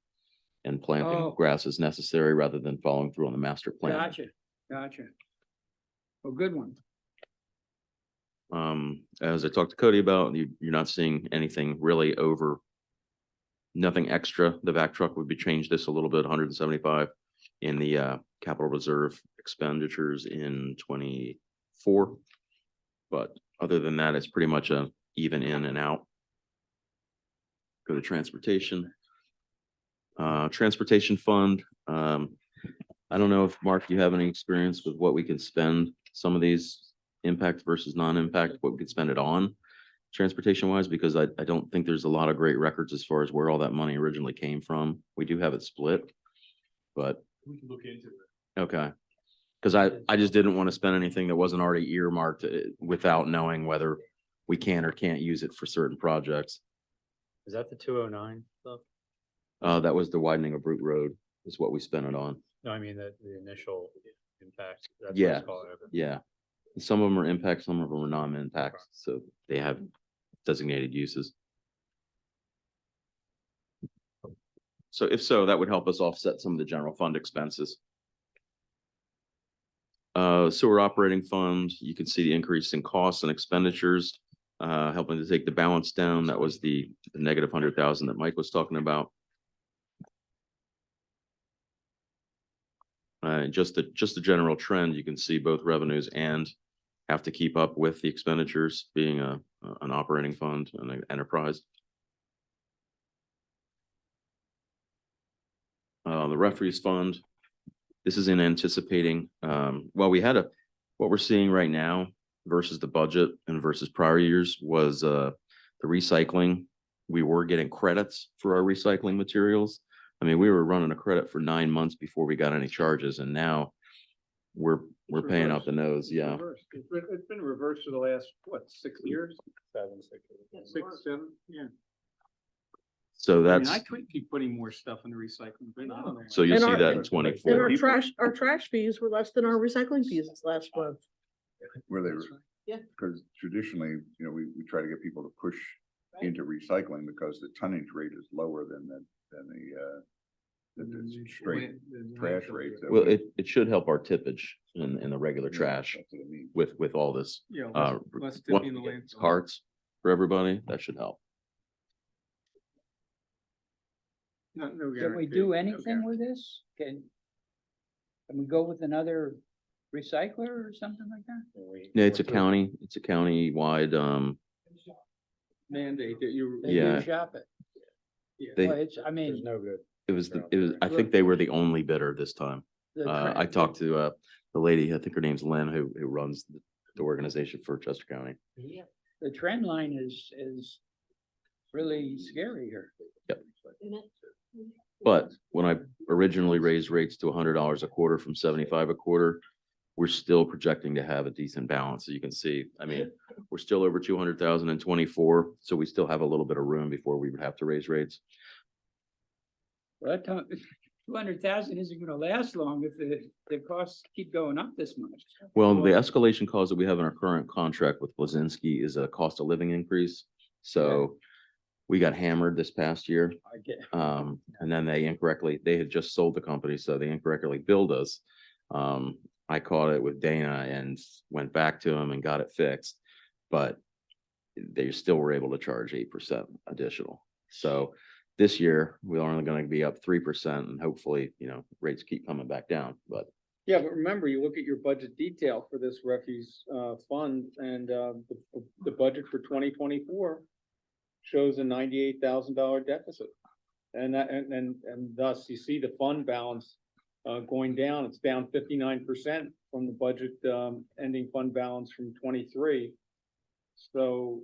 Speaker 10: and planting
Speaker 2: Oh.
Speaker 10: grass as necessary rather than following through on the master plan.
Speaker 2: Gotcha. A good one.
Speaker 10: As I talked to Cody about, you're not seeing anything really over. Nothing extra. The vac truck would be changed this a little bit, 175 in the capital reserve expenditures in 24. But other than that, it's pretty much a even in and out. Go to transportation. Transportation fund. I don't know if, Mark, you have any experience with what we can spend some of these impact versus non-impact, what we could spend it on transportation wise, because I don't think there's a lot of great records as far as where all that money originally came from. We do have it split, but
Speaker 3: We can look into it.
Speaker 10: okay. Because I just didn't want to spend anything that wasn't already earmarked without knowing whether we can or can't use it for certain projects.
Speaker 7: Is that the 209 stuff?
Speaker 10: That was the widening of Root Road is what we spent it on.
Speaker 7: No, I mean, the initial impact. That's what
Speaker 10: Yeah.
Speaker 7: it's called.
Speaker 10: Yeah. Some of them are impact, some of them are non-impact, so they have designated uses. So if so, that would help us offset some of the general fund expenses. Sewer operating fund, you can see the increase in costs and expenditures, helping to take the balance down. That was the negative 100,000 that Mike was talking about. Just the general trend, you can see both revenues and have to keep up with the expenditures being an operating fund and an enterprise. The refuse fund, this is in anticipating, what we're seeing right now versus the budget and versus prior years was the recycling. We were getting credits for our recycling materials. I mean, we were running a credit for 9 months before we got any charges, and now we're paying out the nose.
Speaker 3: It's
Speaker 10: Yeah.
Speaker 3: reversed. It's been reversed for the last, what, 6 years? 6, 7, yeah.
Speaker 10: So
Speaker 3: I mean,
Speaker 10: that's,
Speaker 3: I could keep putting more stuff in the recycling bin. I don't know.
Speaker 10: so you'll
Speaker 1: And
Speaker 10: see
Speaker 1: our-
Speaker 10: that in
Speaker 1: And
Speaker 10: 24.
Speaker 1: our trash fees were less than our recycling fees this last month.
Speaker 9: Where they were.
Speaker 1: Yeah.
Speaker 9: Because traditionally, you know, we try to get people to push into recycling because the tonnage rate is lower than the straight trash rates.
Speaker 10: Well, it should help our tippage in the regular trash
Speaker 9: That's what I mean.
Speaker 10: with all this,
Speaker 3: Yeah, less
Speaker 10: what-
Speaker 3: tipping the landfill.
Speaker 10: carts for everybody. That should help.
Speaker 3: No
Speaker 2: Can we
Speaker 3: guarantee.
Speaker 2: do
Speaker 3: No
Speaker 2: anything
Speaker 3: guarantee.
Speaker 2: with this? Can we go with another recycler or something like that?
Speaker 10: Yeah, it's a county-wide,
Speaker 3: Mandate that you.
Speaker 2: They
Speaker 10: Yeah.
Speaker 2: do shop it.
Speaker 3: Yeah.
Speaker 10: They-
Speaker 2: Well, it's, I mean,
Speaker 7: no good.
Speaker 10: I think they were the only bidder this time.
Speaker 2: the
Speaker 10: I talked to the lady, I think her name's Lynn, who runs the organization for Chester County.
Speaker 2: the trend line is really scary here.
Speaker 10: But when I originally raised rates to $100 a quarter from 75 a quarter, we're still projecting to have a decent balance. So you can see, I mean, we're still over 200,000 in 24, so we still have a little bit of room before we would have to raise rates.
Speaker 2: Well, that 200,000 isn't gonna last long if the costs keep going up this much.
Speaker 10: Well, the escalation clause that we have in our current contract with Blazinski is a cost of living increase. So we got hammered this past year.
Speaker 2: I get.
Speaker 10: And then they had just sold the company, so they incorrectly billed us. I caught it with Dana and went back to him and got it fixed. But they still were able to charge 8% additional. So this year, we're only gonna be up 3% and hopefully, rates keep coming back down, but.
Speaker 3: Yeah, but remember, you look at your budget detail for this refuse fund and the budget for 2024 shows a $98,000 deficit. And that, and thus you see the fund balance going down. It's down 59% from the budget ending fund balance from 23. So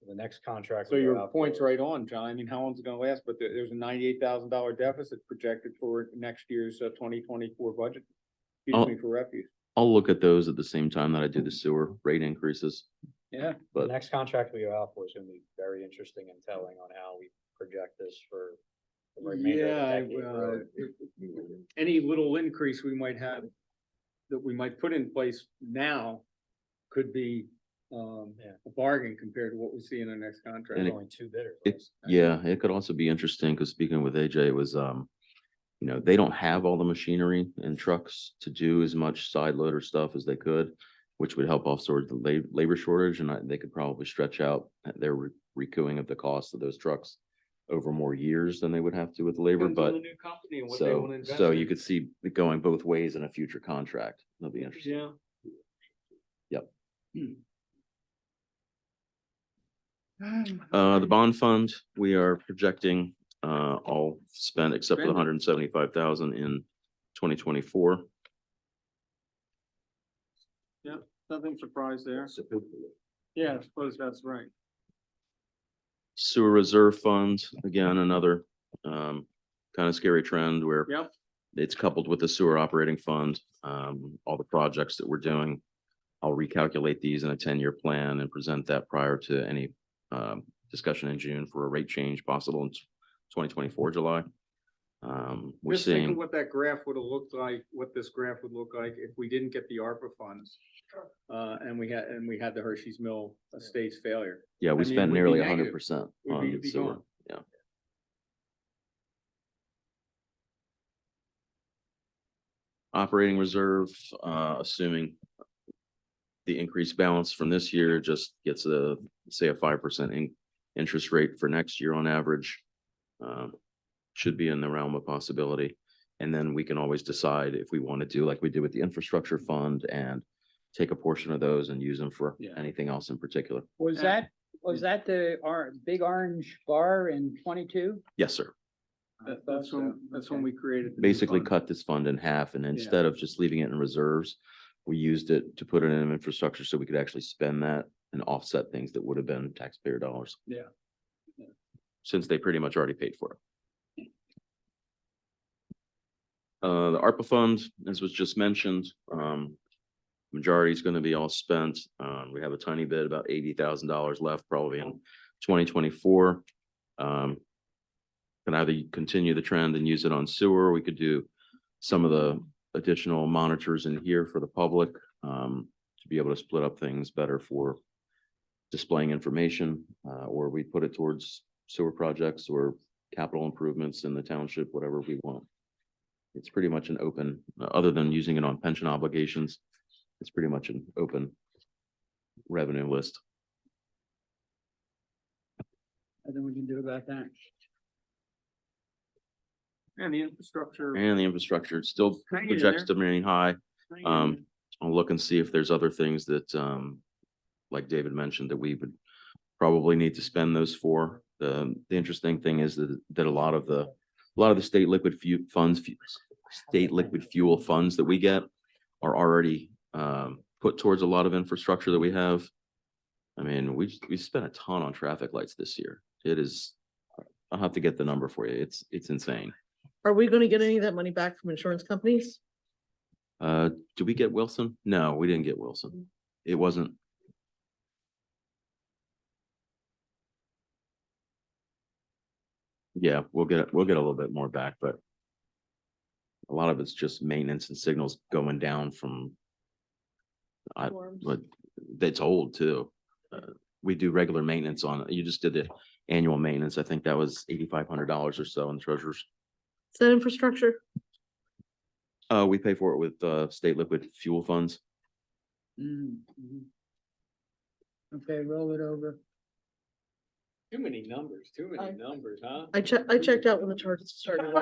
Speaker 7: The next contract.
Speaker 3: so
Speaker 7: we go
Speaker 3: your
Speaker 7: out
Speaker 3: point's
Speaker 7: for is-
Speaker 3: right on, John. I mean, how long's it gonna last? But there's a $98,000 deficit projected for next year's 2024 budget. Excuse me, for refuse.
Speaker 10: I'll look at those at the same time that I do the sewer rate increases.
Speaker 3: Yeah.
Speaker 7: The
Speaker 10: But
Speaker 7: next contract we go out for is gonna be very interesting and telling on how we project this for the remainder of the decade. really.
Speaker 3: Any little increase we might have that we might put in place now could be a bargain compared to what we see in our next contract.
Speaker 10: And
Speaker 7: There's only 2 bidders.
Speaker 10: yeah, it could also be interesting, because speaking with AJ, it was, they don't have all the machinery and trucks to do as much side loader stuff as they could, which would help offset the labor shortage, and they could probably stretch out their recouping of the cost of those trucks over more years than they would have to with labor,
Speaker 3: Depends on
Speaker 10: but
Speaker 3: the new company and what they want to invest
Speaker 10: so
Speaker 3: in.
Speaker 10: you could see it going both ways in a future contract. That'll be interesting.
Speaker 3: Yeah.
Speaker 10: Yep. The bond fund, we are projecting, all spent except for the
Speaker 3: Spend it.
Speaker 10: 175,000 in 2024.
Speaker 3: Nothing surprised there. Yeah, I suppose that's right.
Speaker 10: Sewer reserve fund, again, another, kind of scary trend where
Speaker 3: Yep.
Speaker 10: it's coupled with the sewer operating fund, all the projects that we're doing. I'll recalculate these in a 10-year plan and present that prior to any, discussion in June for a rate change possible in 2024 July. We're
Speaker 3: Just think of
Speaker 10: seeing,
Speaker 3: what that graph would have looked like, what this graph would look like if we didn't get the ARPA funds. And we had the Hershey's Mill Estates failure.
Speaker 10: yeah, we
Speaker 3: I mean,
Speaker 10: spent
Speaker 3: we'd be
Speaker 10: nearly
Speaker 3: negative.
Speaker 10: 100%
Speaker 3: We'd
Speaker 10: on
Speaker 3: be
Speaker 10: sewer.
Speaker 3: gone.
Speaker 10: Yeah. operating reserve, assuming the increased balance from this year just gets say a 5% interest rate for next year on average. Should be in the realm of possibility. And then we can always decide if we want to do like we did with the infrastructure fund and take a portion of those and use them for
Speaker 2: Yeah.
Speaker 10: anything else in particular.
Speaker 2: Was that the big orange bar in 22?
Speaker 10: Yes, sir.
Speaker 3: That's when we created. the new
Speaker 10: Basically
Speaker 3: fund.
Speaker 10: cut this fund in half, and instead of just leaving it in reserves, we used it to put it in infrastructure so we could actually spend that and offset things that would have been taxpayer dollars.
Speaker 2: Yeah.
Speaker 10: Since they pretty much already paid for it. The ARPA fund, as was just mentioned, majority is going to be all spent. We have a tiny bit, about $80,000 left, probably in 2024. Can either continue the trend and use it on sewer. We could do some of the additional monitors in here for the public, to be able to split up things better for displaying information, or we put it towards sewer projects or capital improvements in the township, whatever we want. It's pretty much an open, other than using it on pension obligations, it's pretty much an open revenue list.
Speaker 2: Nothing we can do about that.
Speaker 3: And the infrastructure.
Speaker 10: And the infrastructure still
Speaker 2: Hang in
Speaker 10: projects
Speaker 2: there.
Speaker 10: to remain high.
Speaker 2: Hang in
Speaker 10: I'll look and see if there's other things that, like David mentioned, that we would probably need to spend those for. The interesting thing is that a lot of the state liquid fuel funds that we get are already put towards a lot of infrastructure that we have. I mean, we spent a ton on traffic lights this year. It is, I'll have to get the number for you. It's insane.
Speaker 1: Are we gonna get any of that money back from insurance companies?
Speaker 10: Do we get Wilson? No, we didn't get Wilson. It wasn't. Yeah, we'll get a little bit more back, but a lot of it's just maintenance and signals going down from,
Speaker 1: Forms?
Speaker 10: but that's old too. We do regular maintenance on, you just did the annual maintenance. I think that was $8,500 or so in the treasurer's.
Speaker 1: Is that infrastructure?
Speaker 10: We pay for it with state liquid fuel funds.
Speaker 2: Okay, roll it over.
Speaker 3: Too many numbers, huh?
Speaker 1: I checked out when the charges started.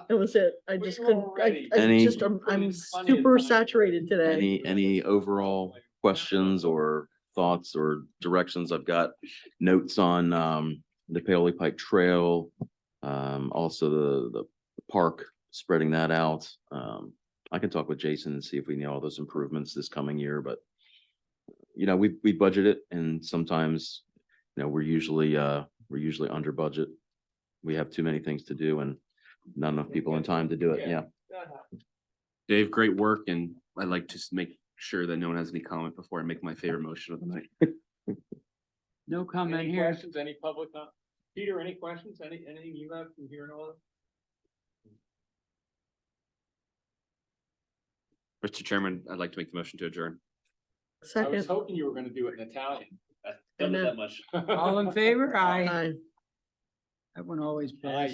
Speaker 1: That was it. I just couldn't,
Speaker 3: already-
Speaker 1: I'm super saturated today.
Speaker 10: Any overall questions or thoughts or directions? I've got notes on the Paoli Pike Trail, also the park, spreading that out. I can talk with Jason and see if we need all those improvements this coming year, but we budget it, and sometimes we're usually under budget. We have too many things to do and not enough people in time to do it. Yeah.
Speaker 5: Dave, great work, and I'd like to make sure that no one has any comment before I make my favorite motion of the night.
Speaker 2: No comment
Speaker 3: Any
Speaker 2: here.
Speaker 3: questions, any public, Peter, any questions, anything you have from hearing all of it?
Speaker 5: Mr. Chairman, I'd like to make the motion to adjourn.
Speaker 3: I was
Speaker 1: Second.
Speaker 3: hoping you were gonna do it in Italian.
Speaker 1: I know.
Speaker 3: That much.
Speaker 2: All in favor? Aye.
Speaker 1: Aye.
Speaker 2: That one always
Speaker 3: Aye.
Speaker 2: passes.